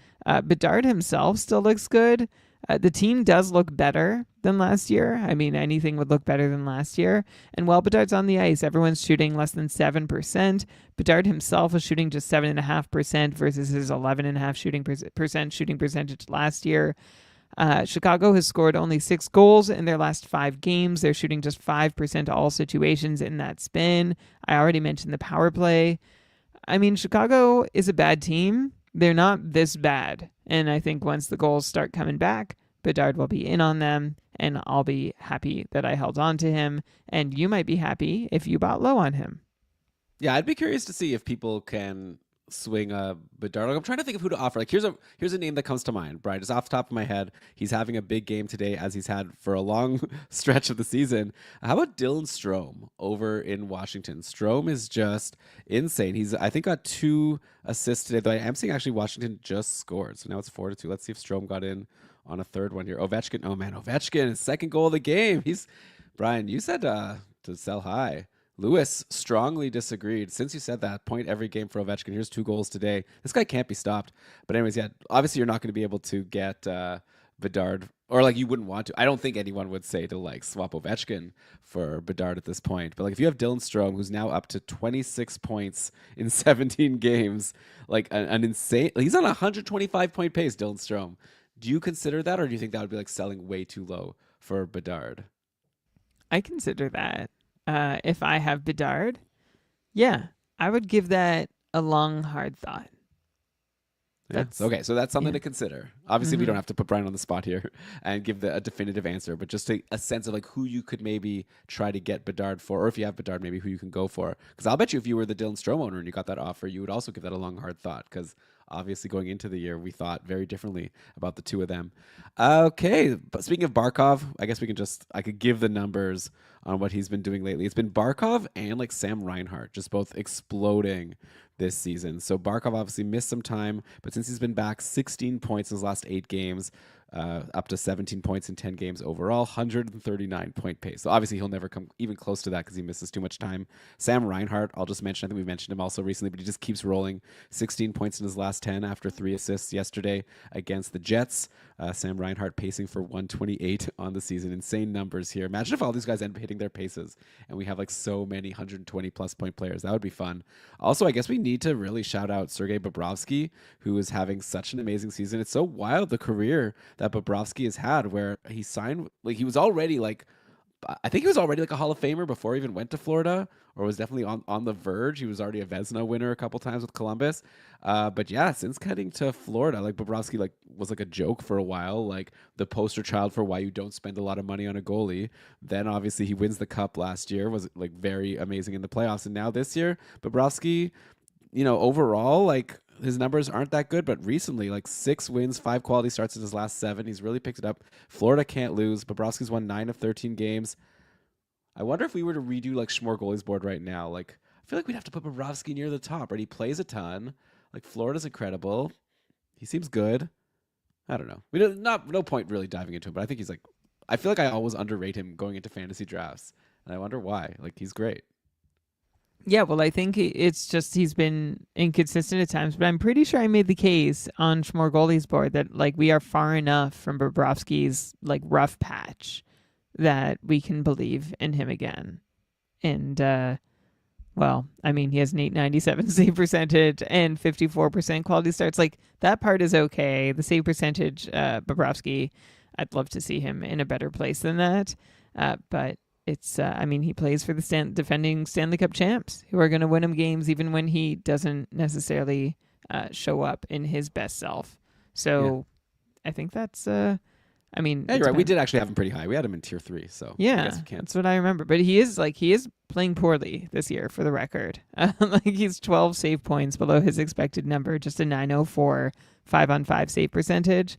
S2: Bedard himself still looks good. The team does look better than last year. I mean, anything would look better than last year. And while Bedard's on the ice, everyone's shooting less than 7%. Bedard himself is shooting just 7.5% versus his 11.5% shooting percentage last year. Chicago has scored only 6 goals in their last 5 games. They're shooting just 5% all situations in that span. I already mentioned the power play. I mean, Chicago is a bad team. They're not this bad. And I think once the goals start coming back, Bedard will be in on them, and I'll be happy that I held on to him. And you might be happy if you bought low on him.
S1: Yeah, I'd be curious to see if people can swing a Bedard. Like, I'm trying to think of who to offer. Like here's a name that comes to mind. Brian, just off the top of my head, he's having a big game today as he's had for a long stretch of the season. How about Dylan Strome over in Washington? Strome is just insane. He's I think got 2 assists today. Though I am seeing actually Washington just scored, so now it's 4-2. Let's see if Strome got in on a third one here. Ovechkin. Oh man, Ovechkin, his second goal of the game. He's Brian. You said to sell high. Lewis strongly disagreed. Since you said that, point every game for Ovechkin. Here's 2 goals today. This guy can't be stopped. But anyways, yeah, obviously you're not going to be able to get Bedard, or like you wouldn't want to. I don't think anyone would say to like swap Ovechkin for Bedard at this point. But like if you have Dylan Strome, who's now up to 26 points in 17 games, like an insane. He's on a 125 point pace. Dylan Strome. Do you consider that, or do you think that would be like selling way too low for Bedard?
S2: I consider that. If I have Bedard, yeah, I would give that a long, hard thought.
S1: Yeah.
S2: That's
S1: Okay, so that's something
S2: yeah.
S1: to consider. Obviously, we don't have to put Brian on the spot here and give a definitive answer, but just a sense of like who you could maybe try to get Bedard for, or if you have Bedard, maybe who you can go for. Because I'll bet you if you were the Dylan Strome owner and you got that offer, you would also give that a long, hard thought. Because obviously, going into the year, we thought very differently about the two of them. Okay, but speaking of Barkov, I guess I could give the numbers on what he's been doing lately. It's been Barkov and like Sam Reinhart, just both exploding this season. So Barkov obviously missed some time, but since he's been back, 16 points in his last 8 games, up to 17 points in 10 games overall, 139 point pace. So obviously he'll never come even close to that because he misses too much time. Sam Reinhart, I'll just mention, I think we've mentioned him also recently, but he just keeps rolling. 16 points in his last 10 after 3 assists yesterday against the Jets. Sam Reinhart pacing for 128 on the season. Insane numbers here. Imagine if all these guys end up hitting their paces and we have like so many 120 plus point players. That would be fun. Also, I guess we need to really shout out Sergei Bobrovsky, who is having such an amazing season. It's so wild the career that Bobrovsky has had, where he signed like he was already like I think he was already like a Hall of Famer before he even went to Florida, or was definitely on the verge. He was already a Vezina winner a couple times with Columbus. But yeah, since heading to Florida, like Bobrovsky like was like a joke for a while, like the poster child for why you don't spend a lot of money on a goalie. Then obviously he wins the cup last year, was like very amazing in the playoffs, and now this year Bobrovsky, overall, like his numbers aren't that good, but recently, like 6 wins, 5 quality starts in his last 7. He's really picked it up. Florida can't lose. Bobrovsky's won 9 of 13 games. I wonder if we were to redo like Schmore goalies board right now. Like, I feel like we'd have to put Bobrovsky near the top, right? He plays a ton. Like, Florida's incredible. He seems good. I don't know. We don't, not no point really diving into him, but I think he's like, I feel like I always underrate him going into fantasy drafts, and I wonder why. Like, he's great.
S2: Yeah, well, I think it's just he's been inconsistent at times, but I'm pretty sure I made the case on Schmore Goalies board that like we are far enough from Bobrovsky's like rough patch that we can believe in him again. And well, I mean, he has an 897 save percentage and 54% quality starts. Like that part is okay. The save percentage, Bobrovsky, I'd love to see him in a better place than that. But it's, I mean, he plays for the defending Stanley Cup champs who are going to win him games even when he doesn't necessarily show up in his best self. So I think that's, I mean,
S1: yeah, you're right. We did actually have him pretty high. We had him in tier 3, so
S2: yeah,
S1: I guess we can't.
S2: that's what I remember. But he is playing poorly this year, for the record. Like he's 12 save points below his expected number, just a 904 5-on-5 save percentage.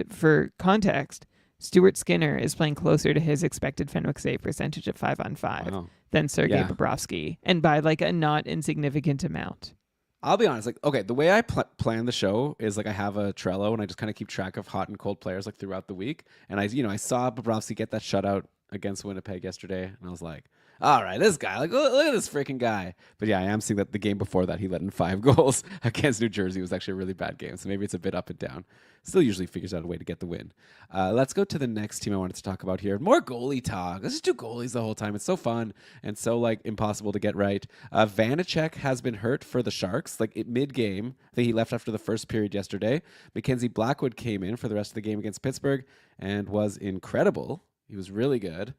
S2: For context, Stuart Skinner is playing closer to his expected Fenwick save percentage at 5-on-5 than Sergei Bobrovsky, and by like a not insignificant amount.
S1: I'll be honest. Like, okay, the way I plan the show is like I have a Trello and I just kind of keep track of hot and cold players like throughout the week. And I saw Bobrovsky get that shutout against Winnipeg yesterday, and I was like, all right, this guy, like, look at this freaking guy. But yeah, I am seeing that the game before that he let in 5 goals against New Jersey. It was actually a really bad game, so maybe it's a bit up and down. Still usually figures out a way to get the win. Let's go to the next team I wanted to talk about here. More goalie talk. Let's just do goalies the whole time. It's so fun and so like impossible to get right. Vanacek has been hurt for the Sharks, like mid-game. I think he left after the first period yesterday. Mackenzie Blackwood came in for the rest of the game against Pittsburgh and was incredible. He was really good.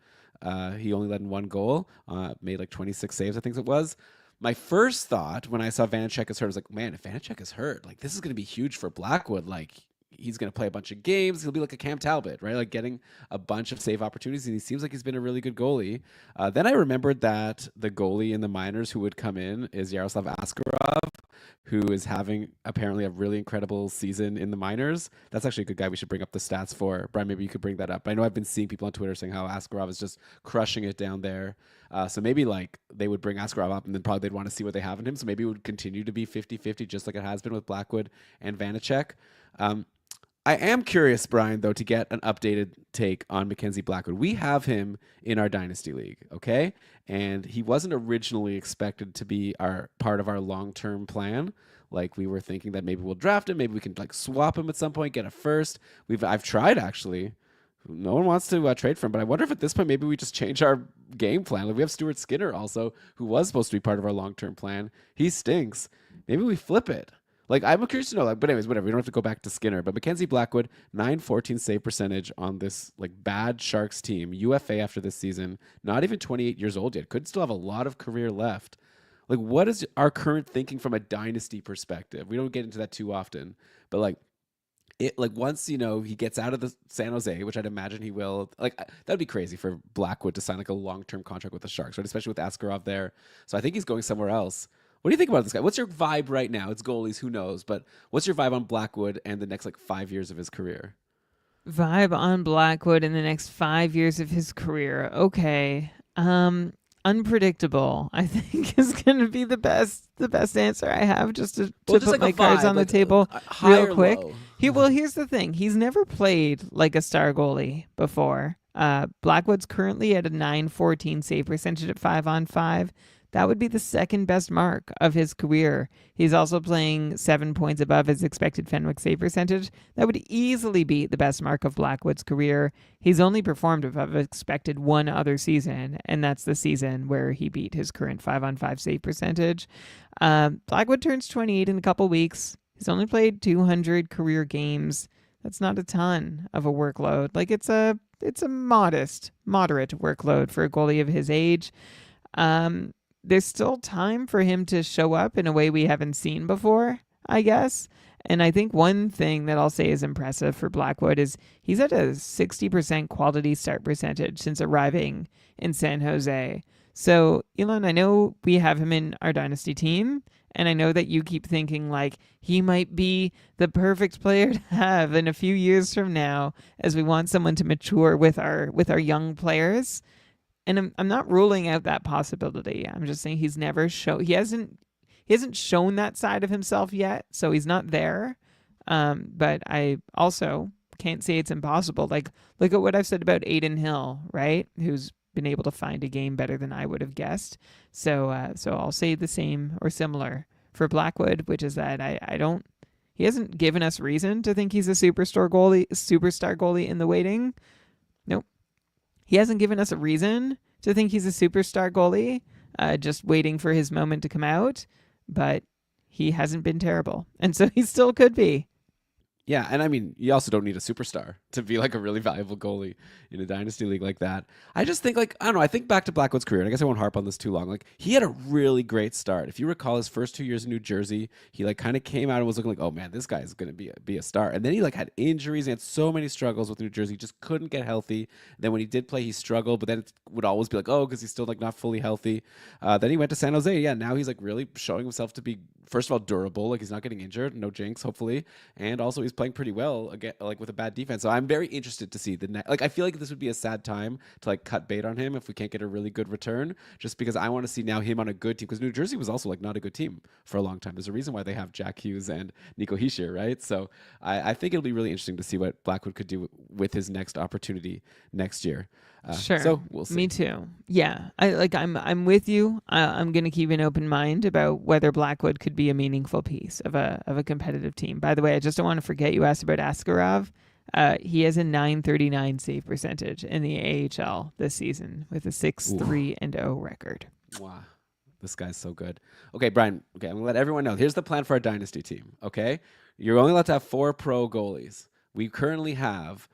S1: He only let in 1 goal, made like 26 saves, I think it was. My first thought when I saw Vanacek is hurt, I was like, man, if Vanacek is hurt, like this is going to be huge for Blackwood. Like he's going to play a bunch of games. He'll be like a Cam Talbot, right? Like getting a bunch of save opportunities, and he seems like he's been a really good goalie. Then I remembered that the goalie in the minors who would come in is Yaroslav Askarov, who is having apparently a really incredible season in the minors. That's actually a good guy we should bring up the stats for. Brian, maybe you could bring that up. I know I've been seeing people on Twitter saying how Askarov is just crushing it down there. So maybe like they would bring Askarov up and then probably they'd want to see what they have in him. So maybe it would continue to be 50-50 just like it has been with Blackwood and Vanacek. I am curious, Brian, though, to get an updated take on Mackenzie Blackwood. We have him in our Dynasty League, okay? And he wasn't originally expected to be our part of our long-term plan. Like we were thinking that maybe we'll draft him, maybe we can like swap him at some point, get a first. I've tried actually. No one wants to trade for him, but I wonder if at this point maybe we just change our game plan. Like we have Stuart Skinner also, who was supposed to be part of our long-term plan. He stinks. Maybe we flip it. Like, I'm curious to know, like, but anyways, whatever. We don't have to go back to Skinner. But Mackenzie Blackwood, 914 save percentage on this, like, bad Sharks team. UFA after this season. Not even 28 years old yet. Could still have a lot of career left. Like, what is our current thinking from a dynasty perspective? We don't get into that too often. But, like once, you know, he gets out of the San Jose, which I'd imagine he will, like, that'd be crazy for Blackwood to sign, like, a long-term contract with the Sharks, right? Especially with Askarov there. So I think he's going somewhere else. What do you think about this guy? What's your vibe right now? It's goalies, who knows? But what's your vibe on Blackwood and the next like 5 years of his career?
S2: Vibe on Blackwood in the next 5 years of his career. Okay. Unpredictable, I think, is going to be the best answer I have, just to
S1: Just
S2: put
S1: like
S2: my
S1: a
S2: cards
S1: vibe,
S2: on the
S1: like
S2: table
S1: high
S2: real
S1: or
S2: quick.
S1: low?
S2: Here's the thing. He's never played like a star goalie before. Blackwood's currently at a 914 save percentage at 5-on-5. That would be the second best mark of his career. He's also playing 7 points above his expected Fenwick save percentage. That would easily be the best mark of Blackwood's career. He's only performed above expected one other season, and that's the season where he beat his current 5-on-5 save percentage. Blackwood turns 28 in a couple weeks. He's only played 200 career games. That's not a ton of a workload. Like it's a moderate workload for a goalie of his age. There's still time for him to show up in a way we haven't seen before, I guess. And I think one thing that I'll say is impressive for Blackwood is he's at a 60% quality start percentage since arriving in San Jose. So, Elon, I know we have him in our dynasty team, and I know that you keep thinking like he might be the perfect player to have in a few years from now, as we want someone to mature with our young players. And I'm not ruling out that possibility. I'm just saying he hasn't shown that side of himself yet, so he's not there. But I also can't say it's impossible. Like, look at what I've said about Aiden Hill, right? Who's been able to find a game better than I would have guessed. So I'll say the same or similar for Blackwood, which is that he hasn't given us reason to think he's a superstar goalie in the waiting. Nope. He hasn't given us a reason to think he's a superstar goalie, just waiting for his moment to come out, but he hasn't been terrible. And so he still could be.
S1: Yeah, and I mean, you also don't need a superstar to be like a really valuable goalie in a dynasty league like that. I just think like, I don't know, I think back to Blackwood's career, and I guess I won't harp on this too long. Like, he had a really great start. If you recall his first 2 years in New Jersey, he like kind of came out and was looking like, oh man, this guy is going to be a star. And then he like had injuries and had so many struggles with New Jersey, just couldn't get healthy. Then when he did play, he struggled, but then it would always be like, oh, because he's still like not fully healthy. Then he went to San Jose. Yeah, now he's like really showing himself to be, first of all, durable. Like he's not getting injured, no jinx, hopefully. And also he's playing pretty well again, like with a bad defense. So I'm very interested to see like I feel like this would be a sad time to like cut bait on him if we can't get a really good return, just because I want to see now him on a good team, because New Jersey was also like not a good team for a long time. There's a reason why they have Jack Hughes and Nico Hischier, right? So I think it'll be really interesting to see what Blackwood could do with his next opportunity next year.
S2: Sure.
S1: So we'll see.
S2: Me too. Yeah. I'm with you. I'm going to keep an open mind about whether Blackwood could be a meaningful piece of a competitive team. By the way, I just don't want to forget you asked about Askarov. He has a 939 save percentage in the AHL this season with a 6-3-0 record.
S1: Wow. This guy's so good. Okay, Brian. Okay, I'm going to let everyone know. Here's the plan for our dynasty team, okay? You're only allowed to have 4 pro goalies. We currently have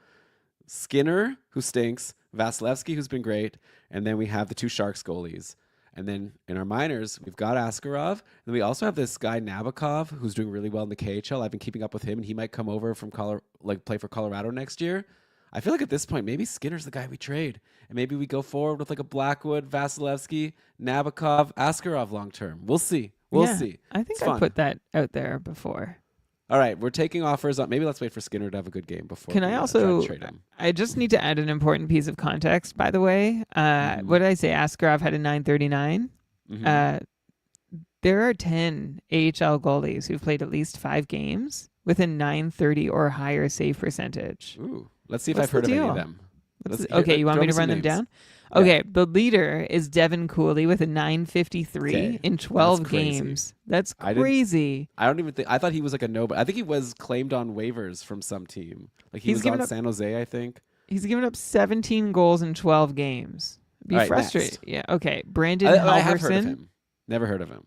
S1: Skinner, who stinks, Vasilevsky, who's been great, and then we have the 2 Sharks goalies. And then in our minors, we've got Askarov. And we also have this guy Nabokov who's doing really well in the KHL. I've been keeping up with him, and he might come over from play for Colorado next year. I feel like at this point, maybe Skinner's the guy we trade, and maybe we go forward with like a Blackwood, Vasilevsky, Nabokov, Askarov long term. We'll see. We'll see.
S2: I think I put that out there before.
S1: All right, we're taking offers on. Maybe let's wait for Skinner to have a good game before.
S2: Can I also
S1: try to trade him.
S2: I just need to add an important piece of context. By the way, what did I say? Askarov had a 939. There are 10 AHL goalies who've played at least 5 games with a 930 or higher save percentage.
S1: Ooh, let's see if I've heard of any of them.
S2: Okay, you want me to run them down?
S1: Yeah.
S2: Okay, the leader is Devin Cooley with a 953 in 12 games. That's crazy.
S1: I don't even think. I thought he was like a no, but I think he was claimed on waivers from some team. Like he was on San Jose, I think.
S2: He's given up 17 goals in 12 games. Be frustrated. Yeah. Okay. Brandon Halverson.
S1: I have heard of him. Never heard of him.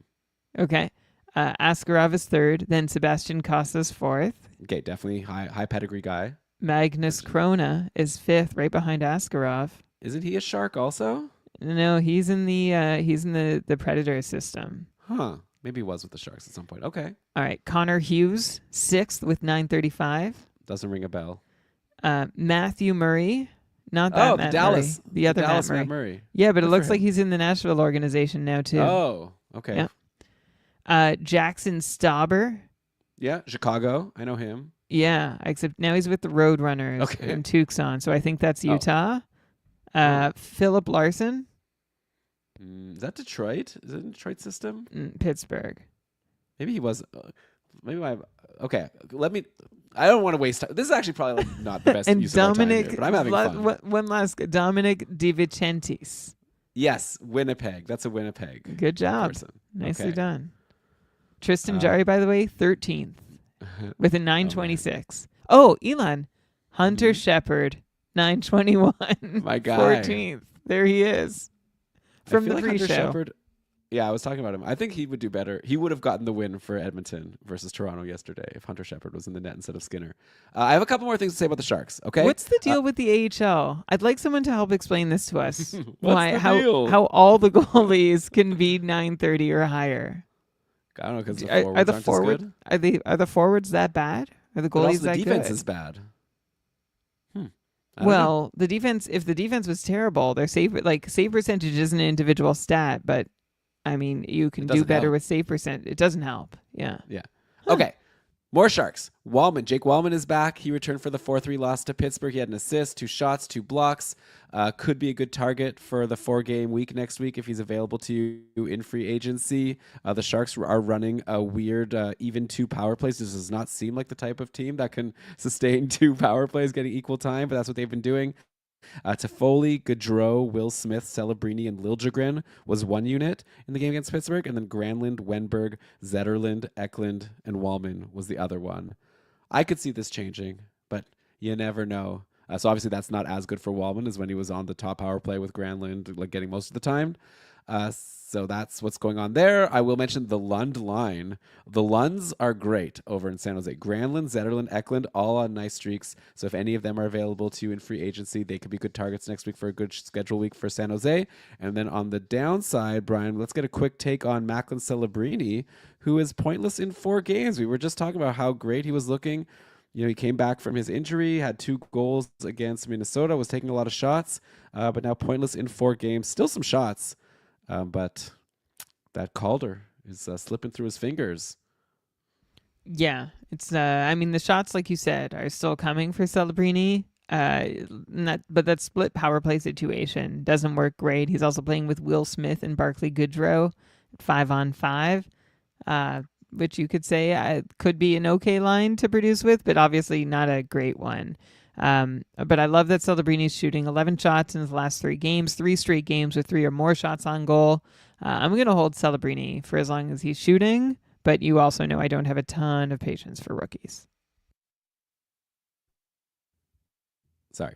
S2: Okay. Askarov is third. Then Sebastian Costas fourth.
S1: Okay, definitely high pedigree guy.
S2: Magnus Krona is fifth, right behind Askarov.
S1: Isn't he a Shark also?
S2: No, he's in the Predator system.
S1: Huh. Maybe he was with the Sharks at some point. Okay.
S2: All right. Connor Hughes, sixth with 935.
S1: Doesn't ring a bell.
S2: Matthew Murray. Not that Matt
S1: Dallas.
S2: Murray. The other
S1: Matt Murray.
S2: Yeah, but it looks like he's in the Nashville organization now too.
S1: Oh, okay.
S2: Yeah. Jackson Stauber.
S1: Yeah, Chicago. I know him.
S2: Yeah, except now he's with the Roadrunners in Tucson, so I think that's Utah. Philip Larson.
S1: Is that Detroit? Is it in Detroit system?
S2: Pittsburgh.
S1: Maybe he was. Okay, let me. I don't want to waste time. This is actually probably not the best use of our time here, but I'm having fun.
S2: One last. Dominic DiVincentis.
S1: Yes, Winnipeg. That's a Winnipeg.
S2: Good job. Person. Nicely done. Tristan Jarry, by the way, 13th with a 926. Elon. Hunter Shepard, 921.
S1: My guy.
S2: 14th. There he is. From the pre-show. Shepard,
S1: I was talking about him. I think he would do better. He would have gotten the win for Edmonton versus Toronto yesterday if Hunter Shepard was in the net instead of Skinner. I have a couple more things to say about the Sharks, okay?
S2: What's the deal with the AHL? I'd like someone to help explain this to us.
S1: How
S2: all the goalies can be 930 or higher.
S1: I don't know, because the forwards aren't as good.
S2: Are the forwards that bad? Are the goalies that good?
S1: The defense is bad.
S2: Well, the defense. If the defense was terrible, their save percentage isn't an individual stat, but I mean, you can do better with save percent. It doesn't help. Yeah.
S1: Yeah. Okay. More Sharks. Jake Wallman is back. He returned for the 4-3 loss to Pittsburgh. He had an assist, 2 shots, 2 blocks. Could be a good target for the 4-game week next week if he's available to you in free agency. The Sharks are running a weird even 2 power plays. This does not seem like the type of team that can sustain 2 power plays getting equal time, but that's what they've been doing. Toffoli, Gaudreau, Will Smith, Celebrini, and Liljegren was one unit in the game against Pittsburgh, and then Granlund, Wenberg, Zetterlund, Eklund, and Wallman was the other one. I could see this changing, but you never know. So obviously that's not as good for Wallman as when he was on the top power play with Granlund, like getting most of the time. So that's what's going on there. I will mention the Lund line. The Lunds are great over in San Jose. Granlund, Zetterlund, Eklund, all on nice streaks. So if any of them are available to you in free agency, they could be good targets next week for a good schedule week for San Jose. And then on the downside, Brian, let's get a quick take on Macklin Celebrini, who is pointless in 4 games. We were just talking about how great he was looking. You know, he came back from his injury, had 2 goals against Minnesota, was taking a lot of shots, but now pointless in 4 games. Still some shots. But that Calder is slipping through his fingers.
S2: Yeah, it's. I mean, the shots, like you said, are still coming for Celebrini. But that split power play situation doesn't work great. He's also playing with Will Smith and Barclay Goodrow, 5-on-5, which you could say could be an okay line to produce with, but obviously not a great one. But I love that Celebrini's shooting 11 shots in his last 3 games, 3 straight games with 3 or more shots on goal. I'm going to hold Celebrini for as long as he's shooting, but you also know I don't have a ton of patience for rookies.
S1: Sorry.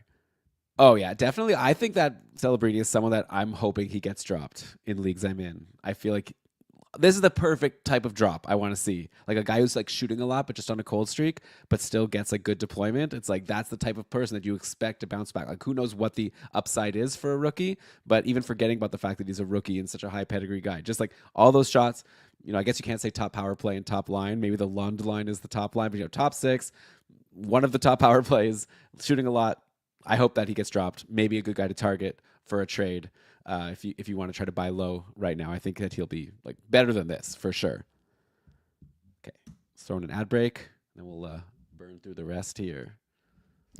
S1: Oh, yeah, definitely. I think that Celebrini is someone that I'm hoping he gets dropped in leagues I'm in. I feel like this is the perfect type of drop I want to see. Like a guy who's like shooting a lot, but just on a cold streak, but still gets like good deployment. It's like that's the type of person that you expect to bounce back. Like who knows what the upside is for a rookie, but even forgetting about the fact that he's a rookie and such a high pedigree guy, just like all those shots. I guess you can't say top power play and top line. Maybe the Lund line is the top line, but top six, one of the top power plays, shooting a lot. I hope that he gets dropped. Maybe a good guy to target for a trade. If you want to try to buy low right now, I think that he'll be like better than this for sure. Okay, let's throw in an ad break, and we'll burn through the rest here.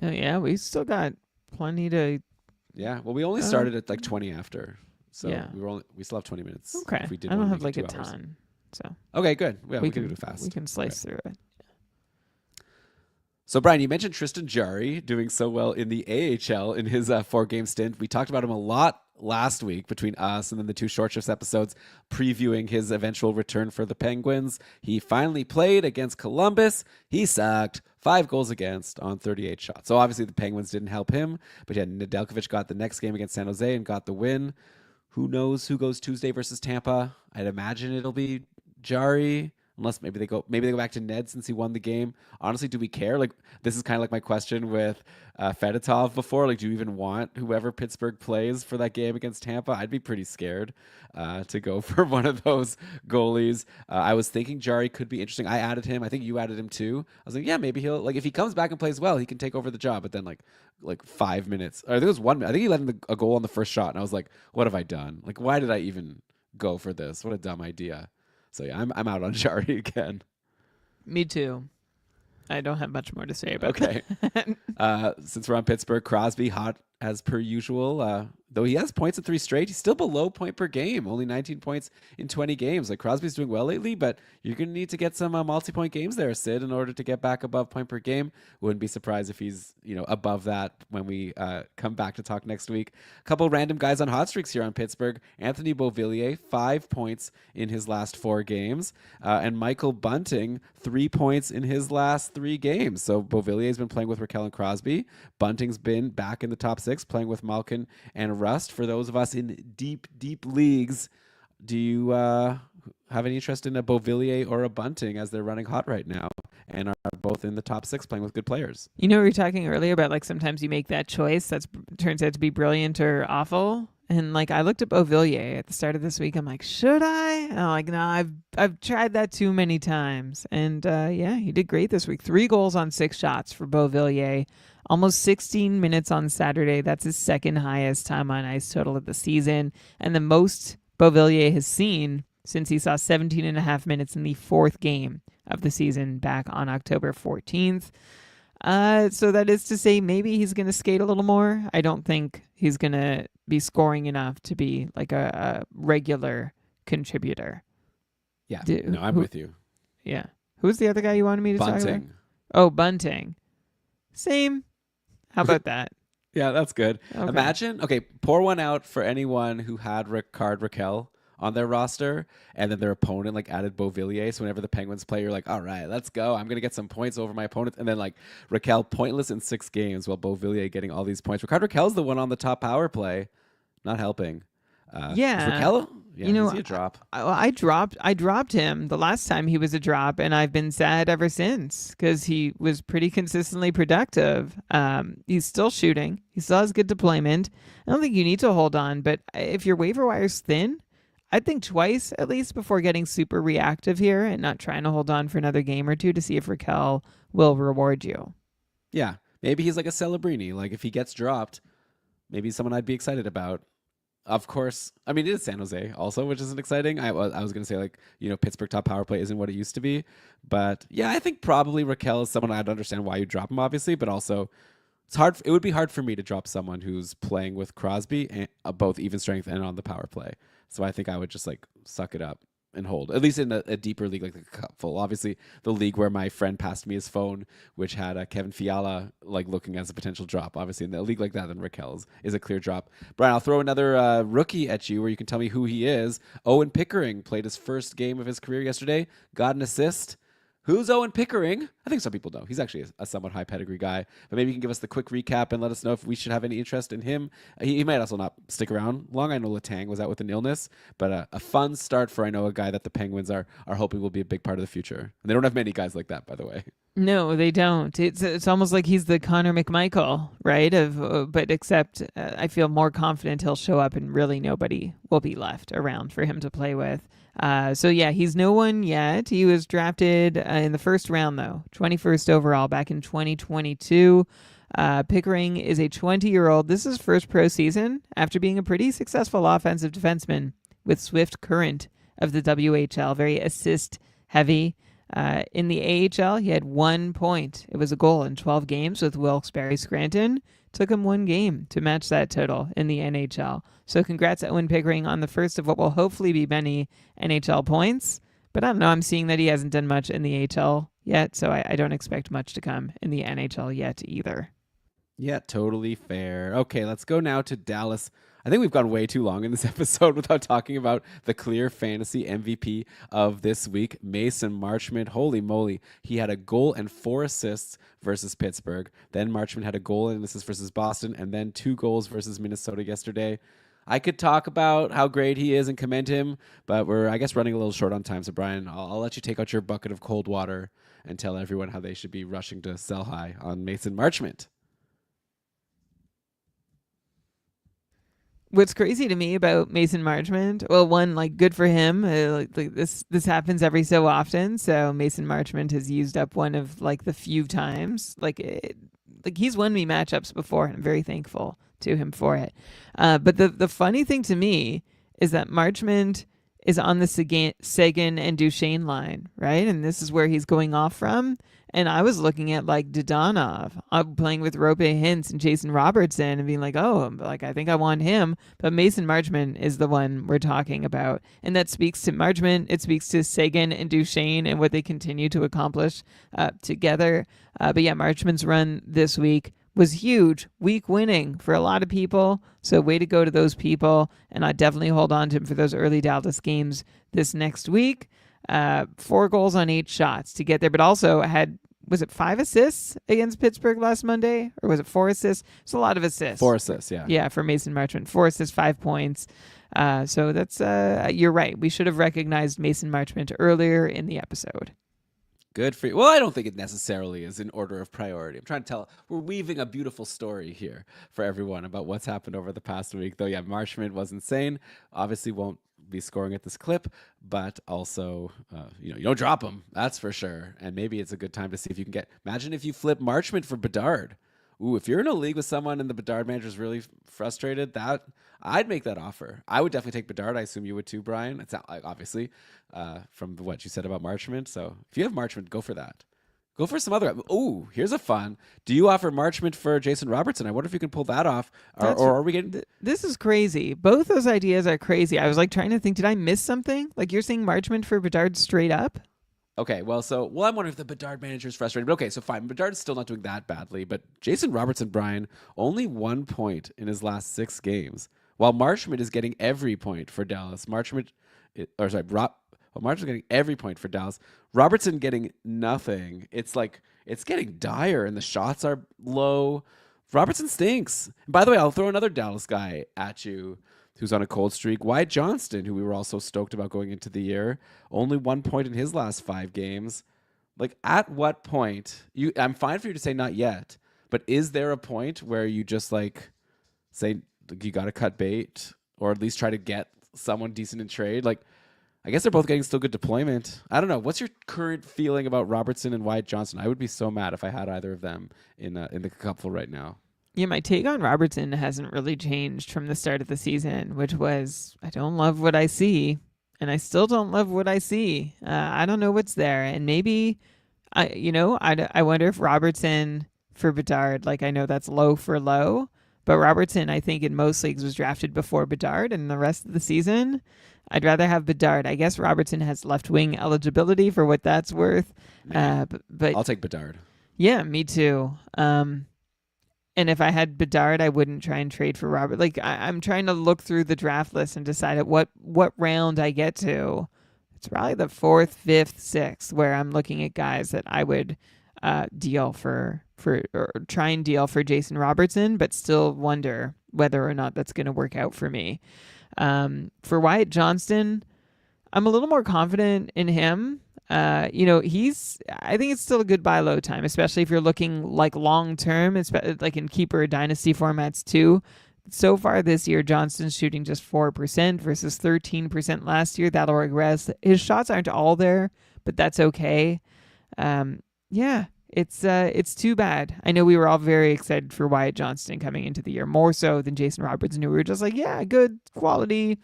S2: Oh yeah, we still got plenty to.
S1: Yeah, well, we only started at like 20 after, so
S2: Yeah.
S1: we still have 20 minutes.
S2: Okay,
S1: If we did
S2: I don't
S1: wanna
S2: have
S1: make
S2: like
S1: it
S2: a
S1: 2 hours.
S2: ton, so
S1: Okay, good. Yeah, we can do it fast.
S2: We can slice through it.
S1: So, Brian, you mentioned Tristan Jarry doing so well in the AHL in his 4-game stint. We talked about him a lot last week between us and then the 2 short shifts episodes previewing his eventual return for the Penguins. He finally played against Columbus. He sucked. 5 goals against on 38 shots. So, obviously, the Penguins didn't help him. But yeah, Nedeljkovic got the next game against San Jose and got the win. Who knows who goes Tuesday versus Tampa? I'd imagine it'll be Jarry. Unless maybe they go back to Ned since he won the game. Honestly, do we care? Like this is kind of like my question with Fedotov before. Like, do you even want whoever Pittsburgh plays for that game against Tampa? I'd be pretty scared to go for one of those goalies. I was thinking Jarry could be interesting. I added him. I think you added him too. I was like, yeah, maybe he'll like if he comes back and plays well, he can take over the job. But then like 5 minutes, or I think it was 1 minute. I think he let in a goal on the first shot, and I was like, what have I done? Like, why did I even go for this? What a dumb idea. So yeah, I'm out on Jarry again.
S2: Me too. I don't have much more to say about that.
S1: Since we're on Pittsburgh, Crosby hot as per usual. Though he has points in 3 straight, he's still below point per game. Only 19 points in 20 games. Like Crosby's doing well lately, but you're going to need to get some multi-point games there, Sid, in order to get back above point per game. Wouldn't be surprised if he's above that when we come back to talk next week. A couple random guys on hot streaks here on Pittsburgh. Anthony Beauvillier, 5 points in his last 4 games, and Michael Bunting, 3 points in his last 3 games. So Beauvillier's been playing with Raquel and Crosby. Bunting's been back in the top 6, playing with Malkin and Rust. For those of us in deep leagues, do you have any interest in a Beauvillier or a Bunting as they're running hot right now and are both in the top 6 playing with good players?
S2: We were talking earlier about like sometimes you make that choice that turns out to be brilliant or awful. And like I looked at Beauvillier at the start of this week. I'm like, should I? And I'm like, no, I've tried that too many times. And yeah, he did great this week. 3 goals on 6 shots for Beauvillier. Almost 16 minutes on Saturday. That's his second highest time on ice total of the season. And the most Beauvillier has seen since he saw 17 and a half minutes in the 4th game of the season back on October 14th. So that is to say maybe he's going to skate a little more. I don't think he's going to be scoring enough to be like a regular contributor.
S1: Yeah, I'm with you.
S2: Yeah. Who's the other guy you wanted me to talk about?
S1: Bunting.
S2: Oh, Bunting. Same. How about that?
S1: Yeah, that's good.
S2: Okay.
S1: Imagine, pour one out for anyone who had Rickard Raquel on their roster, and then their opponent like added Beauvillier. So whenever the Penguins play, you're like, all right, let's go. I'm gonna get some points over my opponent. And then like Raquel pointless in 6 games, while Beauvillier getting all these points. Rickard Raquel's the one on the top power play, not helping.
S2: Yeah,
S1: Raquel. Yeah, is he a drop?
S2: I dropped him the last time he was a drop, and I've been sad ever since because he was pretty consistently productive. He's still shooting. He still has good deployment. I don't think you need to hold on, but if your waiver wire's thin, I'd think twice at least before getting super reactive here and not trying to hold on for another game or two to see if Raquel will reward you.
S1: Yeah, maybe he's like a Celebrini. Like if he gets dropped, maybe he's someone I'd be excited about. Of course, I mean, it is San Jose also, which isn't exciting. I was going to say, like, Pittsburgh top power play isn't what it used to be. But, yeah, I think probably Raquel is someone I'd understand why you drop him, obviously. But also, it's hard. It would be hard for me to drop someone who's playing with Crosby, and, both even strength and on the power play. So I think I would just, like, suck it up and hold, at least in a deeper league like the Cupful. Obviously, the league where my friend passed me his phone, which had Kevin Fiala like looking as a potential drop. Obviously, in a league like that, then Raquel's is a clear drop. Brian, I'll throw another rookie at you where you can tell me who he is. Owen Pickering played his first game of his career yesterday, got an assist. Who's Owen Pickering? I think some people know. He's actually a somewhat high pedigree guy, but maybe you can give us the quick recap and let us know if we should have any interest in him. He might also not stick around long. I know Letang was out with an illness, but a fun start for, I know, a guy that the Penguins are hoping will be a big part of the future. And they don't have many guys like that, by the way.
S2: No, they don't. It's almost like he's the Connor McMichael, right? But except I feel more confident he'll show up and really nobody will be left around for him to play with. So yeah, he's no one yet. He was drafted in the first round though, 21st overall back in 2022. Pickering is a 20-year-old. This is his first pro season after being a pretty successful offensive defenseman with Swift Current of the WHL, very assist heavy. In the AHL, he had 1 point. It was a goal in 12 games with Wilkes-Barre Scranton. Took him 1 game to match that total in the NHL. So congrats, Owen Pickering, on the first of what will hopefully be many NHL points. But I don't know, I'm seeing that he hasn't done much in the AHL yet, so I don't expect much to come in the NHL yet either.
S1: Yeah, totally fair. Okay, let's go now to Dallas. I think we've gone way too long in this episode without talking about the clear fantasy MVP of this week, Mason Marchment. Holy moly. He had a goal and 4 assists versus Pittsburgh. Then Marchment had a goal and assist versus Boston, and then 2 goals versus Minnesota yesterday. I could talk about how great he is and commend him, but we're, I guess, running a little short on time. So, Brian, I'll let you take out your bucket of cold water and tell everyone how they should be rushing to sell high on Mason Marchment.
S2: What's crazy to me about Mason Marchment, well, one, like, good for him. Like this happens every so often. So Mason Marchment has used up one of like the few times. Like he's won me matchups before, and I'm very thankful to him for it. But the funny thing to me is that Marchment is on the Seguin and Duchesne line, right? And this is where he's going off from. And I was looking at like Dodonov playing with Rope Hintz and Jason Robertson and being like, oh, like I think I want him. But Mason Marchment is the one we're talking about. And that speaks to Marchment. It speaks to Seguin and Duchesne and what they continue to accomplish together. But yeah, Marchment's run this week was huge. Week winning for a lot of people. So way to go to those people. And I definitely hold on to him for those early Dallas games this next week. 4 goals on 8 shots to get there, but also had, was it 5 assists against Pittsburgh last Monday? Or was it 4 assists? It's a lot of assists.
S1: 4 assists, yeah.
S2: Yeah, for Mason Marchment. 4 assists, 5 points. So that's, you're right. We should have recognized Mason Marchment earlier in the episode.
S1: Good for you. Well, I don't think it necessarily is in order of priority. I'm trying to tell, we're weaving a beautiful story here for everyone about what's happened over the past week. Though, yeah, Marchment was insane. Obviously won't be scoring at this clip, but also, you don't drop him. That's for sure. And maybe it's a good time to see if you can imagine if you flip Marchment for Bedard. Ooh, if you're in a league with someone and the Bedard manager is really frustrated, I'd make that offer. I would definitely take Bedard. I assume you would too, Brian. It's not, obviously from what you said about Marchment. So if you have Marchment, go for that. Go for some other. Ooh, here's a fun. Do you offer Marchment for Jason Robertson? I wonder if you can pull that off. Or are we getting?
S2: This is crazy. Both those ideas are crazy. I was like trying to think, did I miss something? Like you're saying Marchment for Bedard straight up?
S1: Okay, well, I'm wondering if the Bedard manager is frustrated. But okay, so fine. Bedard's still not doing that badly. But Jason Robertson, Brian, only 1 point in his last 6 games, while Marchment is getting every point for Dallas. Marchment's getting every point for Dallas. Robertson getting nothing. It's like, it's getting dire, and the shots are low. Robertson stinks. And by the way, I'll throw another Dallas guy at you who's on a cold streak. Wyatt Johnston, who we were all so stoked about going into the year, only 1 point in his last 5 games. Like, at what point? I'm fine for you to say not yet, but is there a point where you just like say you got to cut bait, or at least try to get someone decent in trade? Like, I guess they're both getting still good deployment. I don't know. What's your current feeling about Robertson and Wyatt Johnston? I would be so mad if I had either of them in the couple right now.
S2: Yeah, my take on Robertson hasn't really changed from the start of the season, which was, I don't love what I see, and I still don't love what I see. I don't know what's there, and maybe, I wonder if Robertson for Bedard, like I know that's low for low, but Robertson, I think in most leagues was drafted before Bedard, and the rest of the season, I'd rather have Bedard. I guess Robertson has left wing eligibility for what that's worth, but
S1: I'll take Bedard.
S2: Yeah, me too. And if I had Bedard, I wouldn't try and trade for Robert. Like I'm trying to look through the draft list and decide at what round I get to it's probably the fourth, fifth, sixth where I'm looking at guys that I would deal for or try and deal for Jason Robertson, but still wonder whether or not that's going to work out for me. For Wyatt Johnston, I'm a little more confident in him. I think it's still a good buy low time, especially if you're looking like long term, like in keeper dynasty formats too. So far this year, Johnston's shooting just 4% versus 13% last year. That'll regress. His shots aren't all there, but that's okay. Yeah, it's too bad. I know we were all very excited for Wyatt Johnston coming into the year, more so than Jason Robertson, who we were just like, yeah, good quality,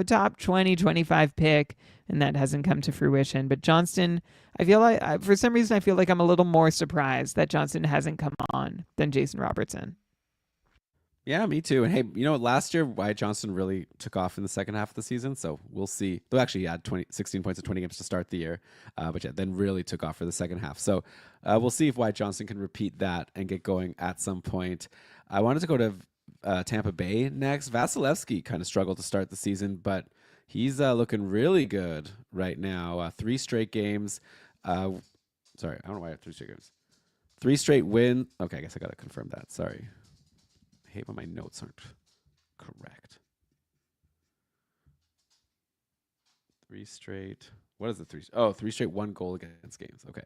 S2: top 20, 25 pick, and that hasn't come to fruition. But Johnston, I feel like, for some reason, I feel like I'm a little more surprised that Johnston hasn't come on than Jason Robertson.
S1: Yeah, me too. And hey, last year Wyatt Johnston really took off in the second half of the season, so we'll see. Though actually, he had 16 points in 20 games to start the year, but yeah, then really took off for the second half. So we'll see if Wyatt Johnston can repeat that and get going at some point. I wanted to go to Tampa Bay next. Vasilevsky kind of struggled to start the season, but he's looking really good right now. 3 straight games. Sorry, I don't know why I have 3 straight games. 3 straight win. Okay, I guess I got to confirm that. Sorry. I hate when my notes aren't correct. 3 straight. What is the 3? Oh, 3 straight 1 goal against games. Okay.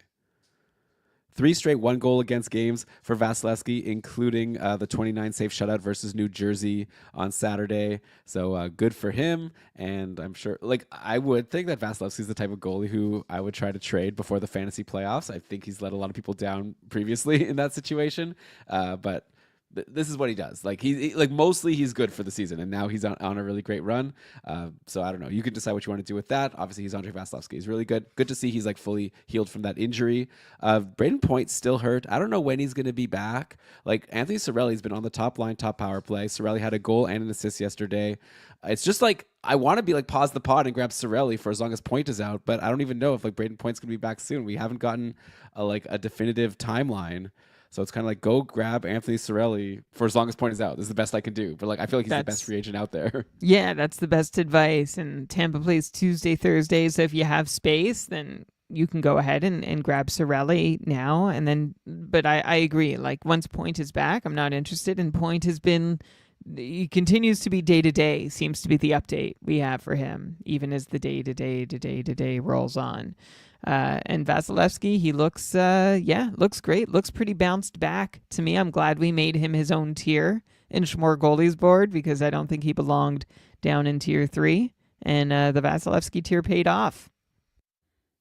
S1: 3 straight 1 goal against games for Vasilevsky, including the 29 save shutout versus New Jersey on Saturday. So good for him. And I'm sure, I would think that Vasilevsky's the type of goalie who I would try to trade before the fantasy playoffs. I think he's let a lot of people down previously in that situation. But this is what he does. Mostly he's good for the season, and now he's on a really great run. So I don't know. You can decide what you want to do with that. Obviously, he's Andre Vasilevsky. He's really good. Good to see he's fully healed from that injury. Braden Point's still hurt. I don't know when he's going to be back. Anthony Cirelli's been on the top line, top power play. Cirelli had a goal and an assist yesterday. It's just I want to be pause the pod and grab Cirelli for as long as Point is out, but I don't even know if Braden Point's going to be back soon. We haven't gotten a definitive timeline. So it's kind of go grab Anthony Cirelli for as long as Point is out. This is the best I can do. But I feel like he's the best free agent out there.
S2: Yeah, that's the best advice. And Tampa plays Tuesday, Thursday. So if you have space, then you can go ahead and grab Cirelli now. And then, but I agree. Once Point is back, I'm not interested. And Point he continues to be day to day, seems to be the update we have for him, even as the day to day rolls on. And Vasilevsky, he looks great. Looks pretty bounced back to me. I'm glad we made him his own tier in Schmore Goalies board because I don't think he belonged down in tier 3. And the Vasilevsky tier paid off.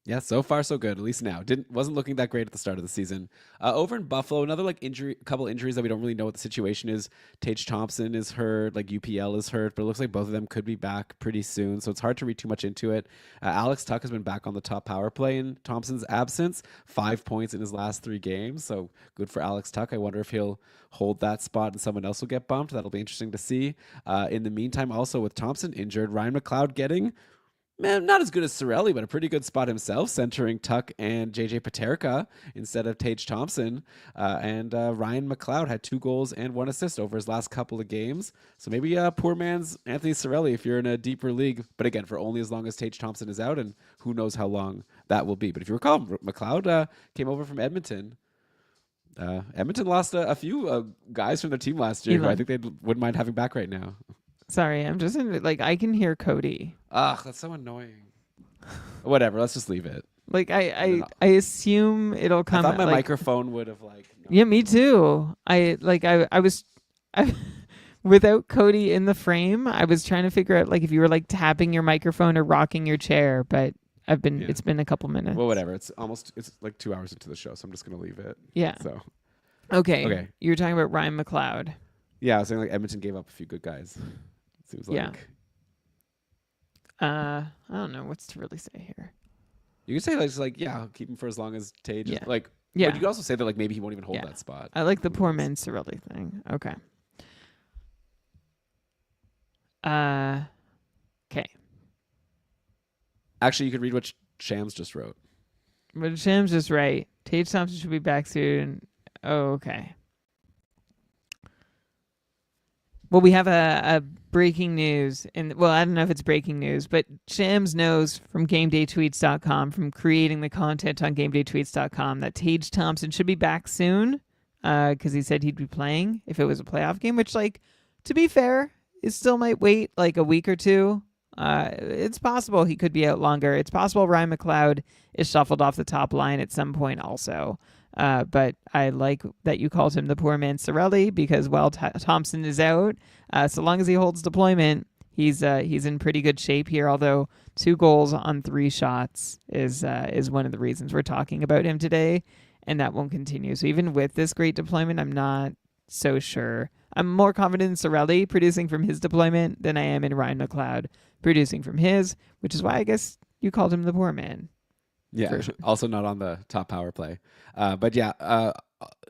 S1: Yeah, so far so good. At least now, wasn't looking that great at the start of the season. Over in Buffalo, another couple injuries that we don't really know what the situation is. Tage Thompson is hurt, UPL is hurt, but it looks like both of them could be back pretty soon. So it's hard to read too much into it. Alex Tuch has been back on the top power play in Thompson's absence. 5 points in his last 3 games, so good for Alex Tuch. I wonder if he'll hold that spot and someone else will get bumped. That'll be interesting to see. In the meantime, also with Thompson injured, Ryan McLeod getting not as good as Cirelli, but a pretty good spot himself, centering Tuch and JJ Paterka instead of Tage Thompson. And Ryan McLeod had 2 goals and 1 assist over his last couple of games. So maybe poor man's Anthony Cirelli if you're in a deeper league. But again, for only as long as Tage Thompson is out, and who knows how long that will be. But if you recall, McLeod came over from Edmonton. Edmonton lost a few guys from their team last year who I think they wouldn't mind having back right now.
S2: Sorry, I'm just I can hear Cody.
S1: Ugh, that's so annoying. Whatever, let's just leave it.
S2: I assume it'll come.
S1: I thought my microphone would have
S2: Yeah, me too. I was without Cody in the frame. I was trying to figure out if you were tapping your microphone or rocking your chair, but it's been a couple minutes.
S1: Well, whatever. It's 2 hours into the show, so I'm just gonna leave it.
S2: Yeah.
S1: So.
S2: Okay. You were talking about Ryan McLeod.
S1: Yeah, I was saying Edmonton gave up a few good guys. Seems like.
S2: Yeah. I don't know what's to really say here.
S1: You can say keep him for as long as Tage.
S2: Yeah.
S1: But you could also say that maybe he won't even hold that spot.
S2: I like the poor man Cirelli thing. Okay. Okay.
S1: Actually, you could read what Shams just wrote.
S2: But Shams just right. Tage Thompson should be back soon. Oh, okay. Well, we have a breaking news, and well, I don't know if it's breaking news, but Shams knows from GameDayTweets.com, from creating the content on GameDayTweets.com, that Tage Thompson should be back soon, because he said he'd be playing if it was a playoff game. Which, like, to be fair, it still might wait like a week or two. It's possible he could be out longer. It's possible Ryan McLeod is shuffled off the top line at some point also. But I like that you called him the poor man Sorelli, because while Thompson is out, so long as he holds deployment, he's in pretty good shape here. Although 2 goals on 3 shots is one of the reasons we're talking about him today, and that won't continue. So even with this great deployment, I'm not so sure. I'm more confident in Sorelli producing from his deployment than I am in Ryan McLeod producing from his, which is why I guess you called him the poor man.
S1: Yeah, also not on the top power play. But yeah,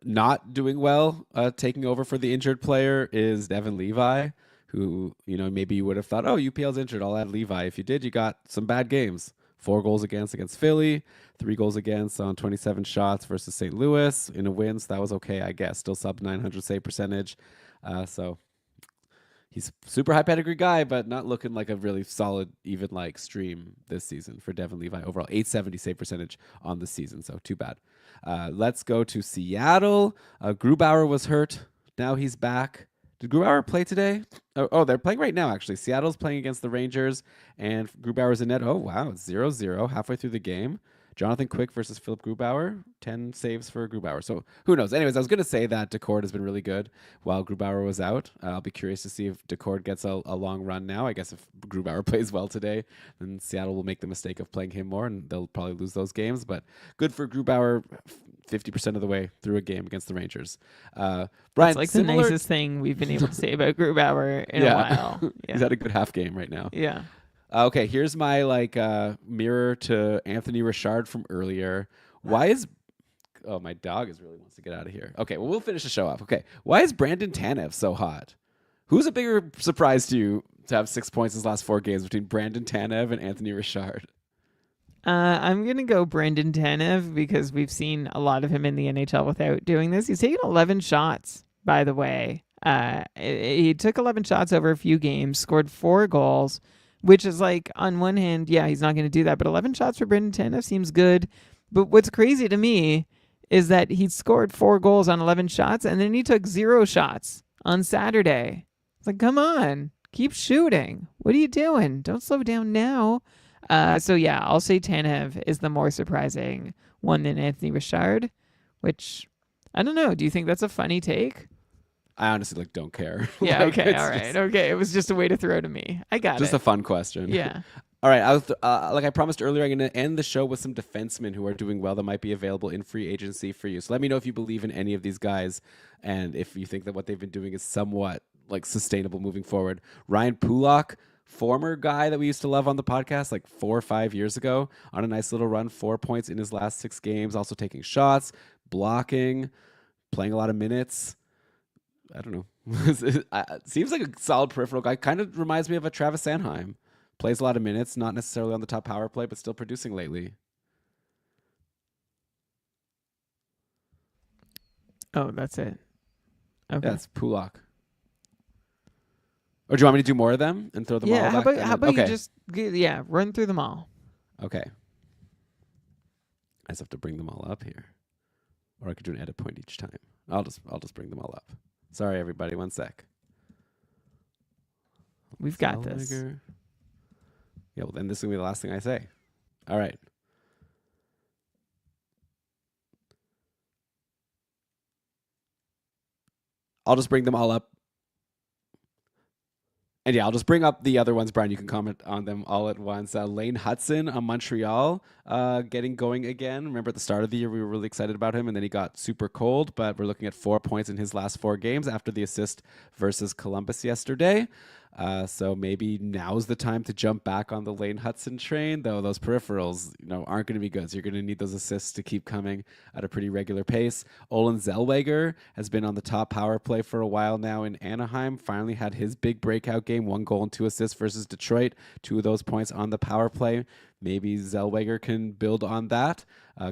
S1: not doing well, taking over for the injured player is Devin Levi, who, maybe you would have thought, oh, UPL's injured, I'll add Levi. If you did, you got some bad games. 4 goals against Philly, 3 goals against on 27 shots versus St. Louis in a win. So that was okay, I guess. Still sub 900 save percentage. So he's super high pedigree guy, but not looking like a really solid, even like stream this season for Devin Levi. Overall, 870 save percentage on the season, so too bad. Let's go to Seattle. Grubauer was hurt. Now he's back. Did Grubauer play today? Oh, they're playing right now, actually. Seattle's playing against the Rangers, and Grubauer's in net. Oh, wow, it's 0-0 halfway through the game. Jonathan Quick versus Philip Grubauer, 10 saves for Grubauer. So who knows? Anyways, I was going to say that Decord has been really good while Grubauer was out. I'll be curious to see if Decord gets a long run now. I guess if Grubauer plays well today, then Seattle will make the mistake of playing him more, and they'll probably lose those games. But good for Grubauer, 50% of the way through a game against the Rangers. Brian,
S2: it's like the nicest thing we've been able to say about Grubauer in a while. Yeah.
S1: He's had a good half game right now.
S2: Yeah.
S1: Okay, here's my mirror to Anthony Richard from earlier. Why is my dog really wants to get out of here. Okay, well, we'll finish the show off. Okay, why is Brandon Tanev so hot? Who's a bigger surprise to you to have 6 points in his last 4 games between Brandon Tanev and Anthony Richard?
S2: I'm going to go Brandon Tanev because we've seen a lot of him in the NHL without doing this. He's taken 11 shots, by the way. He took 11 shots over a few games, scored 4 goals, which is like, on one hand, yeah, he's not going to do that. But 11 shots for Brandon Tanev seems good. But what's crazy to me is that he scored 4 goals on 11 shots, and then he took 0 shots on Saturday. It's like, come on, keep shooting. What are you doing? Don't slow down now. So yeah, I'll say Tanev is the more surprising one than Anthony Richard, which I don't know. Do you think that's a funny take?
S1: I honestly don't care.
S2: Yeah. Okay. All right. Okay. It was just a way to throw to me. I got it.
S1: Just a fun question.
S2: Yeah.
S1: All right. Like I promised earlier, I'm going to end the show with some defensemen who are doing well that might be available in free agency for you. So let me know if you believe in any of these guys and if you think that what they've been doing is somewhat like sustainable moving forward. Ryan Pulak, former guy that we used to love on the podcast like 4 or 5 years ago, on a nice little run, 4 points in his last 6 games, also taking shots, blocking, playing a lot of minutes. I don't know. It seems like a solid peripheral guy. Kind of reminds me of a Travis Sanheim. Plays a lot of minutes, not necessarily on the top power play, but still producing lately.
S2: Oh, that's it. Okay.
S1: Yeah, it's Pulak. Or do you want me to do more of them and throw them all back?
S2: How about you just run through them all?
S1: Okay. I just have to bring them all up here. Or I could do an edit point each time. I'll just bring them all up. Sorry, everybody. 1 sec.
S2: We've got this.
S1: Yeah, well, then this is going to be the last thing I say. All right. I'll just bring them all up. And yeah, I'll just bring up the other ones, Brian. You can comment on them all at once. Lane Hudson on Montreal getting going again. Remember at the start of the year, we were really excited about him, and then he got super cold, but we're looking at 4 points in his last 4 games after the assist versus Columbus yesterday. So maybe now's the time to jump back on the Lane Hudson train, though those peripherals aren't going to be good. So you're going to need those assists to keep coming at a pretty regular pace. Olin Zellweger has been on the top power play for a while now in Anaheim. Finally had his big breakout game, 1 goal and 2 assists versus Detroit. 2 of those points on the power play. maybe Zellweger can build on that.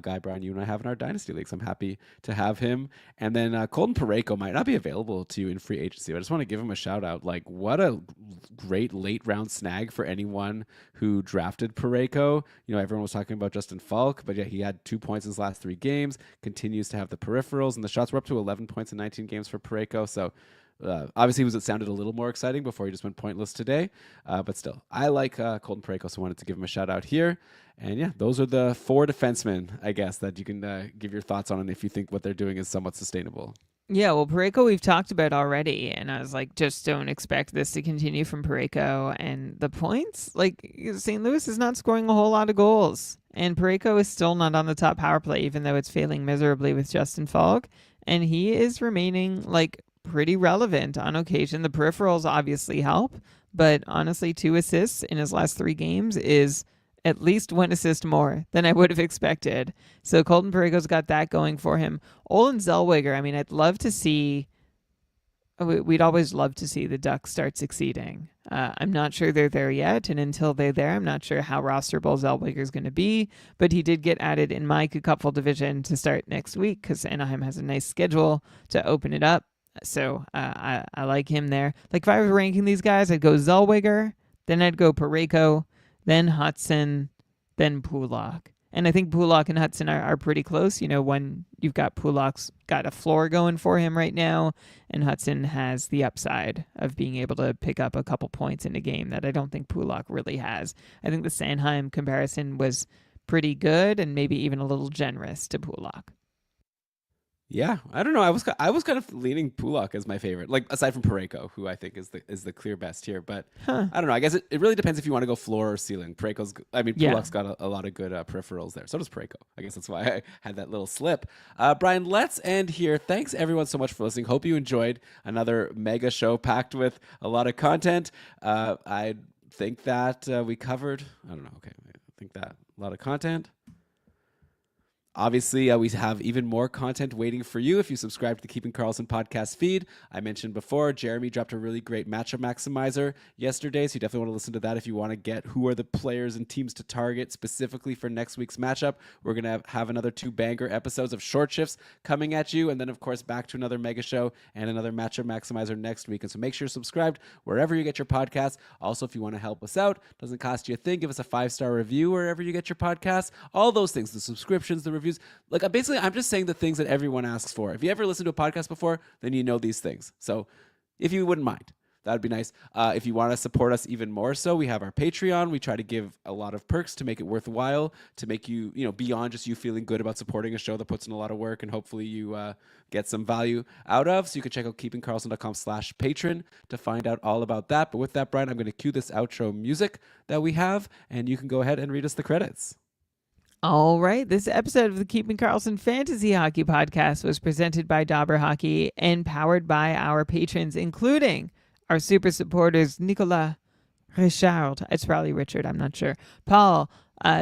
S1: Guy Brown, you and I have in our Dynasty Leagues. I'm happy to have him. And then Colton Parayko might not be available to you in free agency, but I just want to give him a shout out. Like, what a great late round snag for anyone who drafted Parayko. Everyone was talking about Justin Falk, but yeah, he had 2 points in his last 3 games, continues to have the peripherals, and the shots were up to 11 points in 19 games for Parayko. So obviously, it sounded a little more exciting before he just went pointless today. But still, I like Colton Parayko, so I wanted to give him a shout out here. And yeah, those are the 4 defensemen, I guess, that you can give your thoughts on and if you think what they're doing is somewhat sustainable.
S2: Yeah, well, Parayko we've talked about already, and I was like, just don't expect this to continue from Parayko. And the points, like, St. Louis is not scoring a whole lot of goals, and Parayko is still not on the top power play, even though it's failing miserably with Justin Falk, and he is remaining, like, pretty relevant on occasion. The peripherals obviously help, but honestly, 2 assists in his last 3 games is at least 1 assist more than I would have expected. So Colton Parayko's got that going for him. Olin Zellweger, I mean, I'd love to see, we'd always love to see the Ducks start succeeding. I'm not sure they're there yet, and until they're there, I'm not sure how rosterable Zellweger's going to be, but he did get added in my Cupful division to start next week because Anaheim has a nice schedule to open it up. So I like him there. Like, if I was ranking these guys, I'd go Zellweger, then I'd go Parayko, then Hudson, then Pulock. And I think Pulock and Hudson are pretty close. When you've got Pulock's got a floor going for him right now, and Hudson has the upside of being able to pick up a couple points in a game that I don't think Pulock really has. I think the Sanheim comparison was pretty good and maybe even a little generous to Pulock.
S1: Yeah, I don't know. I was kind of leaning Pulock as my favorite, like aside from Parayko, who I think is the clear best here. But I don't know. I guess it really depends if you want to go floor or ceiling. Pulock's got a lot of good peripherals there. So does Parayko. I guess that's why I had that little slip. Brian, let's end here. Thanks everyone so much for listening. Hope you enjoyed another mega show packed with a lot of content. I think that we covered. I don't know. Okay, I think that a lot of content. Obviously, we have even more content waiting for you if you subscribe to the Keeping Karlsson podcast feed. I mentioned before, Jeremy dropped a really great matchup maximizer yesterday, so you definitely want to listen to that if you want to get who are the players and teams to target specifically for next week's matchup. We're going to have another 2 banger episodes of short shifts coming at you, and then, of course, back to another mega show and another matchup maximizer next week. And so make sure you're subscribed wherever you get your podcasts. Also, if you want to help us out, doesn't cost you a thing. Give us a 5-star review wherever you get your podcasts. All those things, the subscriptions, the reviews. Like, basically, I'm just saying the things that everyone asks for. If you ever listened to a podcast before, then you know these things. So if you wouldn't mind, that would be nice. If you want to support us even more so, we have our Patreon. We try to give a lot of perks to make it worthwhile, to make you, beyond just you feeling good about supporting a show that puts in a lot of work and hopefully you get some value out of. So you can check out keepingkarlsson.com/patron to find out all about that. But with that, Brian, I'm going to cue this outro music that we have, and you can go ahead and read us the credits.
S2: All right. This episode of the Keeping Karlsson Fantasy Hockey Podcast was presented by Dauber Hockey and powered by our patrons, including our super supporters, Nicolas, Richard, it's probably Richard, I'm not sure, Paul,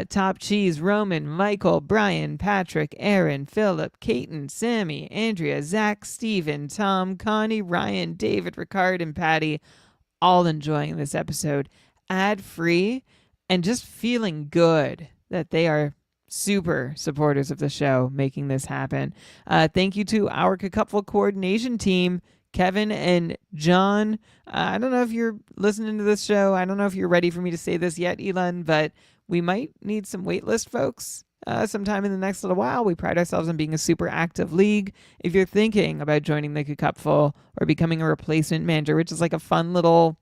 S2: Top Cheese, Roman, Michael, Brian, Patrick, Aaron, Philip, Caton, Sammy, Andrea, Zach, Steven, Tom, Connie, Ryan, David, Ricard, and Patty, all enjoying this episode ad-free and just feeling good that they are super supporters of the show, making this happen. Thank you to our Cupful coordination team, Kevin and John. I don't know if you're listening to this show. I don't know if you're ready for me to say this yet, Elon, but we might need some waitlist folks sometime in the next little while. We pride ourselves on being a super active league. If you're thinking about joining the Cupful or becoming a replacement manager, which is like a fun little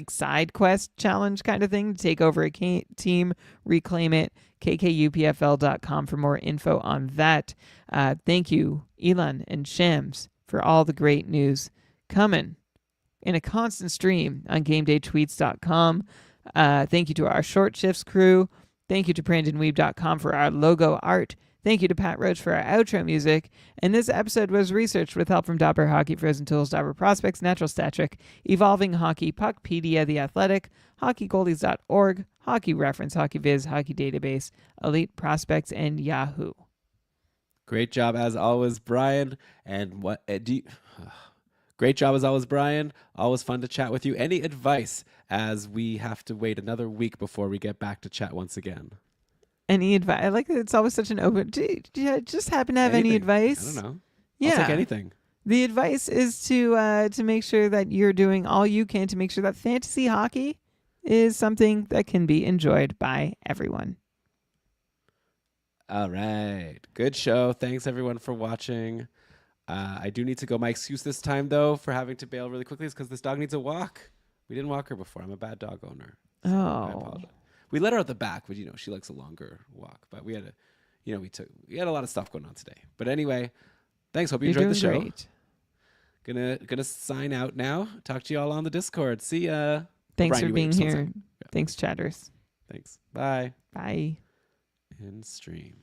S2: side quest challenge kind of thing to take over a team, reclaim it, kkupfl.com for more info on that. Thank you, Elon and Shams, for all the great news coming in a constant stream on GameDayTweets.com. Thank you to our Short Shifts crew. Thank you to BrandonWeeb.com for our logo art. Thank you to Pat Roach for our outro music. And this episode was researched with help from Dauber Hockey, Frozen Tools, Dauber Prospects, Natural Stat Trick, Evolving Hockey, Puckpedia, The Athletic, HockeyGoldies.org, Hockey Reference, Hockey Viz, Hockey Database, Elite Prospects, and Yahoo. Great job as always, Brian. And what do you...
S1: Great job as always, Brian. Always fun to chat with you. Any advice as we have to wait another week before we get back to chat once again?
S2: Any advice? I like that it's always such an open. Do you just happen to have any
S1: Anything.
S2: advice?
S1: I don't know.
S2: Yeah.
S1: I'll take anything.
S2: The advice is to make sure that you're doing all you can to make sure that fantasy hockey is something that can be enjoyed by everyone.
S1: All right. Good show. Thanks, everyone, for watching. I do need to go. My excuse this time, though, for having to bail really quickly is because this dog needs a walk. We didn't walk her before. I'm a bad dog owner. So I apologize. We let her out the back, but, she likes a longer walk. But we had we had a lot of stuff going on today. But anyway, thanks. Hope you enjoyed the show.
S2: Great.
S1: Gonna sign out now. Talk to you all on the Discord. See ya.
S2: Thanks
S1: Brian,
S2: for being here.
S1: Yeah.
S2: Thanks, chatters.
S1: Thanks. Bye.
S2: Bye.
S1: End stream.